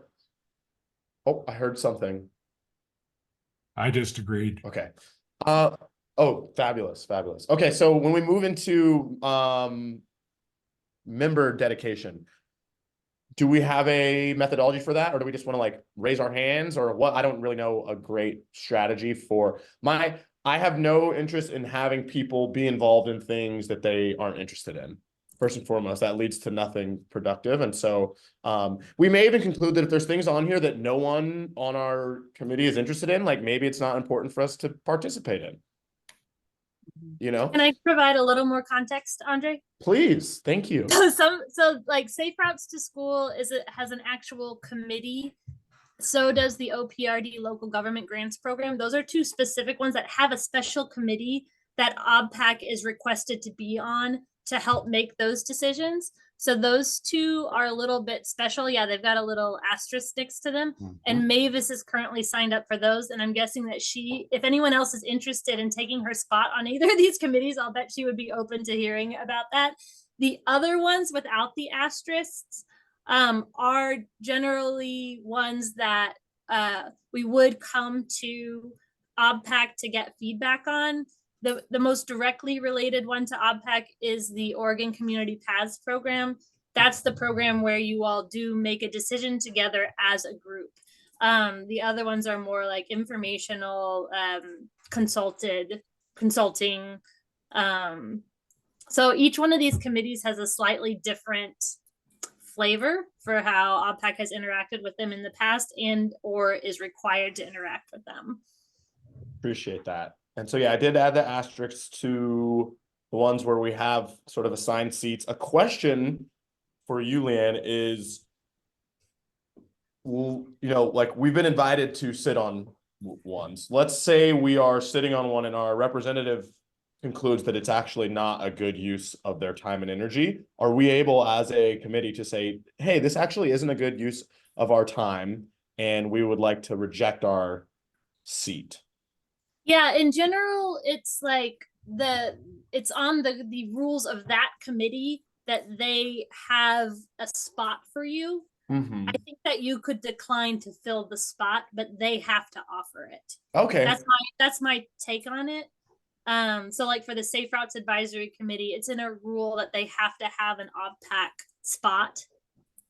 Speaker 8: I heard something.
Speaker 4: I just agreed.
Speaker 8: Okay. Oh, fabulous. Okay, so when we move into member dedication, do we have a methodology for that, or do we just want to like raise our hands, or what? I don't really know a great strategy for I have no interest in having people be involved in things that they aren't interested in. First and foremost, that leads to nothing productive. And so we may even conclude that if there's things on here that no one on our committee is interested in, like maybe it's not important for us to participate in.
Speaker 7: Can I provide a little more context, Andre?
Speaker 8: Please, thank you.
Speaker 7: So like Safe Routes to School has an actual committee. So does the OPRD local government grants program. Those are two specific ones that have a special committee that OBPAC is requested to be on to help make those decisions. So those two are a little bit special. Yeah, they've got a little asterisk next to them. And Mavis is currently signed up for those. And I'm guessing that if anyone else is interested in taking her spot on either of these committees, I'll bet she would be open to hearing about that. The other ones without the asterisks are generally ones that we would come to OBPAC to get feedback on. The most directly related one to OBPAC is the Oregon Community Paths program. That's the program where you all do make a decision together as a group. The other ones are more like informational, consulting. So each one of these committees has a slightly different flavor for how OBPAC has interacted with them in the past and or is required to interact with them.
Speaker 8: Appreciate that. And so, yeah, I did add the asterisks to the ones where we have sort of assigned seats. A question for you, Leanne, is, you know, like we've been invited to sit on ones. Let's say we are sitting on one and our representative concludes that it's actually not a good use of their time and energy. Are we able as a committee to say, hey, this actually isn't a good use of our time and we would like to reject our seat?
Speaker 7: Yeah, in general, it's like it's on the rules of that committee that they have a spot for you. I think that you could decline to fill the spot, but they have to offer it.
Speaker 8: Okay.
Speaker 7: That's my take on it. So like for the Safe Routes Advisory Committee, it's in a rule that they have to have an OBPAC spot.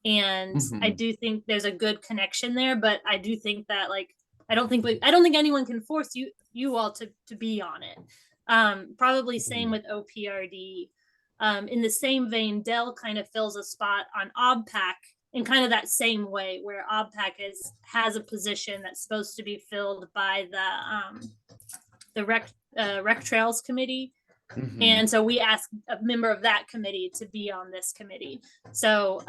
Speaker 7: And I do think there's a good connection there, but I do think that like I don't think anyone can force you all to be on it. Probably same with OPRD. In the same vein, Dell kind of fills a spot on OBPAC in kind of that same way, where OBPAC has a position that's supposed to be filled by the Rec Trails Committee. And so we asked a member of that committee to be on this committee. So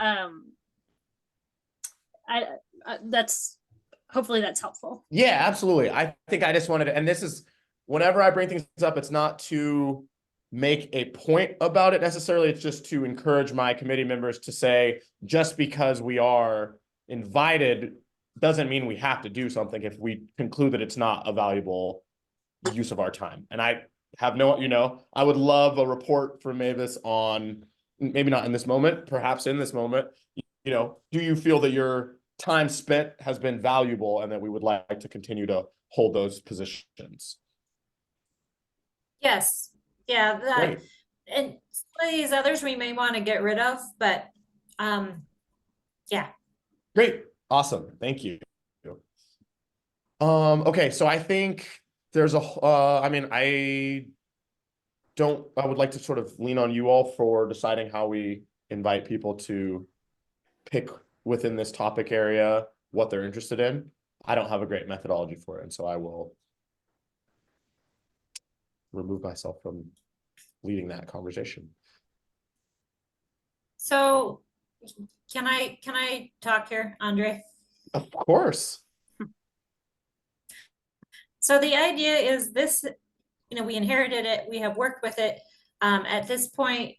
Speaker 7: hopefully that's helpful.
Speaker 8: Yeah, absolutely. I think I just wanted to, and this is, whenever I bring things up, it's not to make a point about it necessarily. It's just to encourage my committee members to say, just because we are invited doesn't mean we have to do something if we conclude that it's not a valuable use of our time. And I have no, you know, I would love a report from Mavis on, maybe not in this moment, perhaps in this moment, you know, do you feel that your time spent has been valuable and that we would like to continue to hold those positions?
Speaker 1: Yes. Yeah.
Speaker 8: Great.
Speaker 1: And some of these others we may want to get rid of, but yeah.
Speaker 8: Great. Awesome. Thank you. Okay. So I think there's I mean, I would like to sort of lean on you all for deciding how we invite people to pick within this topic area what they're interested in. I don't have a great methodology for it, and so I will remove myself from leading that conversation.
Speaker 1: So can I talk here, Andre?
Speaker 8: Of course.
Speaker 1: So the idea is this, you know, we inherited it, we have worked with it. At this point,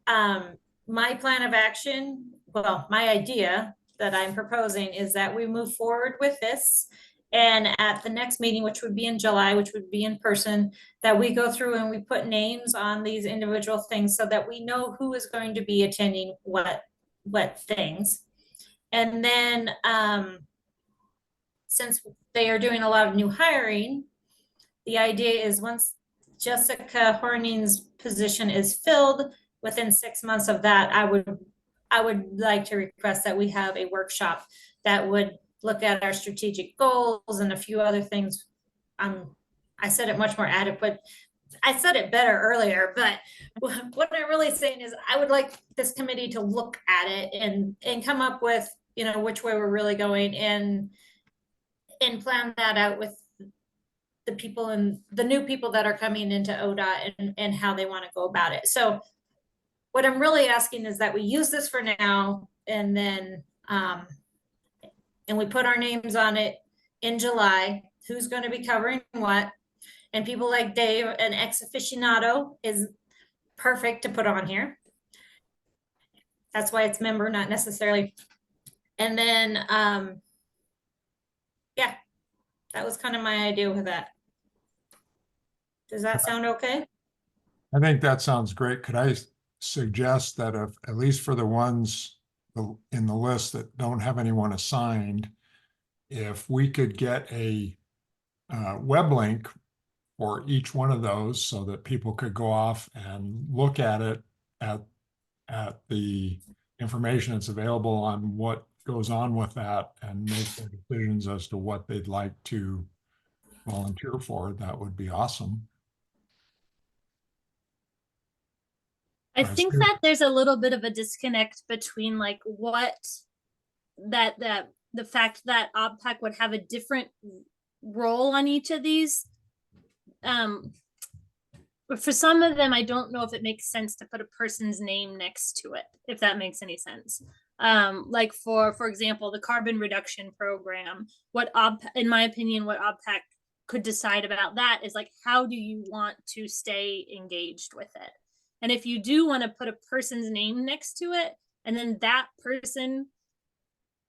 Speaker 1: my plan of action, well, my idea that I'm proposing is that we move forward with this. And at the next meeting, which would be in July, which would be in person, that we go through and we put names on these individual things so that we know who is going to be attending what things. And then since they are doing a lot of new hiring, the idea is once Jessica Horning's position is filled, within 6 months of that, I would like to request that we have a workshop that would look at our strategic goals and a few other things. I said it much more adequate. I said it better earlier, but what I'm really saying is I would like this committee to look at it and come up with, you know, which way we're really going and plan that out with the people and the new people that are coming into ODOT and how they want to go about it. So what I'm really asking is that we use this for now and then and we put our names on it in July, who's going to be covering what. And people like Dave, an ex aficionado, is perfect to put on here. That's why it's member, not necessarily. And then, yeah, that was kind of my idea with that. Does that sound okay?
Speaker 4: I think that sounds great. Could I suggest that if, at least for the ones in the list that don't have anyone assigned, if we could get a web link for each one of those so that people could go off and look at it at the information that's available on what goes on with that and make their decisions as to what they'd like to volunteer for, that would be awesome.
Speaker 7: I
Speaker 4: Right,
Speaker 7: think
Speaker 4: so-
Speaker 7: that there's a little bit of a disconnect between like what that the fact that OBPAC would have a different role on each of these. But for some of them, I don't know if it makes sense to put a person's name next to it, if that makes any sense. Like for example, the carbon reduction program, in my opinion, what OBPAC could decide about that is like, how do you want to stay engaged with it? And if you do want to put a person's name next to it, and then that person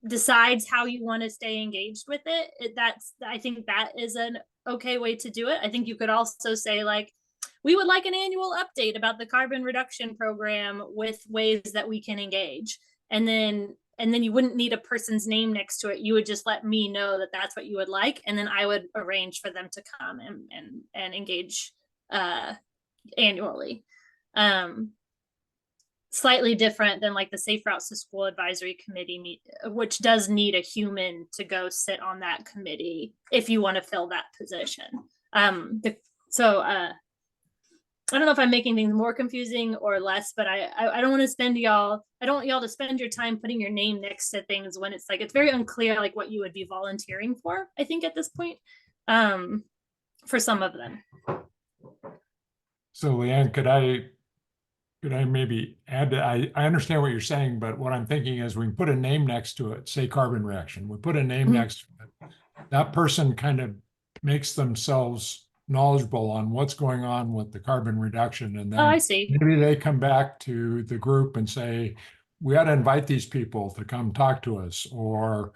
Speaker 7: decides how you want to stay engaged with it, I think that is an okay way to do it. I think you could also say like, we would like an annual update about the carbon reduction program with ways that we can engage. And then you wouldn't need a person's name next to it. You would just let me know that that's what you would like. And then I would arrange for them to come and engage annually. Slightly different than like the Safe Routes to School Advisory Committee, which does need a human to go sit on that committee if you want to fill that position. I don't know if I'm making things more confusing or less, but I don't want to spend y'all, I don't want y'all to spend your time putting your name next to things when it's like, it's very unclear like what you would be volunteering for, I think at this point, for some of them.
Speaker 4: So Leanne, could I maybe add to, I understand what you're saying, but what I'm thinking is we put a name next to it, say carbon reaction, we put a name next to it. That person kind of makes themselves knowledgeable on what's going on with the carbon reduction. And then
Speaker 7: I see.
Speaker 4: maybe they come back to the group and say, we ought to invite these people to come talk to us, or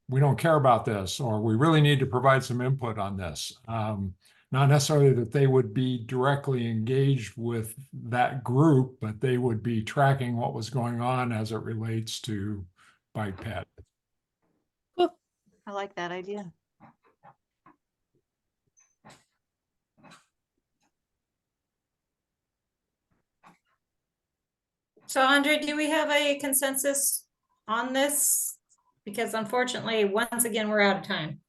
Speaker 4: we don't care about this, or we really need to provide some input on this. Not necessarily that they would be directly engaged with that group, but they would be tracking what was going on as it relates to bike ped.
Speaker 7: Cool.
Speaker 2: I like that idea.
Speaker 1: So Andre, do we have a consensus on this? Because unfortunately, once again, we're out of time.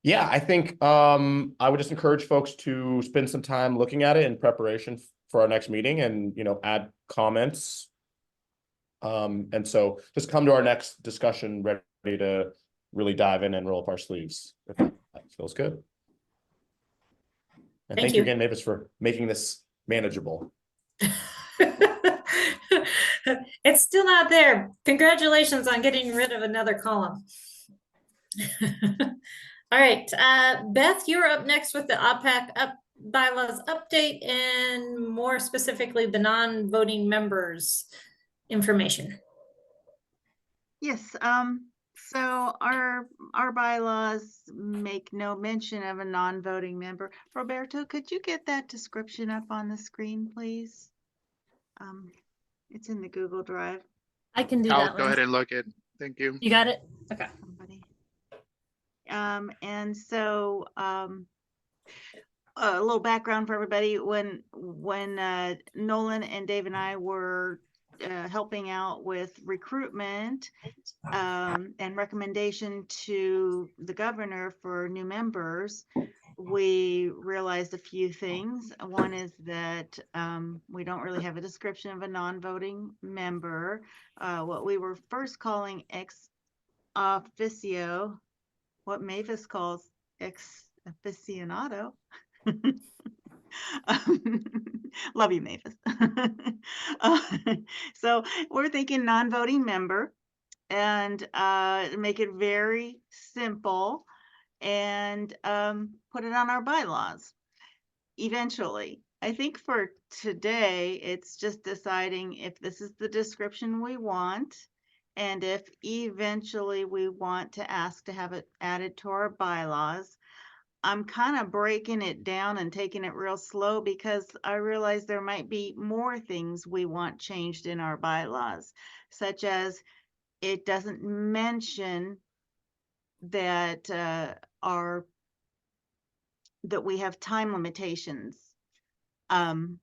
Speaker 8: Yeah, I think I would just encourage folks to spend some time looking at it in preparation for our next meeting and, add comments. And so just come to our next discussion ready to really dive in and roll up our sleeves. If that feels good. And thank you again, Mavis, for making this manageable.
Speaker 1: It's still not there. Congratulations on getting rid of another column. All right, Beth, you're up next with the OBPAC bylaws update and more specifically the non-voting members information.
Speaker 2: Yes, so our bylaws make no mention of a non-voting member. Roberto, could you get that description up on the screen, please? It's in the Google Drive.
Speaker 7: I can do
Speaker 5: I'll
Speaker 7: that
Speaker 5: go
Speaker 7: one.
Speaker 5: ahead and look it. Thank you.
Speaker 7: You got it? Okay.
Speaker 2: Somebody. And so a little background for everybody. When Nolan and Dave and I were helping out with recruitment and recommendation to the governor for new members, we realized a few things. One is that we don't really have a description of a non-voting member. What we were first calling ex officio, what Mavis calls ex aficionado. Love you, Mavis. So we're thinking non-voting member and make it very simple and put it on our bylaws eventually. I think for today, it's just deciding if this is the description we want. And if eventually we want to ask to have it added to our bylaws. I'm kind of breaking it down and taking it real slow because I realize there might be more things we want changed in our bylaws, such as it doesn't mention that that we have time limitations. And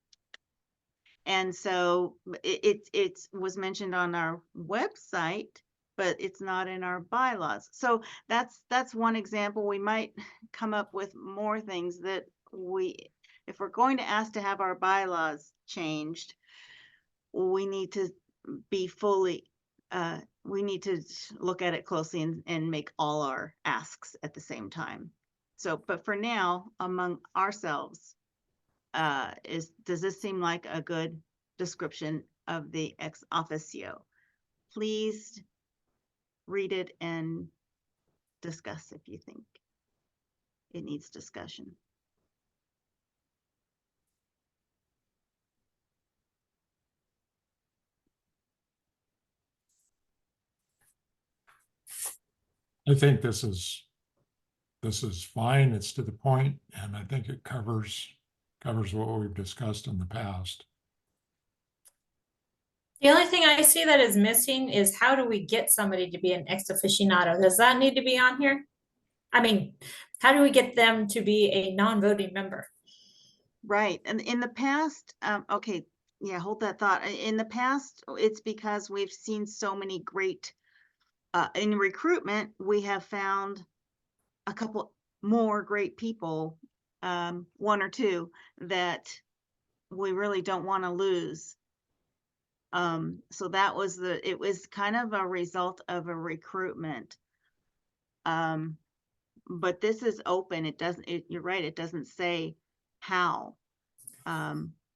Speaker 2: so it was mentioned on our website, but it's not in our bylaws. So that's one example. We might come up with more things that if we're going to ask to have our bylaws changed, we need to be we need to look at it closely and make all our asks at the same time. So, but for now, among ourselves, does this seem like a good description of the ex officio? Please read it and discuss if you think it needs discussion.
Speaker 4: I think this is fine. It's to the point, and I think it covers what we've discussed in the past.
Speaker 1: The only thing I see that is missing is how do we get somebody to be an ex aficionado? Does that need to be on here? I mean, how do we get them to be a non-voting member?
Speaker 2: Right. And in the past, okay, yeah, hold that thought. In the past, it's because we've seen so many great, in recruitment, we have found a couple more great people, one or two that we really don't want to lose. So that was it was kind of a result of a recruitment. But this is open. It doesn't, you're right, it doesn't say how.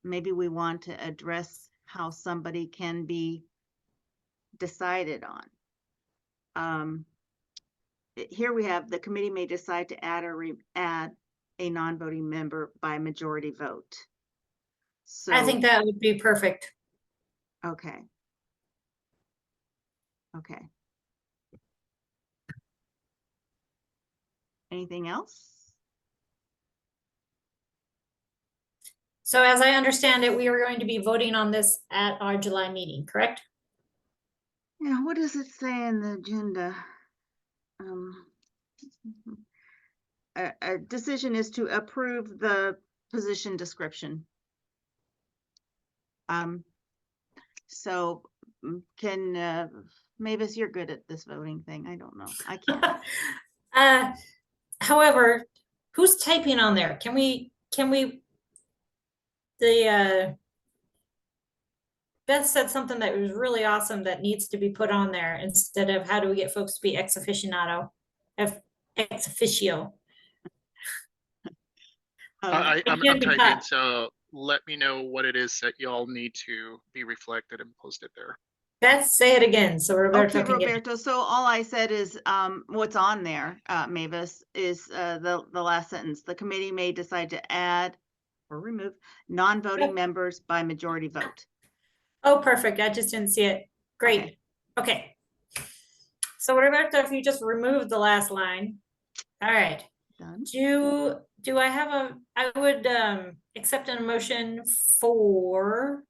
Speaker 2: Maybe we want to address how somebody can be decided on. Here we have the committee may decide to add a non-voting member by majority vote. So
Speaker 1: I think that would be perfect.
Speaker 2: okay. Okay. Anything else?
Speaker 1: So as I understand it, we are going to be voting on this at our July meeting, correct?
Speaker 2: Yeah, what does it say in the agenda? A decision is to approve the position description. So can Mavis, you're good at this voting thing. I don't know. I can't.
Speaker 1: However, who's typing on there? Can we Beth said something that was really awesome that needs to be put on there instead of how do we get folks to be ex aficionado, ex officio.
Speaker 5: I'm
Speaker 1: can be
Speaker 5: typing,
Speaker 1: cut.
Speaker 5: so let me know what it is that y'all need to be reflected and posted there.
Speaker 1: Beth, say it again so Roberto
Speaker 2: Okay,
Speaker 1: can get it.
Speaker 2: Roberto. So all I said is what's on there, Mavis, is the last sentence. The committee may decide to add or remove non-voting members by majority vote.
Speaker 1: Oh, perfect. I just didn't see it. Great. Okay. So Roberto, if you just remove the last line. All right.
Speaker 2: Done.
Speaker 1: Do I have I would accept a motion for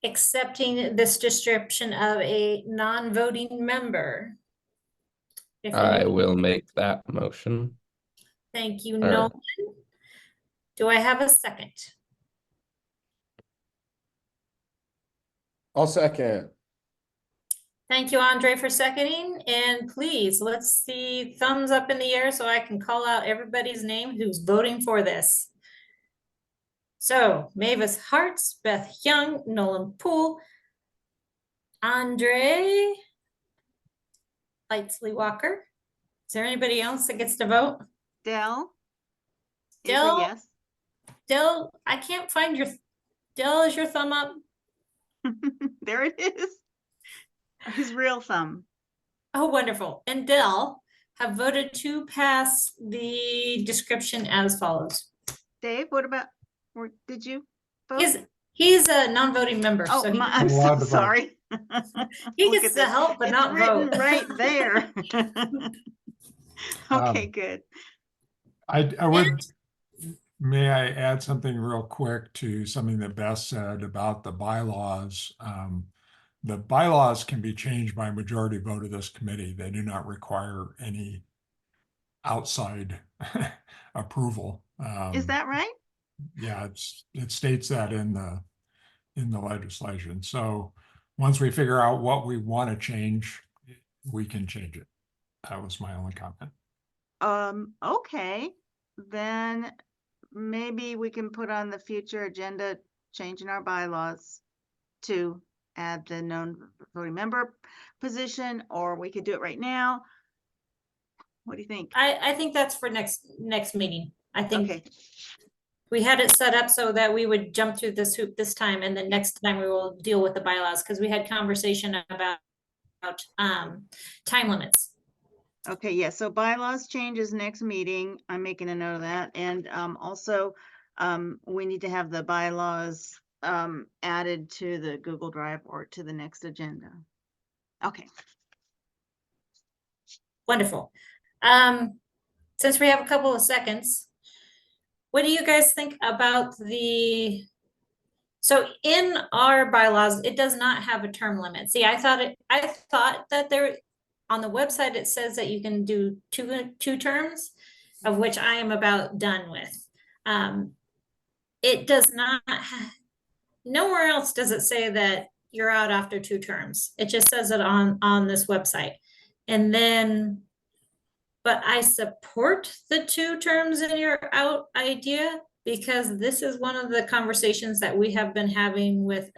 Speaker 1: accepting this description of a non-voting member.
Speaker 3: I will make that motion.
Speaker 1: Thank you,
Speaker 3: All right.
Speaker 1: Nolan. Do I have a second?
Speaker 8: I'll second.
Speaker 1: Thank you, Andre, for seconding. And please, let's see thumbs up in the air so I can call out everybody's name who's voting for this. So Mavis Hartz, Beth Young, Nolan Poole, Andre Lightsley Walker. Is there anybody else that gets to vote?
Speaker 2: Dell.
Speaker 1: Dell,
Speaker 2: yes.
Speaker 1: Dell, I can't find your, Dell, is your thumb up?
Speaker 2: There it is. His real thumb.
Speaker 1: Oh, wonderful. And Dell have voted to pass the description as follows.
Speaker 2: Dave, what about, did you vote?
Speaker 1: He's a non-voting member,
Speaker 2: Oh,
Speaker 1: so he,
Speaker 2: I'm
Speaker 4: allowed
Speaker 2: so
Speaker 4: to vote.
Speaker 2: sorry.
Speaker 1: he
Speaker 2: Look
Speaker 1: gets
Speaker 2: at
Speaker 1: to
Speaker 2: this.
Speaker 1: help but
Speaker 2: It's
Speaker 1: not
Speaker 2: written
Speaker 1: vote.
Speaker 2: right there. Okay, good.
Speaker 4: I would, may I add something real quick to something that Beth said about the bylaws? The bylaws can be changed by majority vote of this committee. They do not require any outside approval.
Speaker 2: Is that right?
Speaker 4: Yeah, it states that in the legislation. So once we figure out what we want to change, we can change it. That was my only comment.
Speaker 2: Okay, then maybe we can put on the future agenda, changing our bylaws to add the known voting member position, or we could do it right now. What do you think?
Speaker 1: I think that's for next meeting. I think
Speaker 2: Okay,
Speaker 1: we had it set up so that we would jump through this hoop this time, and then next time we will deal with the bylaws, because we had conversation about time limits.
Speaker 2: okay, yeah, so bylaws changes next meeting. I'm making a note of that. And also, we need to have the bylaws added to the Google Drive or to the next agenda. Okay.
Speaker 1: Wonderful. Since we have a couple of seconds, what do you guys think about so in our bylaws, it does not have a term limit. See, I thought that there, on the website, it says that you can do two terms, of which I am about done with. It does not, nowhere else does it say that you're out after 2 terms. It just says it on this website. And then, but I support the 2 terms in your out idea, because this is one of the conversations that we have been having with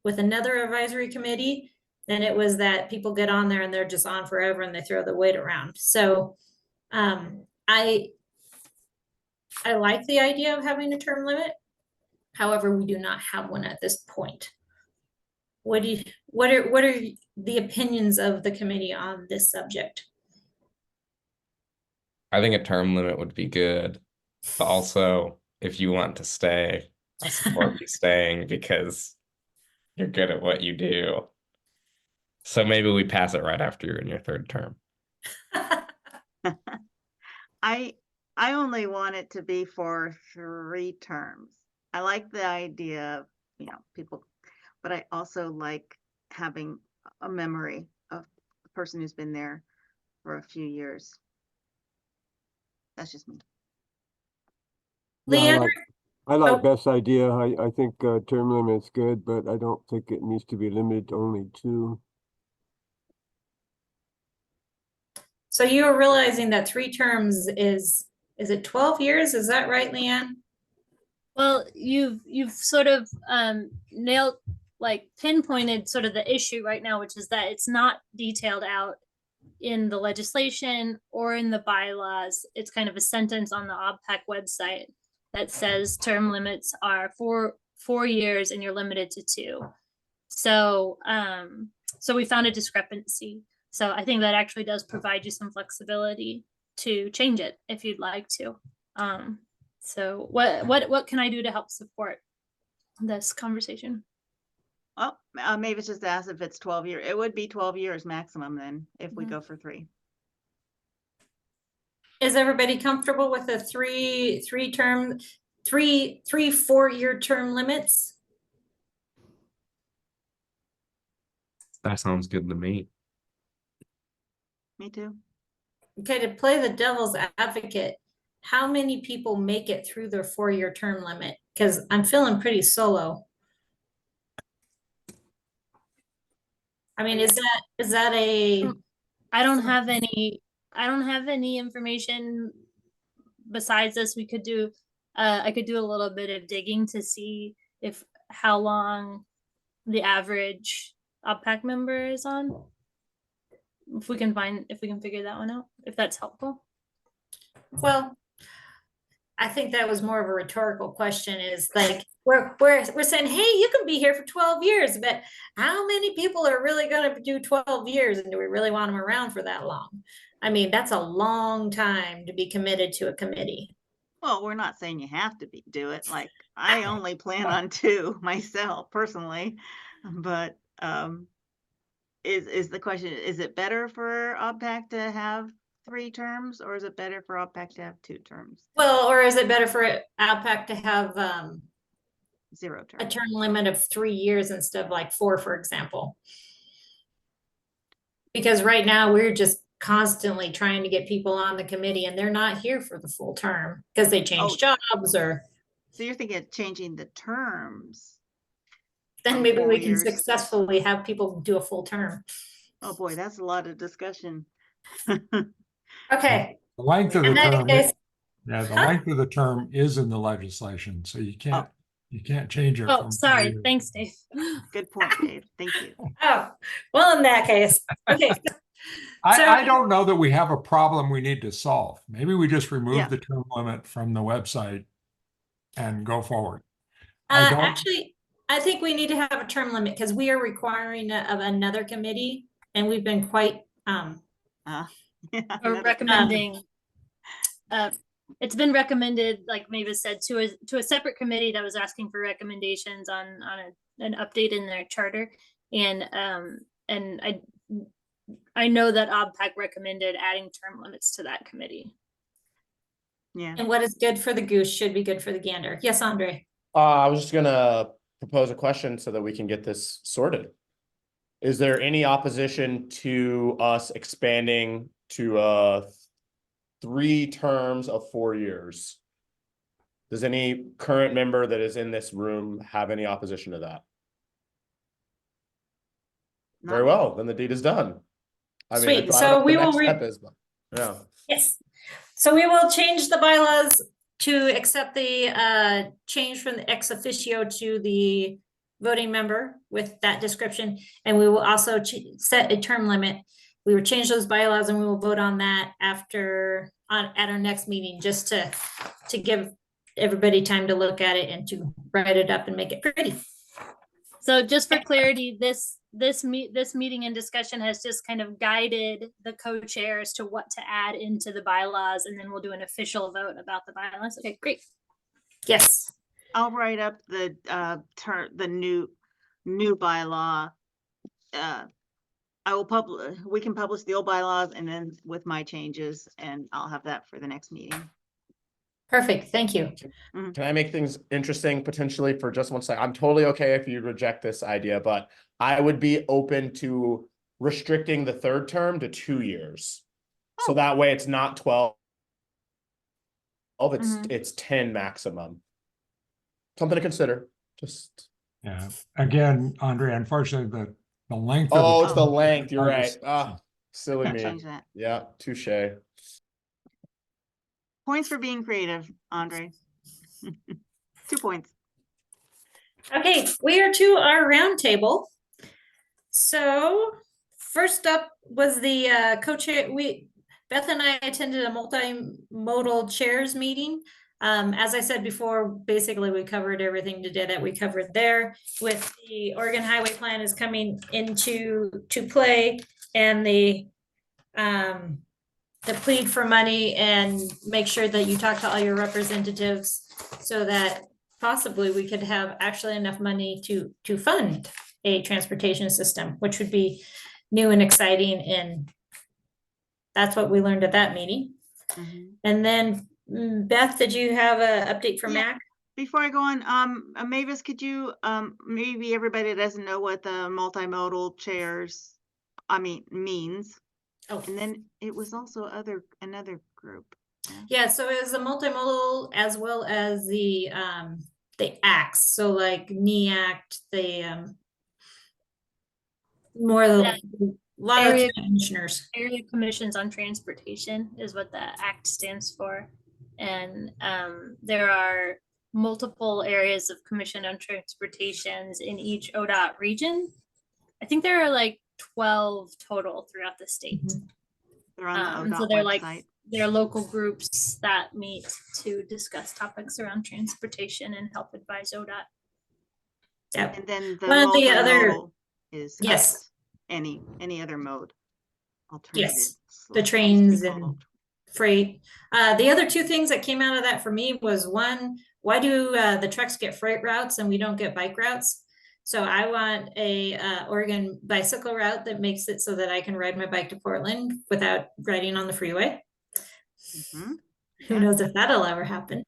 Speaker 1: another advisory committee. And it was that people get on there and they're just on forever and they throw the weight around. So I like the idea of having a term limit. However, we do not have one at this point. What are the opinions of the committee on this subject?
Speaker 3: I think a term limit would be good, but also if you want to stay, I support you staying because you're good at what you do. So maybe we pass it right after you're in your 3rd term.
Speaker 2: I only want it to be for 3 terms. I like the idea of, people, but I also like having a memory of a person who's been there for a few years. That's just me.
Speaker 1: Leanne?
Speaker 6: I like Beth's idea. I think term limit's good, but I don't think it needs to be limited to only 2.
Speaker 1: So you are realizing that 3 terms is it 12 years? Is that right, Leanne?
Speaker 7: Well, you've sort of pinpointed sort of the issue right now, which is that it's not detailed out in the legislation or in the bylaws. It's kind of a sentence on the OBPAC website that says term limits are 4 years and you're limited to 2. So so we found a discrepancy. So I think that actually does provide you some flexibility to change it if you'd like to. So what can I do to help support this conversation?
Speaker 2: Well, maybe it's just ask if it's 12 years. It would be 12 years maximum then if we go for 3.
Speaker 1: Is everybody comfortable with the 3 4-year term limits?
Speaker 3: That sounds good to me.
Speaker 2: Me too.
Speaker 1: Okay, to play the devil's advocate, how many people make it through their 4-year term limit? Because I'm feeling pretty solo. I mean, is that a?
Speaker 7: I don't have any information besides this. We could do I could do a little bit of digging to see how long the average OBPAC member is on. If we can figure that one out, if that's helpful.
Speaker 1: Well, I think that was more of a rhetorical question, is like, we're saying, hey, you can be here for 12 years, but how many people are really going to do 12 years? And do we really want them around for that long? I mean, that's a long time to be committed to a committee.
Speaker 2: Well, we're not saying you have to do it. Like, I only plan on 2 myself personally, but is the question, is it better for OBPAC to have 3 terms, or is it better for OBPAC to have 2 terms?
Speaker 1: Well, or is it better for OBPAC to have
Speaker 2: 0
Speaker 1: a
Speaker 2: terms.
Speaker 1: term limit of 3 years instead of like 4, for example? Because right now we're just constantly trying to get people on the committee and they're not here for the full term because they change jobs or.
Speaker 2: So you're thinking of changing the terms?
Speaker 1: Then
Speaker 2: from
Speaker 1: maybe
Speaker 2: 4
Speaker 1: we can
Speaker 2: years.
Speaker 1: successfully have people do a full term.
Speaker 2: Oh boy, that's a lot of discussion.
Speaker 1: Okay.
Speaker 4: The length of the
Speaker 1: In that
Speaker 4: term,
Speaker 1: case-
Speaker 4: yeah, the
Speaker 1: Huh?
Speaker 4: length of the term is in the legislation, so you can't change it
Speaker 7: Oh,
Speaker 4: from.
Speaker 7: sorry. Thanks, Dave.
Speaker 2: Good point, Dave. Thank you.
Speaker 1: Oh, well, in that case, okay.
Speaker 4: I don't know that we have a problem we need to solve. Maybe we just remove
Speaker 2: Yeah.
Speaker 4: the term limit from the website and go forward. I don't.
Speaker 1: Actually, I think we need to have a term limit because we are requiring of another committee and we've been quite
Speaker 7: Or recommending, it's been recommended, like Mavis said, to a separate committee that was asking for recommendations on an update in their charter. And I know that OBPAC recommended adding term limits to that committee.
Speaker 2: Yeah.
Speaker 1: And what is good for the goose should be good for the gander. Yes, Andre.
Speaker 8: I was just gonna propose a question so that we can get this sorted. Is there any opposition to us expanding to 3 terms of 4 years? Does any current member that is in this room have any opposition to that? Very well, then the deed is done. I mean,
Speaker 1: Sweet.
Speaker 8: I don't
Speaker 1: So
Speaker 8: know what
Speaker 1: we
Speaker 8: the
Speaker 1: will
Speaker 8: next step is, but yeah.
Speaker 1: Yes. So we will change the bylaws to accept the change from the ex officio to the voting member with that description. And we will also set a term limit. We will change those bylaws and we will vote on that at our next meeting, just to give everybody time to look at it and to write it up and make it pretty.
Speaker 7: So just for clarity, this meeting and discussion has just kind of guided the co-chairs to what to add into the bylaws, and then we'll do an official vote about the bylaws. Okay, great.
Speaker 1: Yes.
Speaker 2: I'll write up the new bylaw. I will we can publish the old bylaws and then with my changes, and I'll have that for the next meeting.
Speaker 1: Perfect. Thank you.
Speaker 8: Can I make things interesting potentially for just one second? I'm totally okay if you reject this idea, but I would be open to restricting the 3rd term to 2 years. So that way it's not 12. It's 10 maximum. Something to consider. Just
Speaker 4: Yeah. Again, Andre, unfortunately, the length.
Speaker 8: Oh,
Speaker 4: of
Speaker 8: it's the length. You're right.
Speaker 4: Ah,
Speaker 8: silly me.
Speaker 2: Change that.
Speaker 8: Yeah, touche.
Speaker 2: Points for being creative, Andre. 2 points.
Speaker 1: Okay, we are to our roundtable. So first up was the co-chair. Beth and I attended a multimodal chairs meeting. As I said before, basically we covered everything today that we covered there. With the Oregon Highway Plan is coming into play, and the plead for money, and make sure that you talk to all your representatives so that possibly we could have actually enough money to fund a transportation system, which would be new and exciting. And that's what we learned at that meeting. And then Beth, did you have an update from Mac?
Speaker 2: Before I go on, Mavis, could you, maybe everybody doesn't know what the multimodal chairs, means.
Speaker 1: Oh.
Speaker 2: And then it was also another group.
Speaker 1: Yeah, so it was the multimodal as well as the acts. So like NEACT, the more of the lot of commissioners.
Speaker 7: Area Commissions on Transportation is what the ACT stands for. And there are multiple areas of Commission on Transportations in each ODOT region. I think there are like 12 total throughout the state.
Speaker 2: They're on the ODOT
Speaker 7: so they're
Speaker 2: website.
Speaker 7: they're local groups that meet to discuss topics around transportation and help advise ODOT.
Speaker 1: Yep.
Speaker 2: And then the
Speaker 1: One of the other
Speaker 2: multimodal is
Speaker 1: yes,
Speaker 2: any other mode. Alternative.
Speaker 1: yes, the trains and freight. The other two things that came out of that for me was one, why do the trucks get freight routes and we don't get bike routes? So I want a Oregon bicycle route that makes it so that I can ride my bike to Portland without riding on the freeway. Who knows if that'll ever happen.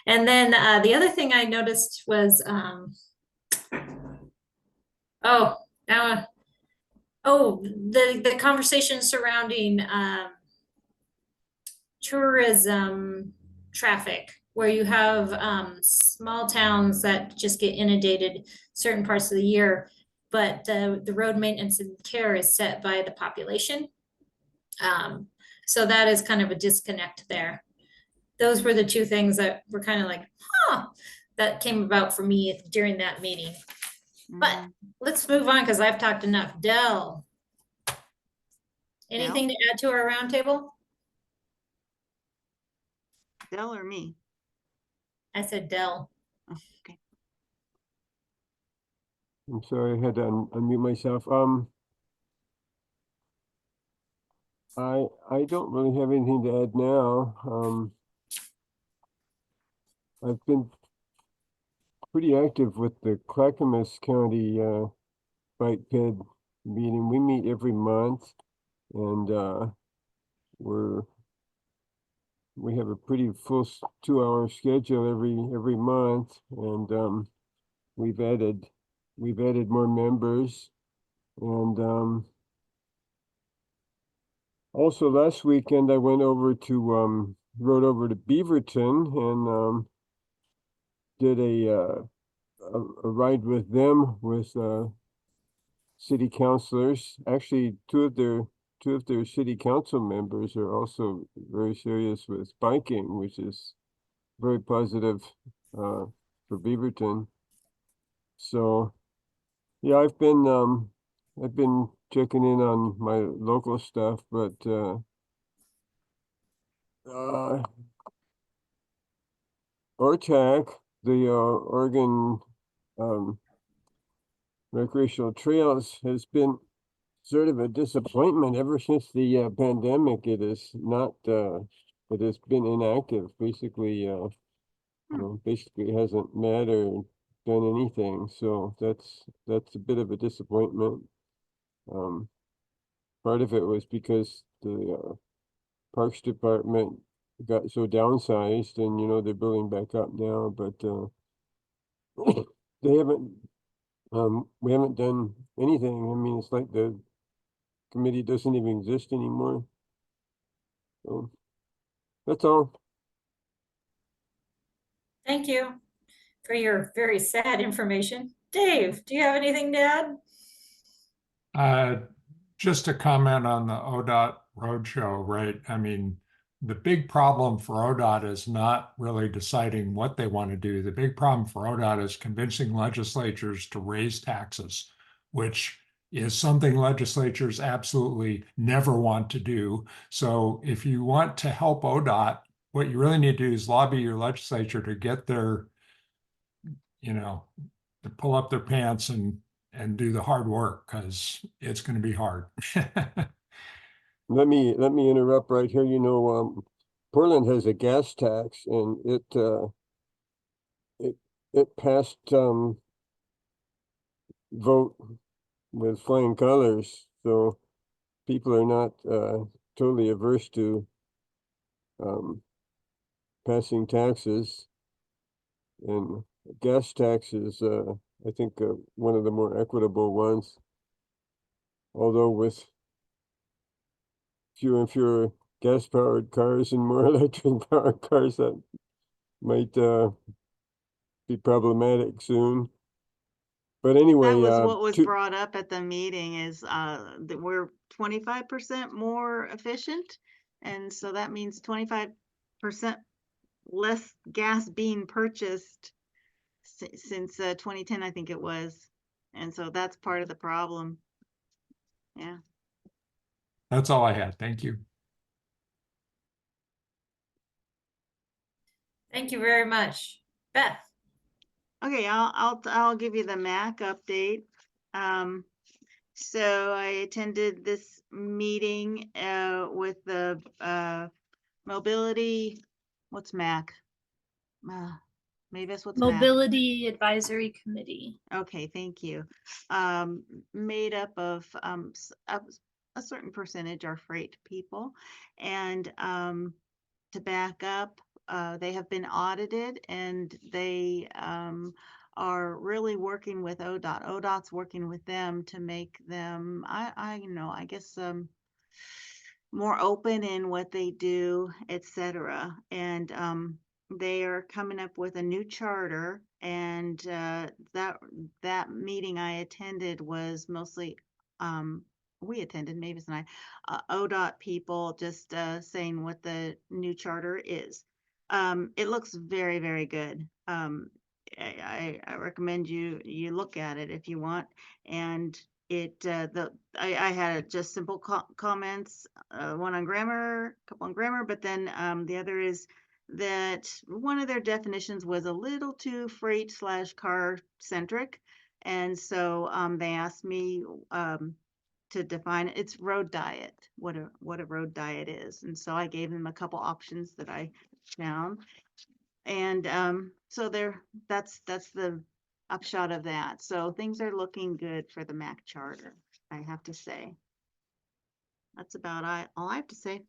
Speaker 1: And then the other thing I noticed was, the conversation surrounding tourism traffic, where you have small towns that just get inundated certain parts of the year, but the road maintenance and care is set by the population. So that is kind of a disconnect there. Those were the two things that were kind of like, that came about for me during that meeting. But let's move on because I've talked enough. Dell, anything to add to our roundtable?
Speaker 2: Dell or me?
Speaker 1: I said Dell.
Speaker 2: Oh, okay.
Speaker 6: I'm sorry, I had to unmute myself. I don't really have anything to add now. I've been pretty active with the Clackamas County Bike Ped meeting. We meet every month, and we have a pretty full 2-hour schedule every month, and we've added more members, and also last weekend I went over to rode over to Beaverton and did a ride with them with city councilors. Actually, two of their city council members are also very serious with biking, which is very positive for Beaverton. So yeah, I've been checking in on my local stuff, but ORTAC, the Oregon Recreational Trails, has been sort of a disappointment ever since the pandemic. It is not it has been inactive, basically. Basically hasn't met or done anything, so that's a bit of a disappointment. Part of it was because the Parks Department got so downsized, and they're building back up now, but they haven't we haven't done anything. I mean, it's like the committee doesn't even exist anymore. So that's all.
Speaker 1: Thank you for your very sad information. Dave, do you have anything to add?
Speaker 4: Just a comment on the ODOT roadshow, right? I mean, the big problem for ODOT is not really deciding what they want to do. The big problem for ODOT is convincing legislatures to raise taxes, which is something legislatures absolutely never want to do. So if you want to help ODOT, what you really need to do is lobby your legislature to get their, to pull up their pants and do the hard work, because it's going to be hard.
Speaker 6: Let me interrupt right here. Portland has a gas tax, and it passed vote with flying colors. So people are not totally averse to passing taxes, and gas tax is I think one of the more equitable ones. Although with fewer and fewer gas-powered cars and more electric-powered cars, that might be problematic soon. But anyway,
Speaker 2: that was what was brought up at the meeting, is that we're 25% more efficient, and so that means 25% less gas being purchased since 2010, I think it was, and so that's part of the problem. Yeah.
Speaker 4: That's all I had. Thank you.
Speaker 1: Thank you very much. Beth.
Speaker 2: Okay, I'll give you the MAC update. So I attended this meeting with the Mobility, what's MAC? Mavis, what's MAC?
Speaker 7: Mobility Advisory Committee.
Speaker 2: Okay, thank you. Made up of a certain percentage are freight people. And to back up, they have been audited and they are really working with ODOT. ODOT's working with them to make them, I guess, more open in what they do, etc. And they are coming up with a new charter, and that meeting I attended was mostly we attended, Mavis and I, ODOT people just saying what the new charter is. It looks very, very good. I recommend you look at it if you want. And I had just simple comments, one on grammar, a couple on grammar, but then the other is that one of their definitions was a little too freight / car centric. And so they asked me to define it. It's road diet, what a road diet is. And so I gave them a couple options that I found. And so that's the upshot of that. So things are looking good for the MAC charter, I have to say. That's about all I have to say.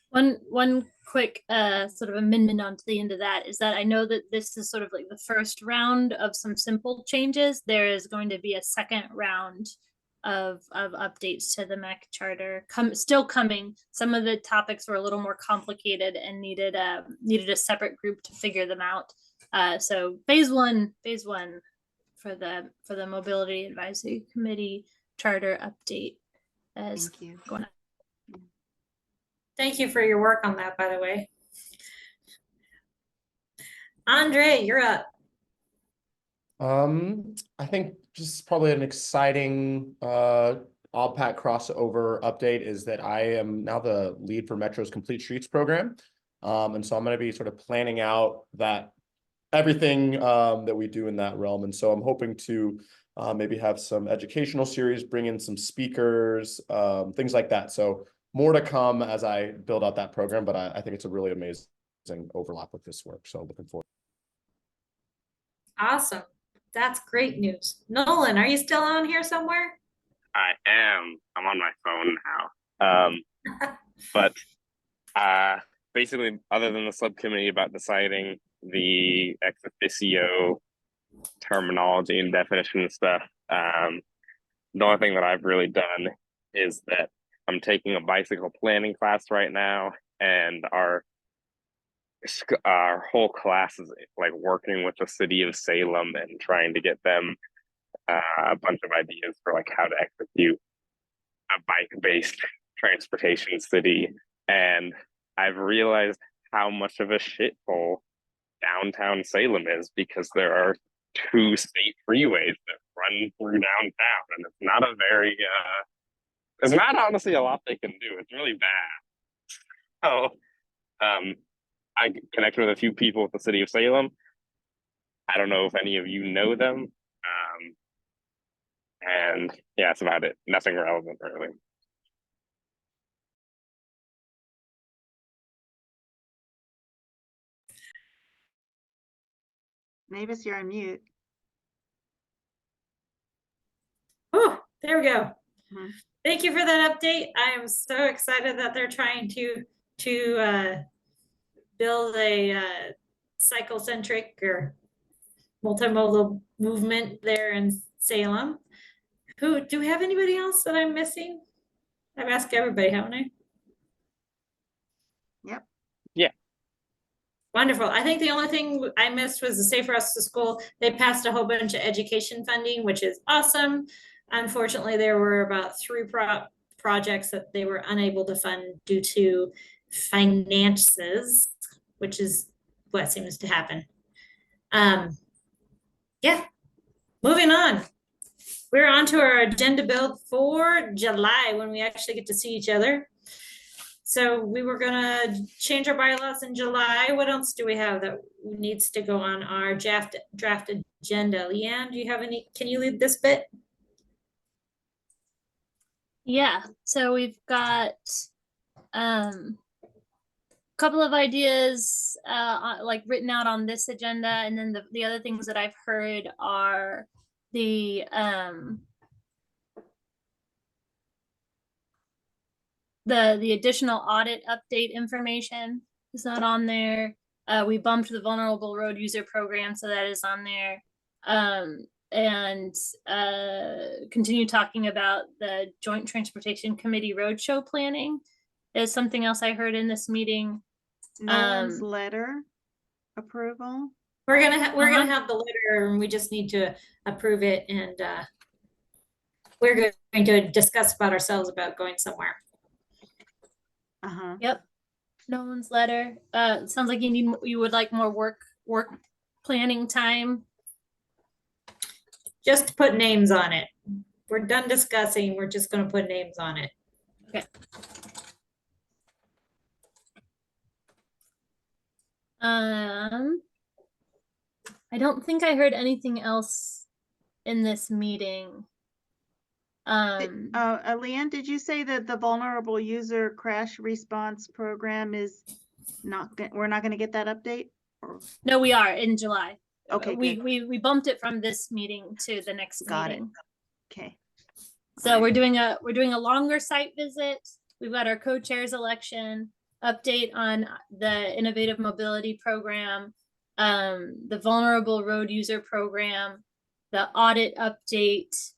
Speaker 7: One quick sort of amendment onto the end of that is that I know that this is sort of like the first round of some simple changes. There is going to be a second round of updates to the MAC charter still coming. Some of the topics were a little more complicated and needed a separate group to figure them out. So phase one for the Mobility Advisory Committee charter update is going on.
Speaker 1: Thank you for your work on that, by the way. Andre, you're up.
Speaker 8: I think just probably an exciting OBPAC crossover update is that I am now the lead for Metro's Complete Streets program. And so I'm going to be sort of planning out that everything that we do in that realm. And so I'm hoping to maybe have some educational series, bring in some speakers, things like that. So more to come as I build out that program, but I think it's a really amazing overlap with this work. So looking forward.
Speaker 1: Awesome. That's great news. Nolan, are you still on here somewhere?
Speaker 17: I am. I'm on my phone now. But basically, other than the subcommittee about deciding the ex officio terminology and definition and stuff, the only thing that I've really done is that I'm taking a bicycle planning class right now, and our whole class is like working with the city of Salem and trying to get them a bunch of ideas for like how to execute a bike-based transportation city. And I've realized how much of a shithole downtown Salem is, because there are 2 state freeways that run through downtown, and it's not a very there's not honestly a lot they can do. It's really bad. So I connected with a few people with the city of Salem. I don't know if any of you know them. And yeah, that's about it. Nothing relevant, really.
Speaker 2: Mavis, you're on mute.
Speaker 1: Oh, there we go. Thank you for that update. I am so excited that they're trying to build a cycle-centric or multimodal movement there in Salem. Do we have anybody else that I'm missing? I've asked everybody, haven't I?
Speaker 2: Yep.
Speaker 17: Yeah.
Speaker 1: Wonderful. I think the only thing I missed was the Safe Routes to School. They passed a whole bunch of education funding, which is awesome. Unfortunately, there were about 3 projects that they were unable to fund due to finances, which is what seems to happen. Yeah, moving on. We're on to our agenda build for July, when we actually get to see each other. So we were gonna change our bylaws in July. What else do we have that needs to go on our draft agenda? Leanne, do you have any, can you lead this bit?
Speaker 7: Yeah, so we've got couple of ideas like written out on this agenda, and then the other things that I've heard are the additional audit update information is not on there. We bumped the vulnerable road user program, so that is on there. And continue talking about the Joint Transportation Committee roadshow planning is something else I heard in this meeting.
Speaker 2: Nolan's letter approval.
Speaker 1: We're gonna have the letter, and we just need to approve it, and we're going to discuss about ourselves about going somewhere.
Speaker 7: Yep. Nolan's letter. Sounds like you would like more work planning time.
Speaker 1: Just to put names on it. We're done discussing. We're just going to put names on it.
Speaker 7: Okay. I don't think I heard anything else in this meeting.
Speaker 2: Leanne, did you say that the vulnerable user crash response program is we're not going to get that update? Or?
Speaker 7: No, we are in July.
Speaker 2: Okay,
Speaker 7: we bumped it from this meeting to the next meeting.
Speaker 2: Okay.
Speaker 7: So we're doing a longer site visit. We've got our co-chairs election, update on the innovative mobility program, the vulnerable road user program, the audit update,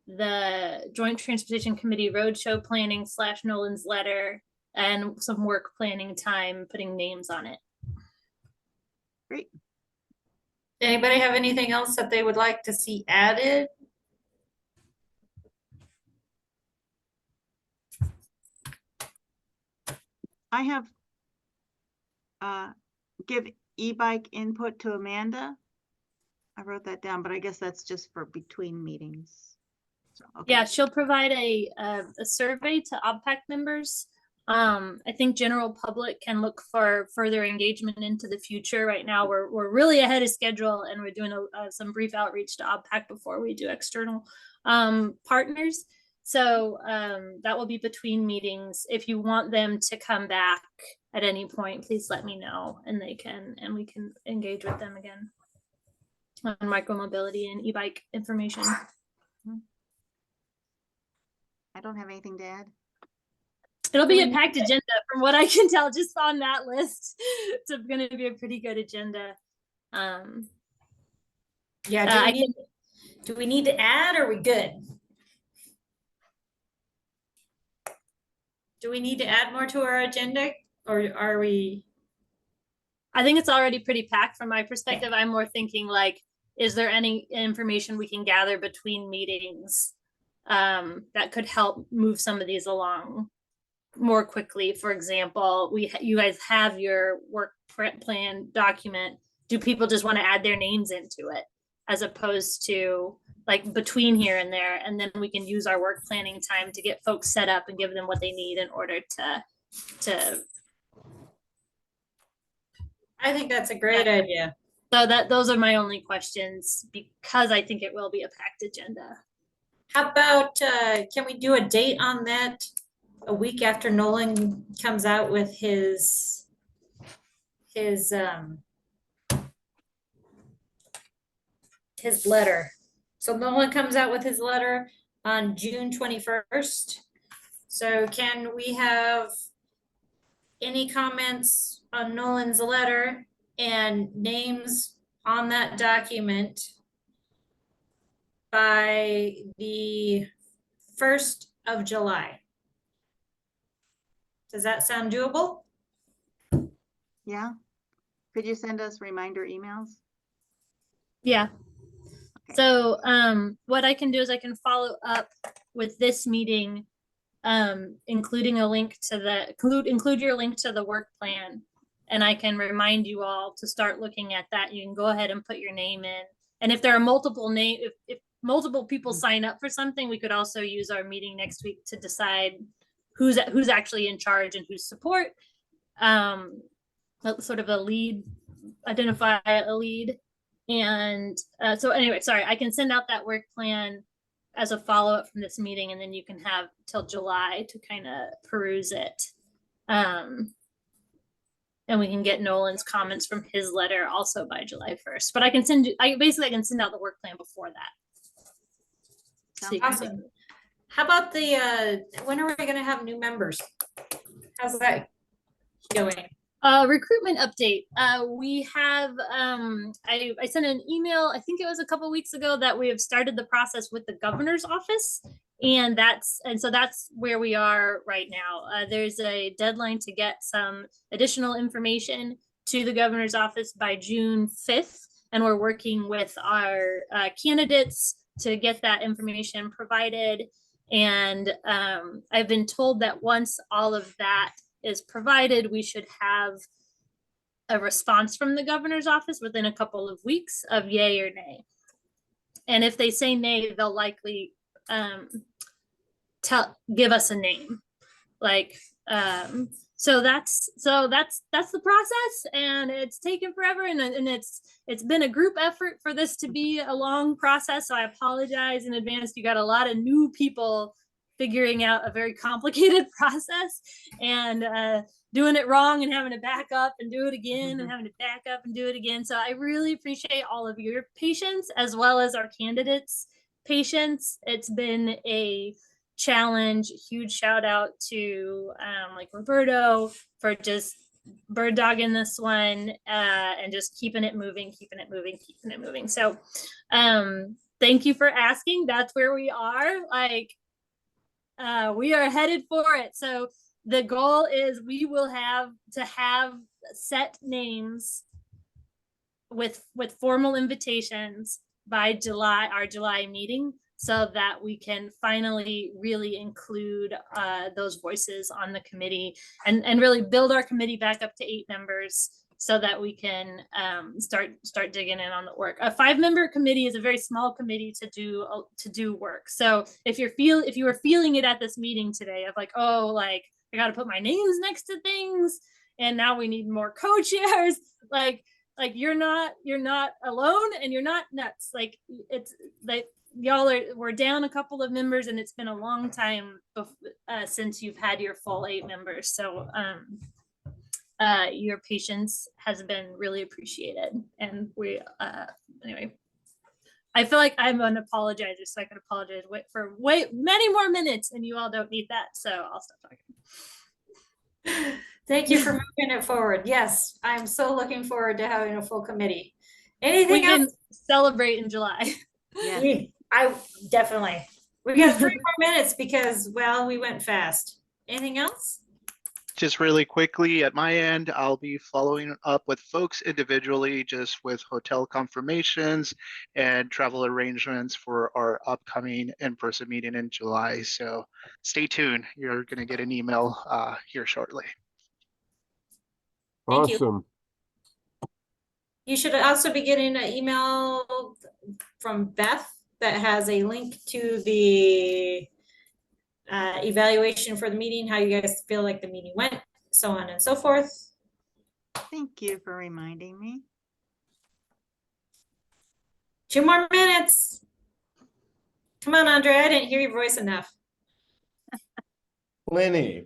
Speaker 7: the Joint Transportation Committee roadshow planning / Nolan's letter, and some work planning time, putting names on it.
Speaker 2: Great.
Speaker 1: Anybody have anything else that they would like to see added?
Speaker 2: I have give e-bike input to Amanda. I wrote that down, but I guess that's just for between meetings. So, okay.
Speaker 7: Yeah, she'll provide a survey to OBPAC members. I think general public can look for further engagement into the future. Right now, we're really ahead of schedule, and we're doing some brief outreach to OBPAC before we do external partners. So that will be between meetings. If you want them to come back at any point, please let me know, and we can engage with them again on micromobility and e-bike information.
Speaker 2: I don't have anything to add.
Speaker 7: It'll be a packed agenda from what I can tell just on that list. It's going to be a pretty good agenda.
Speaker 1: Yeah, do we need to add, or are we good? Do we need to add more to our agenda, or are we?
Speaker 7: I think it's already pretty packed from my perspective. I'm more thinking like, is there any information we can gather between meetings that could help move some of these along more quickly? For example, you guys have your work plan document. Do people just want to add their names into it, as opposed to like between here and there, and then we can use our work planning time to get folks set up and give them what they need in order to
Speaker 1: I think that's a great idea.
Speaker 7: So those are my only questions, because I think it will be a packed agenda.
Speaker 1: How about can we do a date on that a week after Nolan comes out with his letter? So Nolan comes out with his letter on June 21st. So can we have any comments on Nolan's letter and names on that document by the 1st of July? Does that sound doable?
Speaker 2: Yeah. Could you send us reminder emails?
Speaker 7: Yeah. Okay. So what I can do is I can follow up with this meeting, including a link to include your link to the work plan, and I can remind you all to start looking at that. You can go ahead and put your name in, and if there are multiple if multiple people sign up for something, we could also use our meeting next week to decide who's actually in charge and who's support. Sort of a lead, identify a lead. And so anyway, sorry, I can send out that work plan as a follow-up from this meeting, and then you can have till July to kind of peruse it. and we can get Nolan's comments from his letter also by July 1st. But I can send you, I can send out the work plan before that. So you can see.
Speaker 1: Awesome. How about the, when are we gonna have new members? How's that going?
Speaker 7: Recruitment update. We have, I sent an email, I think it was a couple weeks ago, that we have started the process with the governor's office. And so that's where we are right now. There's a deadline to get some additional information to the governor's office by June 5th. And we're working with our candidates to get that information provided. And I've been told that once all of that is provided, we should have a response from the governor's office within a couple of weeks of yay or nay. And if they say nay, they'll likely give us a name. Like, so that's the process, and it's taken forever, and it's been a group effort for this to be a long process. So I apologize in advance. You got a lot of new people figuring out a very complicated process, and doing it wrong and having to back up and do it again and having to back up and do it again. So I really appreciate all of your patience as well as our candidates' patience. It's been a challenge. Huge shout out to like Roberto for just bird dogging this one and just keeping it moving. So thank you for asking. That's where we are. Like, we are headed for it. So the goal is we will have set names with formal invitations by our July meeting, so that we can finally really include those voices on the committee and really build our committee back up to 8 members, so that we can start digging in on the work. A 5-member committee is a very small committee to do work. So if you were feeling it at this meeting today of like, oh, like I got to put my names next to things, and now we need more co-chairs, like you're not alone, and you're not nuts. Like, it's like we're down a couple of members, and it's been a long time since you've had your full 8 members. So your patience has been really appreciated, and we anyway, I feel like I'm an apologizer, so I can apologize for many more minutes, and you all don't need that, so I'll stop talking.
Speaker 1: Thank you for moving it forward. Yes, I'm so looking forward to having a full committee.
Speaker 7: We
Speaker 1: Anything
Speaker 7: can
Speaker 1: else?
Speaker 7: celebrate in July.
Speaker 2: Yeah.
Speaker 1: I definitely. We got 3 more minutes because, well, we went fast. Anything else?
Speaker 5: Just really quickly at my end, I'll be following up with folks individually, just with hotel confirmations and travel arrangements for our upcoming in-person meeting in July. So stay tuned. You're going to get an email here shortly.
Speaker 1: Thank you.
Speaker 6: Awesome.
Speaker 1: You should also be getting an email from Beth that has a link to the evaluation for the meeting, how you guys feel like the meeting went, so on and so forth.
Speaker 2: Thank you for reminding me.
Speaker 1: 2 more minutes. Come on, Andre, I didn't hear your voice enough.
Speaker 8: Plenty.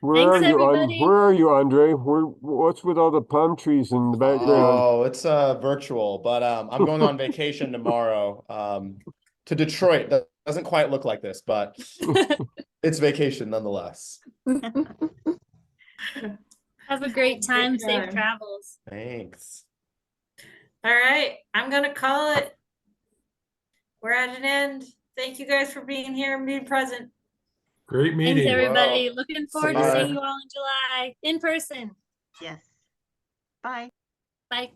Speaker 6: Where
Speaker 7: Thanks,
Speaker 6: are you,
Speaker 7: everybody.
Speaker 6: Where are you, Andre? What's with all the palm trees in the background?
Speaker 8: Oh, it's virtual, but I'm going on vacation tomorrow to Detroit. That doesn't quite look like this, but it's vacation nonetheless.
Speaker 7: Have a great time. Safe travels.
Speaker 8: Thanks.
Speaker 1: All right, I'm gonna call it. We're at an end. Thank you guys for being here and being present.
Speaker 4: Great meeting.
Speaker 7: Thanks, everybody.
Speaker 8: Wow.
Speaker 7: Looking forward to seeing you all in July in person.
Speaker 2: Yes. Bye.
Speaker 7: Bye.